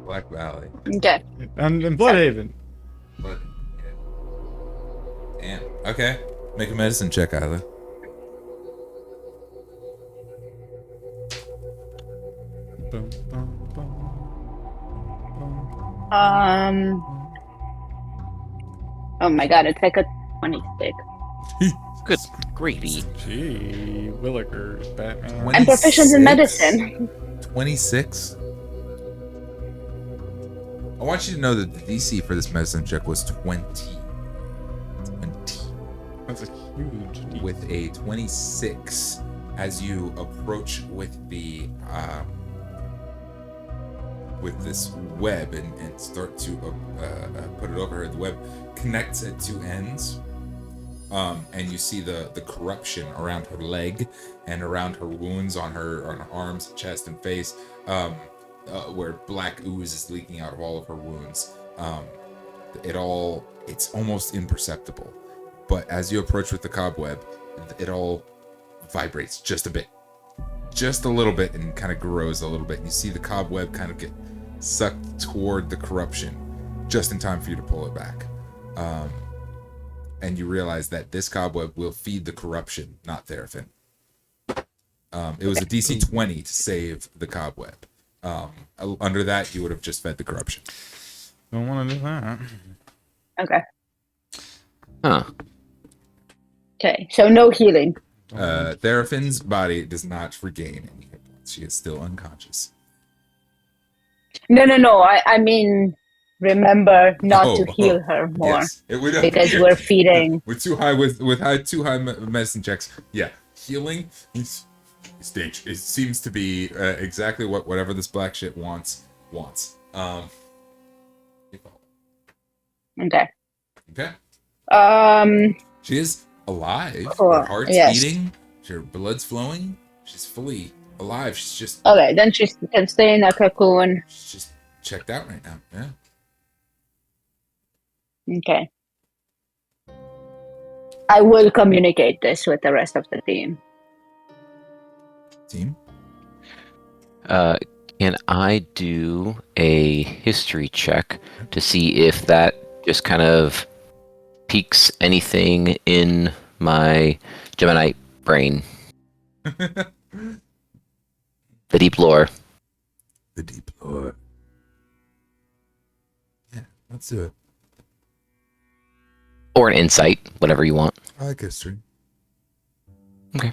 Black Valley.
Okay.
And Bloodhaven.
But yeah. Damn. Okay. Make a medicine check, Isla.
Boom, boom, boom.
Oh my god, it's like a 26.
Good gravy.
Gee, Willikers, Batman.
I'm proficient in
26?
medicine.
26. I want you to know that the DC for this medicine check was 20. 20.
That's a huge deal.
With a 26, as you approach with the with this web and start to put it over her, the web connects at two ends, and you see the corruption around her leg and around her wounds on her arms, chest, and face, where black ooze is leaking out of all of her wounds. It's almost imperceptible, but as you approach with the cobweb, it all vibrates just a bit, just a little bit, and kind of grows a little bit. And you see the cobweb kind of get sucked toward the corruption just in time for you to pull it back. And you realize that this cobweb will feed the corruption, not Therafin. It was a DC 20 to save the cobweb. Under that, you would have just fed the corruption.
Don't want to do that.
Okay.
Huh.
Okay, so no healing.
Therafin's body does not regain any hit points. She is still unconscious.
No. I mean, remember not to heal her more.
Yes, it would
Because
appear.
we're feeding.
With too high medicine checks. Yeah, healing is dangerous. It seems to be exactly whatever this black shit wants.
Okay.
Okay. She is alive.
Cool.
Her heart's
Yes.
beating. Her blood's flowing. She's fully alive. She's just
Okay, then she can stay in a cocoon.
she's just checked out right now. Yeah.
Okay. I will communicate this with the rest of the team.
Team.
Can I do a history check to see if that just kind of piques anything in my Gemini brain. The deep lore.
The deep lore. Yeah, let's do it.
Or an insight, whatever you want.
I like history.
Okay.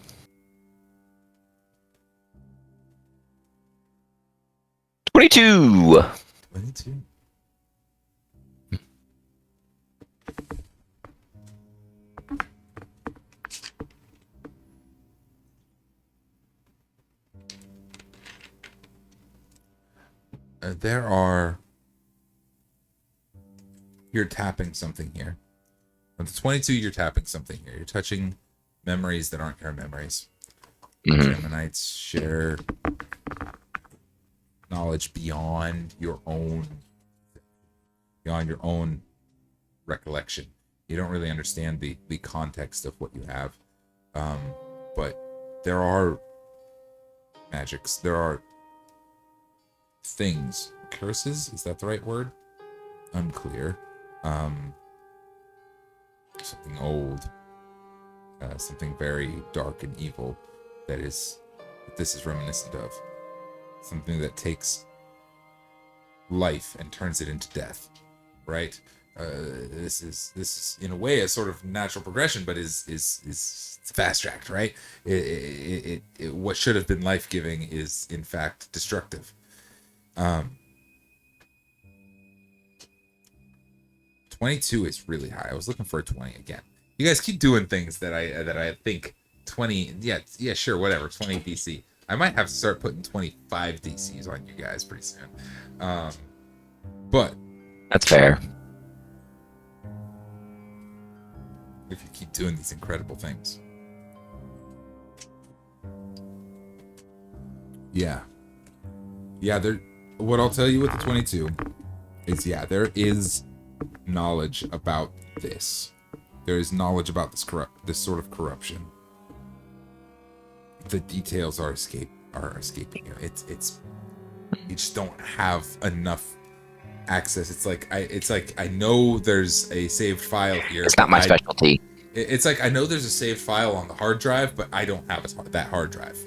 $22.
22. There are. You're tapping something here. With the 22, you're tapping something here. You're touching memories that aren't your memories. Geminites share knowledge beyond your own recollection. You don't really understand the context of what you have. But there are magics. There are things. Curses? Is that the right word? Unclear. Something old. Something very dark and evil that this is reminiscent of. Something that takes life and turns it into death, right? This is in a way a sort of natural progression, but is fast tracked, right? What should have been life giving is in fact destructive. 22 is really high. I was looking for a 20 again. You guys keep doing things that I think 20. Yeah, sure, whatever. 20 DC. I might have to start putting 25 DCs on you guys pretty soon. But
That's fair.
if you keep doing these incredible things. Yeah, there. What I'll tell you with the 22 is, there is knowledge about this. There is knowledge about this sort of corruption. The details are escaping you. It's you just don't have enough access. It's like I know there's a saved file here.
It's not my specialty.
It's like I know there's a saved file on the hard drive, but I don't have that hard drive.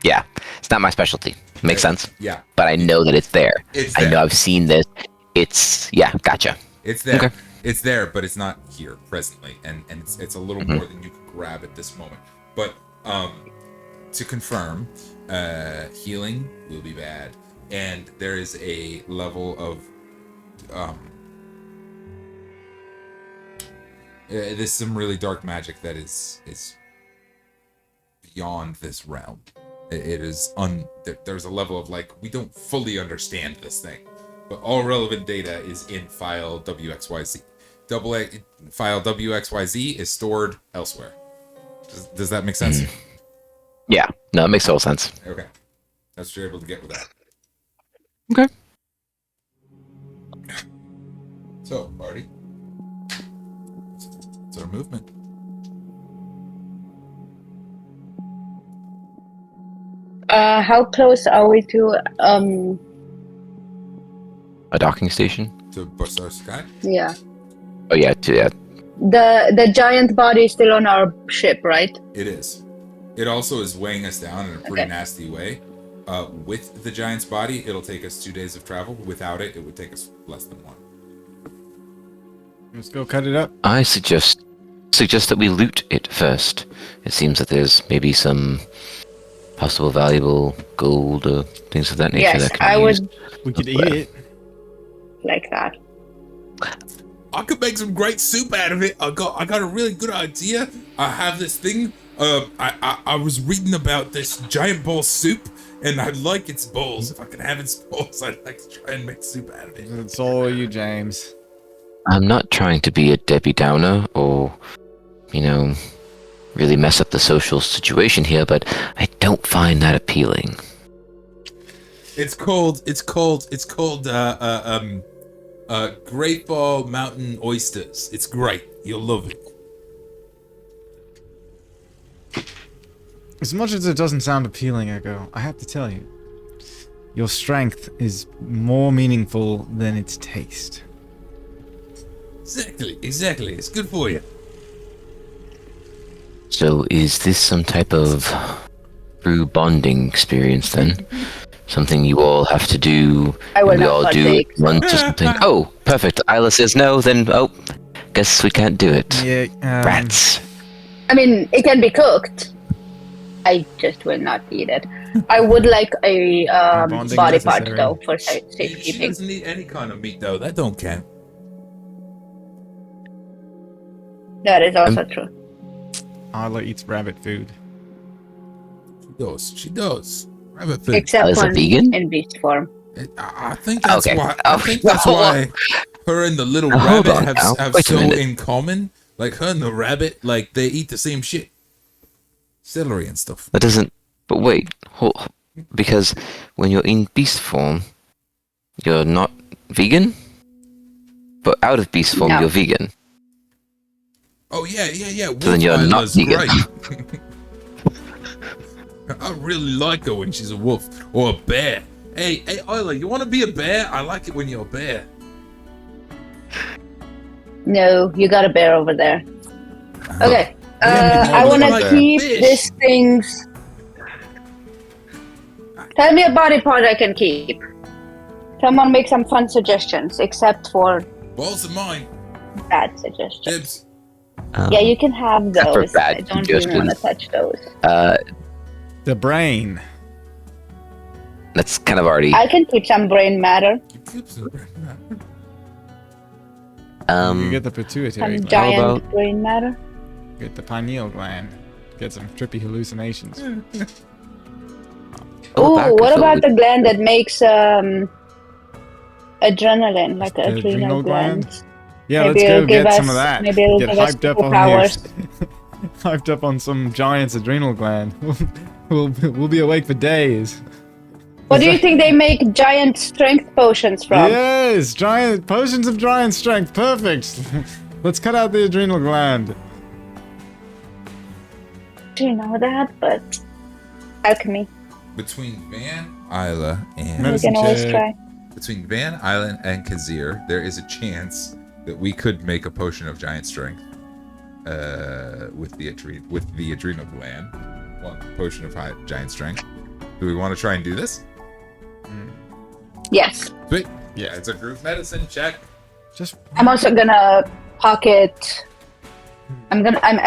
Yeah, it's not my specialty. Makes sense.
Yeah,
but I know that it's there.
It's there.
I know I've seen this. Gotcha.
It's there.
Okay.
It's there, but it's not here presently, and it's a little more than you can grab at this moment. But to confirm, healing will be bad, and there is a level of there's some really dark magic that is beyond this realm. It is there's a level of like, we don't fully understand this thing, but all relevant data is in file WXYZ. File WXYZ is stored elsewhere. Does that make sense?
Yeah, no, it makes total sense.
Okay, that's what you're able to get with that.
Okay.
So, Marty, it's our movement.
How close are we to
A docking station?
To Bursar Sky?
yeah.
Oh yeah,
The giant body is still on our ship, right?
It is. It also is weighing us down in a pretty
Okay.
nasty way. With the giant's body, it'll take us 2 days of travel. Without it, it would take us less than 1.
Let's go cut it up.
I suggest that we loot it first. It seems that there's maybe some possible valuable gold or things of that nature.
Yes,
that can
I
be
would
used.
We could eat it.
like that.
I could make some great soup out of it. I got a really good idea. I have this thing. I was reading about this giant bowl soup, and I'd like its bowls. If I could have its bowls, I'd like to try and make soup out of it.
It's all you, James.
I'm not trying to be a Debbie Downer or, really mess up the social situation here, but I don't find that appealing.
It's called Great Ball Mountain Oysters. It's great. You'll love it.
As much as it doesn't sound appealing, Echo, I have to tell you, your strength is more meaningful than its taste.
Exactly. It's good for you.
So is this some type of true bonding experience then? Something you all have to do,
I will
and we
not
all do
partake.
once or something? Oh, perfect. Isla says no, then guess we can't do it.
Yeah.
Rats.
I mean, it can be cooked. I just will not eat it. I would like a
Bonding
body part
necessary.
though for
She
safekeeping.
doesn't need any kind of meat though. That don't count.
That is also true.
Arla eats rabbit food.
She does. Rabbit food.
Except
Is a
when
vegan?
in beast form.
I think that's
Okay.
why. I think that's why her and the little
Hold
rabbit
on now.
have
Wait a
so
minute.
in common. Like her and the rabbit, like they eat the same shit, celery and stuff.
That doesn't. But wait, because when you're in beast form, you're not vegan. But out of beast form,
No.
you're vegan.
Oh yeah. Wolf
then you're not
Isla's
vegan.
great. I really like her when she's a wolf or a bear. Hey, Isla, you want to be a bear? I like it when you're a bear.
No, you got a bear over there. Okay.
Yeah,
I want
like
to keep
fish.
these things. Tell me a body part I can keep. Someone make some fun suggestions, except for
Balls of mine.
bad suggestions.
Dibs.
Yeah, you can have
Except for
those.
bad
I don't really want to
suggestions.
touch those.
The brain.
That's kind of already.
I can keep some brain matter.
You get the pituitary
Some
gland.
giant
about-
brain matter.
Get the pineal gland. Get some trippy hallucinations.
Ooh,
back
what
or
about
something.
the gland that makes adrenaline, like
The
adrenal
adrenal gland?
glands?
Yeah,
Maybe
let's go
it'll give
get some
us-
of that.
maybe it'll
Get
give us
hyped up on
superpowers.
this. Hyped up on some giant's adrenal gland. We'll be awake for days.
What do you think they make giant strength potions from?
Yes, giant potions of giant strength. Perfect. Let's cut out the adrenal gland.
Do you know that? But alchemy,
Between Van, Isla, and
we
Medicine
can always
check.
try.
between Van, Isla, and Kazir, there is a chance that we could make a potion of giant strength. With the adrenal gland, one potion of giant strength. Do we want to try and do this?
Yes,
Sweet.
Yeah.
It's a group medicine check.
Just
I'm also gonna pocket. I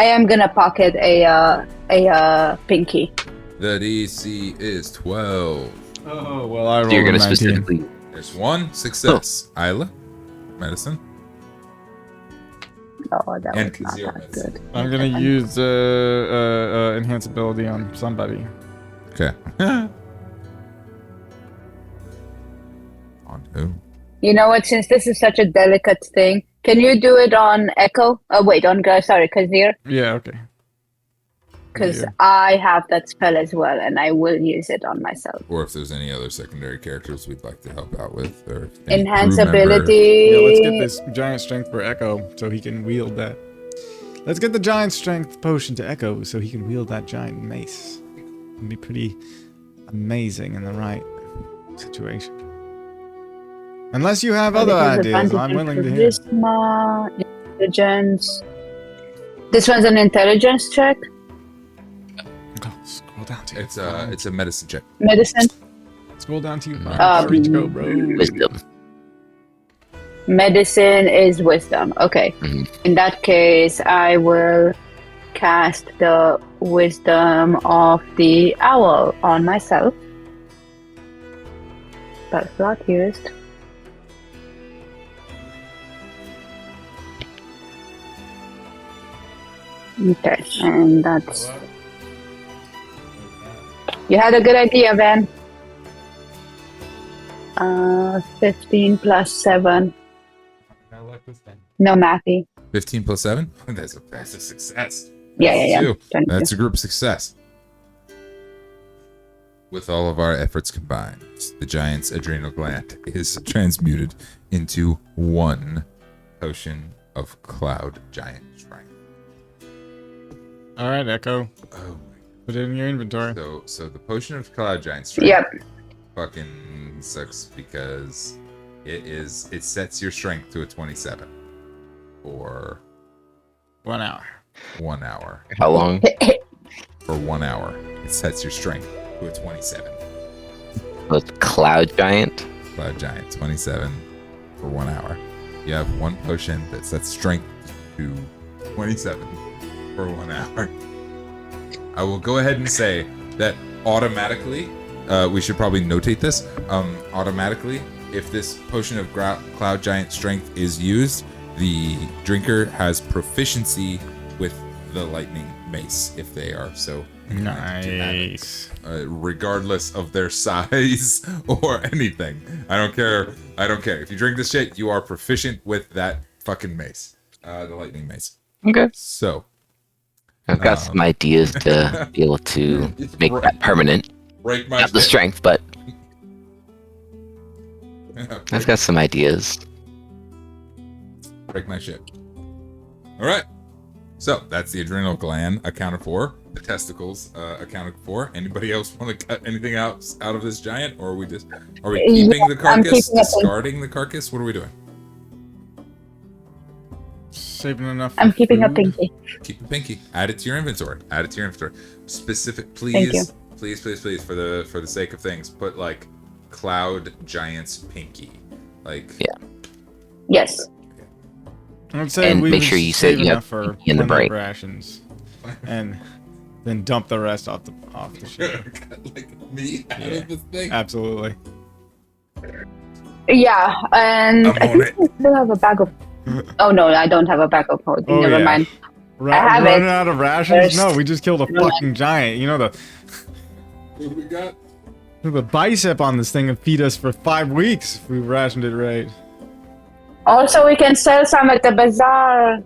am gonna pocket a pinky.
The DC is 12.
oh well, I rolled
So you're
a
gonna
19.
specifically.
There's one success. Isla, medicine.
Oh, that
And
was not
Kazir
that
medicine.
good.
I'm gonna use enhance ability on somebody.
Okay. On who?
You know what? Since this is such a delicate thing, can you do it on Echo? Oh wait, on Kazir,
Yeah. Okay.
because
Yeah.
I have that spell as well, and I will use it on myself.
Or if there's any other secondary characters we'd like to help out with, or if any
Enhance
crew member-
ability.
Yeah, let's get this giant strength for Echo so he can wield that. Let's get the giant strength potion to Echo so he can wield that giant mace. It'd be pretty amazing in the right situation. Unless you have other
It has
ideas,
advantage
I'm
in
willing to hear.
charisma, intelligence. This one's an intelligence check.
Oh, scroll down to
It's a medicine check.
Medicine.
Scroll down to you.
Um,
Go, bro.
Wisdom.
Medicine is wisdom. Okay.
Mhm.
In that case, I will cast the wisdom of the owl on myself. That's not used. Okay, and that's. You had a good idea, Van. 15 plus 7. No, mathy.
15 plus 7? That's a success.
Yeah.
Two.
22.
That's a group success. With all of our efforts combined, the giant's adrenal gland is transmuted into one potion of cloud giant strength.
All right, Echo.
Oh
Put it in your inventory.
so the potion of cloud giant strength
Yep.
fucking sucks because it sets your strength to a 27 for
1 hour.
1 hour.
How long?
For 1 hour. It sets your strength to a 27.
So it's Cloud Giant.
Cloud Giant, 27 for 1 hour. You have one potion that sets strength to 27 for 1 hour. I will go ahead and say that automatically, we should probably notate this. Automatically, if this potion of Cloud Giant strength is used, the drinker has proficiency with the lightning mace if they are so inclined to have it, regardless of their size or anything. I don't care. If you drink this shit, you are proficient with that fucking mace, the lightning mace.
Okay.
So
I've got some ideas to be able to make that permanent.
Break my
Not the
shit.
strength, but I've got some ideas.
Break my shit. All right. So that's the adrenal gland accounted for. The testicles accounted for. Anybody else want to cut anything out of this giant, or are we keeping the carcass, discarding the carcass? What are we doing?
Saving enough.
I'm
for
keeping a
food.
pinky.
Keep a pinky. Add it to your inventory. Specific,
Thank you.
please, for the sake of things, put like Cloud Giant's pinky. Like
Yes.
I'd say
And
we
make
would
sure you
save
said you
enough
have
for
in the
plenty of
break.
rations, and then dump the rest off the ship.
like me out of this thing.
Absolutely.
Yeah, and
I'm
I
on
think I still have a bag of. Oh no, I don't have a bag of holding.
Oh,
Never
yeah.
mind. I have
Running
it.
out of rations?
First.
No, we just killed a
Never
fucking giant. You know
What do we got?
the bicep on this thing would feed us for 5 weeks if we rationed it right.
Also, we can sell some at the bazaar.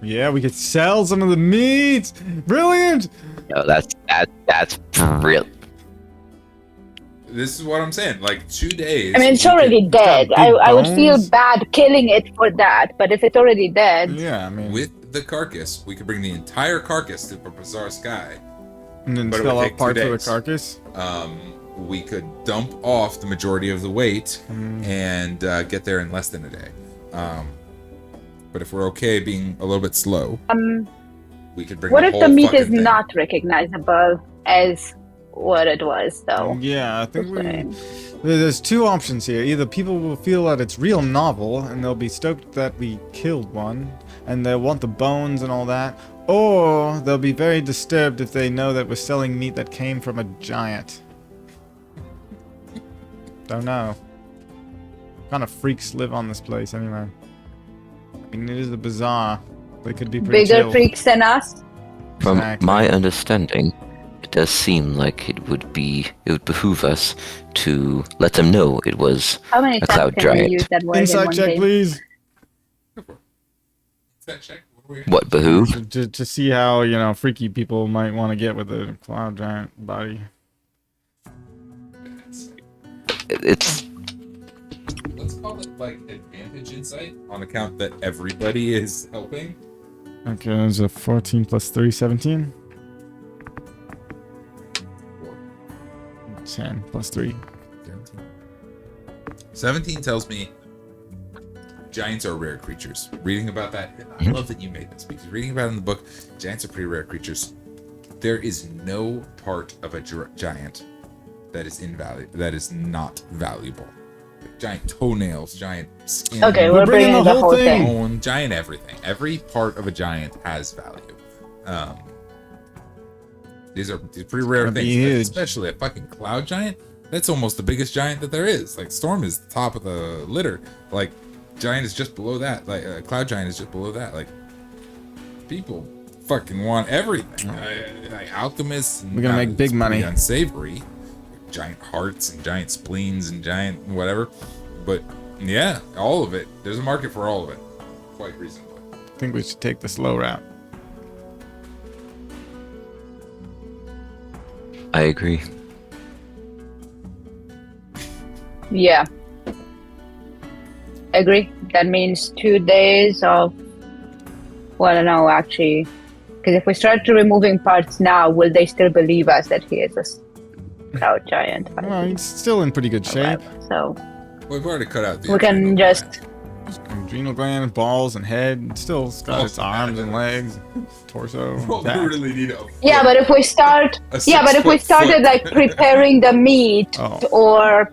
Yeah, we could sell some of the meat. Brilliant.
No, that's brilliant.
This is what I'm saying. Like 2 days.
I mean, it's
we
already
could-
dead.
big
I would feel
bones.
bad killing it for that, but if it's already dead,
Yeah, I mean,
With the carcass, we could bring the entire carcass to the Bazaar Sky.
and then
but it
sell
would
off
take 2
parts of the
days.
carcass.
We could dump off the majority of the weight
Mm.
and get there in less than a day. But if we're okay being a little bit slow, we could bring.
what
the
if
whole
the meat is
fucking thing.
not recognizable as what it was, though?
Yeah, I think
Fine.
there's 2 options here. Either people will feel that it's real novel and they'll be stoked that we killed one and they'll want the bones and all that, or they'll be very disturbed if they know that we're selling meat that came from a giant. Don't know. What kind of freaks live on this place anyway? I mean, it is a bazaar. They could be pretty
Bigger
chill.
freaks than us?
From
Exactly.
my understanding, it does seem like it would behoove us to let them know it was
How many
a
times
cloud
can we
giant.
use that word in
Insight
one
check,
game?
please.
Is that check? What are we-
What behoove?
To see how, you know, freaky people might want to get with a cloud giant body.
It's
Let's call it like advantage insight on account that everybody is helping.
Okay, there's a 14 plus 3, 17. 10 plus 3.
17 tells me giants are rare creatures. Reading about that, I love that you made this because reading about it in the book, giants are pretty rare creatures. There is no part of a giant that is invaluable, that is not valuable. Giant toenails, giant skin,
Okay,
We're
we're
bringing
bringing
the
the
whole
whole
thing.
thing.
bone, giant everything. Every part of a giant has value. These are pretty rare
Gonna be
things,
huge.
especially a fucking cloud giant. That's almost the biggest giant that there is. Like Storm is the top of the litter. Like giant is just below that. Like cloud giant is just below that. Like people fucking want everything. Like alchemists.
We're gonna make
it's
big
pretty
money.
Unsavory. Giant hearts and giant spleens and giant whatever. But yeah, all of it. There's a market for all of it. Quite reasonably.
I think we should take the slow route.
I agree.
Yeah. Agree. That means 2 days of. Well, no, actually. Because if we start removing parts now, will they still believe us that he is a cloud giant?
Well, he's still in pretty good shape.
So
We've already cut out the.
we can
adrenal
just.
gland.
adrenal glands, balls, and head. It's got its arms and legs, torso.
Well, we
back.
really need a
Yeah, but if we start,
A
started
6-foot
like preparing the meat
Oh.
or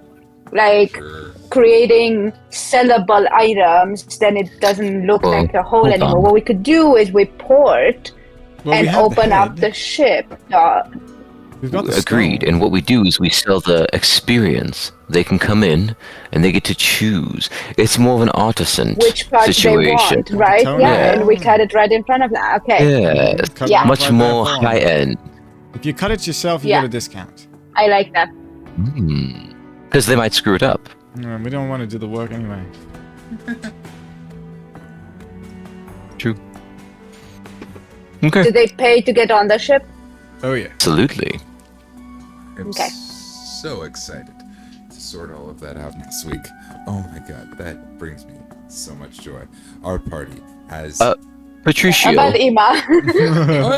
like creating sellable items, then it doesn't look
Well,
like a hole
hold
anymore.
on.
What we could do is we port
Well, we
and
have
open up
head.
the ship.
We've got the
Agreed.
stone.
And what we do is we sell the experience. They can come in and they get to choose. It's more of an artisan
Which part
situation.
they want, right?
Tone
Yeah,
it.
and we cut it right in front of them. Okay,
Yes.
Cut it
Yeah.
off
Much
right
more
there for 'em.
high end.
If you cut it yourself, you
Yeah.
get a discount.
I like that.
Because they might screw it up.
We don't want to do the work anyway.
True. Okay.
Do they pay to get on the ship?
Oh yeah.
Absolutely.
I'm
Okay.
so excited to sort all of that out next week. Oh my god, that brings me so much joy. Our party has.
Patricio.
About Ima.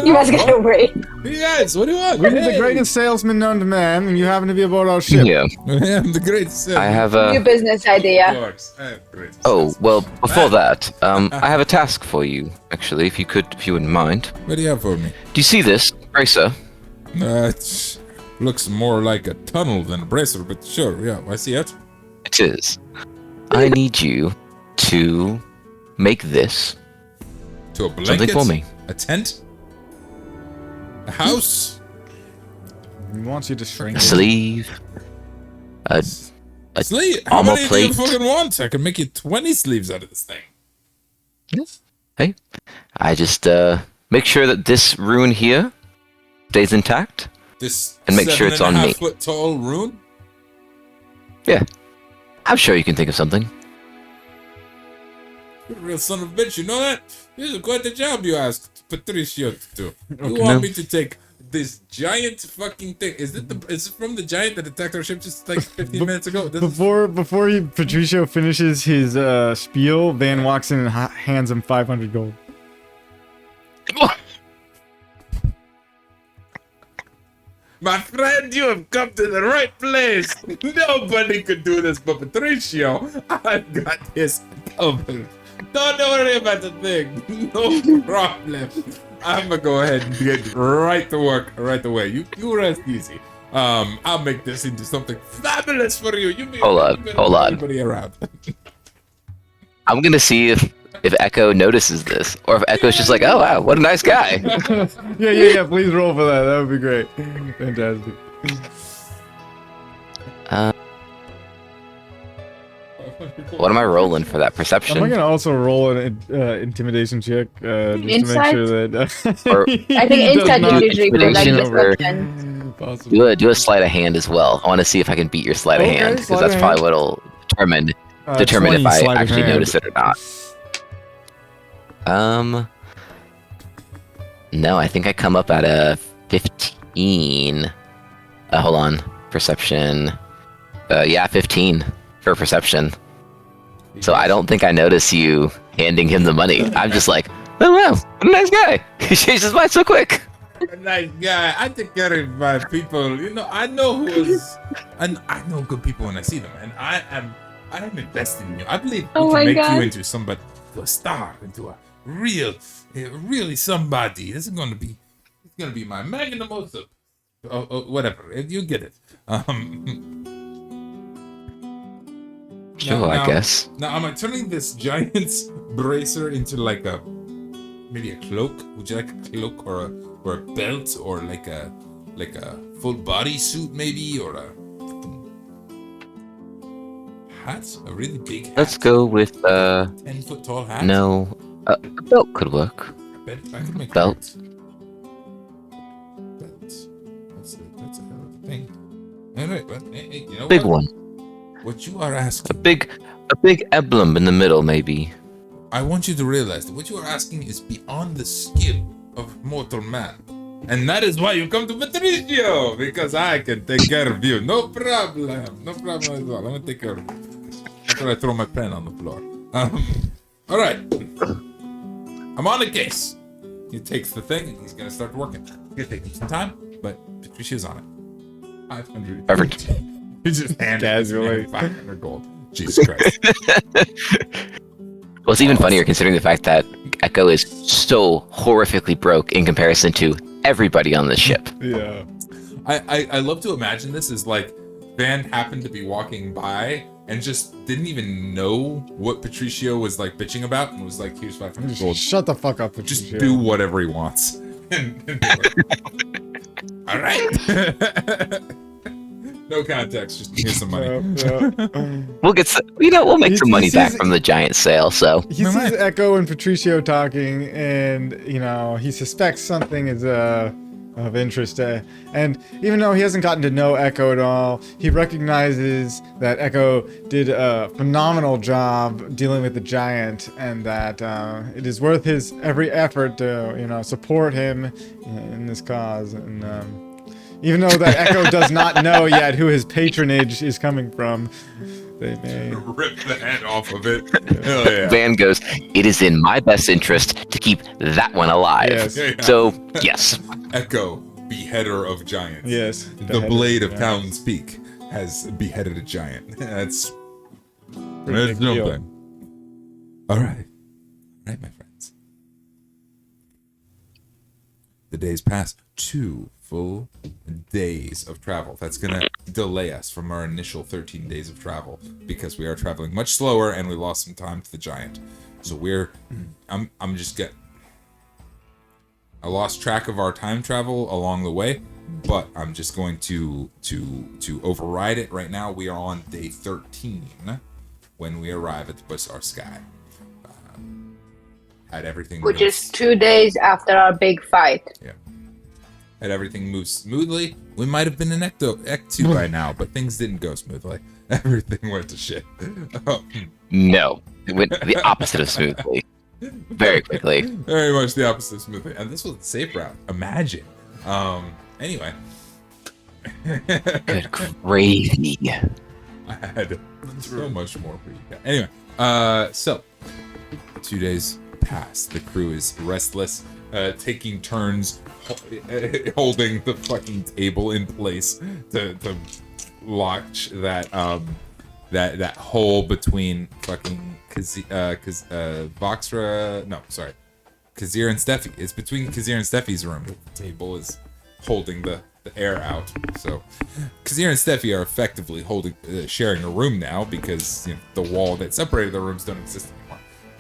You must get away.
Hey guys, what do you want?
We're the
Hey!
greatest salesman known to man, and you happen to be aboard our ship.
Yeah.
I'm the greatest.
I have
New
a.
business
Of
idea.
course, I have great.
Oh well. Before that, I have a task for you. Actually, if you wouldn't mind.
What do you have for me?
Do you see this, Bracer?
It looks more like a tunnel than a bracer, but sure, yeah, I see it.
It is. I need you to make this
To a blanket.
something for me.
A tent. A house.
He wants you to shrink
A
it.
sleeve. A
Sleeve. How
armor
many do you
plate.
fucking want? I can make you 20 sleeves out of this thing.
Hey, I just make sure that this rune here stays intact.
This
And make sure it's on me.
7.5 foot tall rune.
Yeah, I'm sure you can think of something.
You're a real son of a bitch, you know that? This is quite the job you asked Patricio to do. You
Okay.
want
No.
me to take this giant fucking thing? Is it from the giant that attacked our ship just like 15 minutes ago? This is-
Before Patricio finishes his spiel, Van walks in and hands him 500 gold.
My friend, you have come to the right place. Nobody could do this but Patricio. I've got this covered. Don't worry about the thing. No problem. I'm gonna go ahead and get right to work right away. You rest easy. I'll make this into something fabulous for you.
Hold on.
Everybody around.
I'm gonna see if Echo notices this, or if Echo's just like, oh wow, what a nice guy.
Yeah. Please roll for that. That would be great. Fantastic.
What am I rolling for that
Am
perception?
I gonna also roll an intimidation check just to make
Insight?
sure that?
Or-
I think
he does
insight
not-
is usually for like
Intimidation over-
deception.
Possible.
Do a sleight of hand as well. I want to see if I can beat your sleight of
Okay,
hand, because
sleight
that's
of
probably what'll determine if
20
I
sleight of
actually
hand.
notice it or not. No, I think I come up at a 15. Hold on, perception. Yeah, 15 for perception. So I don't think I notice you handing him the money. I'm just like, oh wow, what a nice guy. He changed his mind so quick.
A nice guy. I take care of my people. You know, I know who is, and I know good people when I see them, and I am invested in you. I believe
Oh
we
my
can make
God.
you into somebody, into a star, into a really somebody. This is gonna be my magnum opus. Whatever. You get it.
Sure, I guess.
Now, am I turning this giant's bracer into like maybe a cloak? Would you like a cloak or a belt or like a full body suit maybe, or a hat? A really big hat?
Let's go with
10-foot tall hat?
no. A belt could work.
I could make a
Belt.
belt. That's a hell of a thing. Anyway, but hey, you know
Big
what?
one.
What you are asking,
A big emblem in the middle, maybe.
I want you to realize that what you are asking is beyond the skill of mortal man. And that is why you come to Patricio, because I can take care of you. No problem. No problem at all. I'm gonna take care of you. After I throw my pen on the floor. Alright. I'm on the case. He takes the thing and he's gonna start working. It's gonna take him some time, but Patricia's on it. 500.
Perfect.
He just handed
Casually.
500 gold. Jesus Christ.
Well, it's even funnier considering the fact that Echo is so horrifically broke in comparison to everybody on the ship.
Yeah.
I love to imagine this as like Van happened to be walking by and just didn't even know what Patricio was like bitching about and was like, here's 500 gold.
Shut the fuck up,
Just
Patricio.
do whatever he wants. All right. No context, just here's some money.
We'll get some, we'll make some money back from the giant sale. So
he sees Echo and Patricio talking, and he suspects something is of interest. And even though he hasn't gotten to know Echo at all, he recognizes that Echo did a phenomenal job dealing with the giant, and that it is worth his every effort to support him in this cause. And even though that Echo does not know yet who his patronage is coming from, they may
rip the head off of it. Hell yeah.
Van goes, it is in my best interest to keep that one alive.
Yes.
Yeah.
So, yes.
Echo, beheader of giants.
Yes.
The blade of Town's Peak has beheaded a giant. That's
Pretty big deal.
something. All right, my friends. The days pass. 2 full days of travel. That's gonna delay us from our initial 13 days of travel because we are traveling much slower and we lost some time to the giant. So I lost track of our time travel along the way, but I'm just going to override it right now. We are on day 13 when we arrive at the Basar Sky. Had everything
Which is 2 days after our big fight.
Yeah. Had everything moved smoothly, we might have been in Act 2 by now, but things didn't go smoothly. Everything went to shit.
No. It went the opposite of smoothly. Very quickly.
Very much the opposite of smoothly. And this was the safe route. Imagine. Anyway.
Good gravy.
I had so much more for you guys. Anyway, so 2 days pass. The crew is restless, taking turns holding the fucking table in place to launch that that hole between fucking Voxra. No, sorry, Kazir and Steffi. It's between Kazir and Steffi's room. The table is holding the air out. So Kazir and Steffi are effectively sharing a room now because the wall that separated the rooms don't exist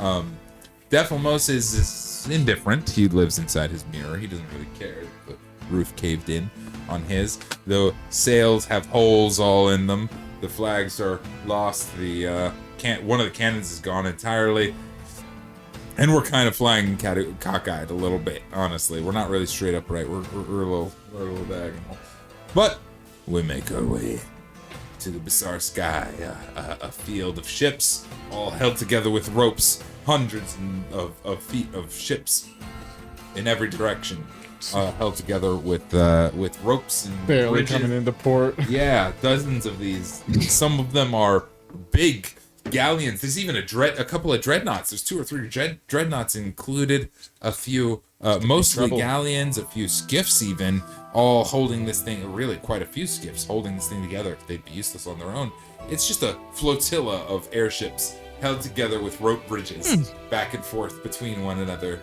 anymore. Defilmos is indifferent. He lives inside his mirror. He doesn't really care. The roof caved in on his. The sails have holes all in them. The flags are lost. The one of the cannons is gone entirely. And we're kind of flying cockeyed a little bit, honestly. We're not really straight upright. We're a little diagonal. But we make our way to the Basar Sky, a field of ships, all held together with ropes, hundreds of feet of ships in every direction, held together with ropes and
barely
bridges.
coming into port.
Yeah, dozens of these. Some of them are big galleons. There's even a couple of dreadnoughts. There's 2 or 3 dreadnoughts included. A few, mostly galleons, a few skiffs even, all holding this thing. Really, quite a few skiffs holding this thing together. They'd be useless on their own. It's just a flotilla of airships held together with rope bridges back and forth between one another.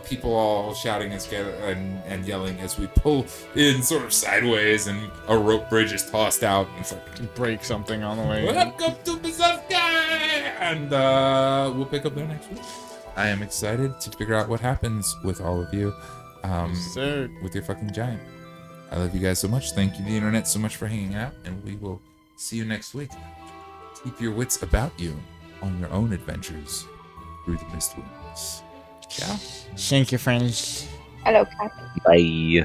People all shouting and yelling as we pull in sort of sideways, and a rope bridge is tossed out and it's like,
break something on the way.
welcome to Bizarre Sky! And we'll pick up there next week. I am excited to figure out what happens with all of you, with your fucking giant. I love you guys so much. Thank you, the internet, so much for hanging out, and we will see you next week. Keep your wits about you on your own adventures through the Mistwinds. Ciao.
Thank you, friends.
Hello, Cat.
Bye.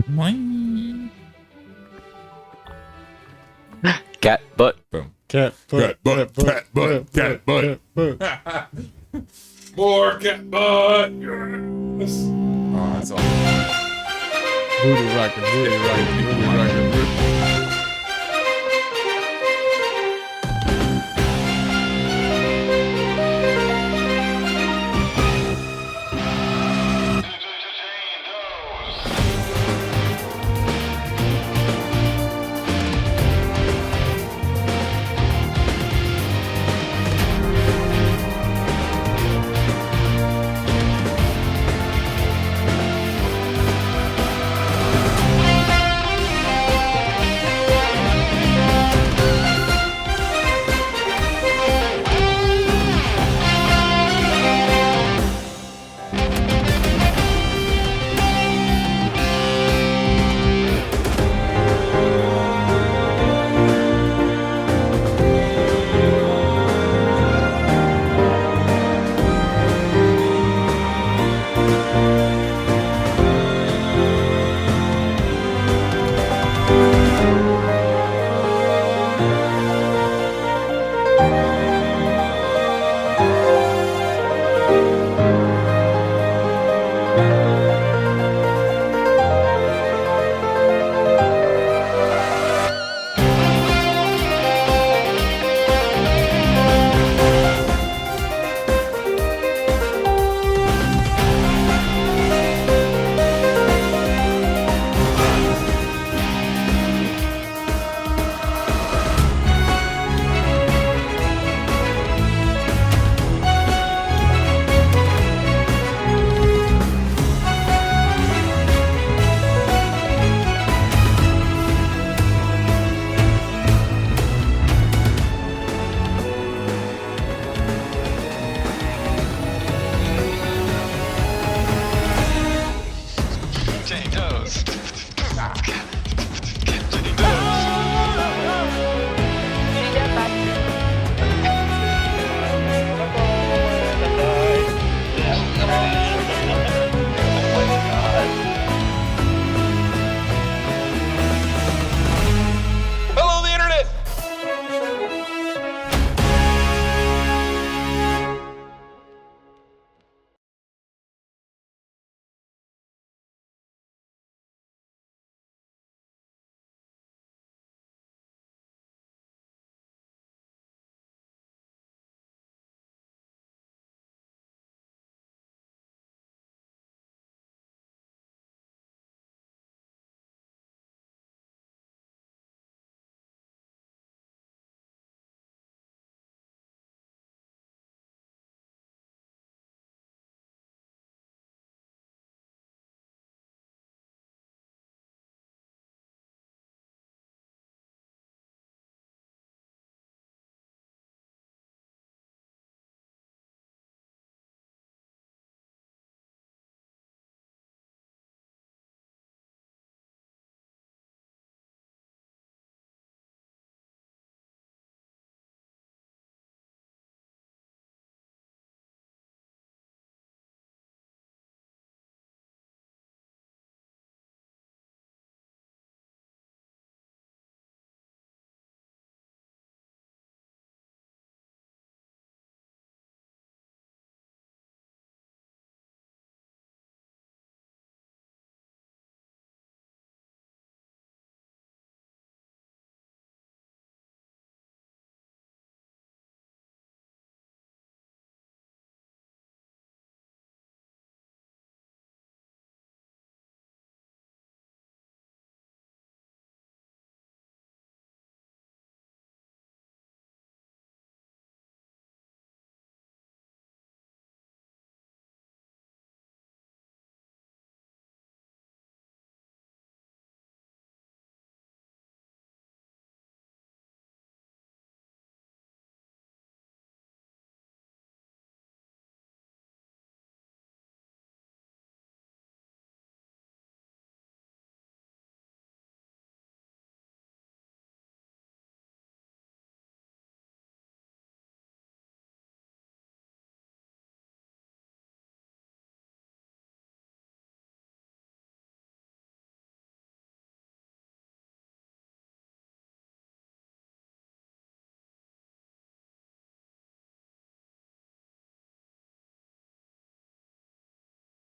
Bye.
Cat butt.
Boom.
Cat butt.
Cat butt. Cat butt. More cat butt. Yes. Oh, that's all.
Voodoo rocket.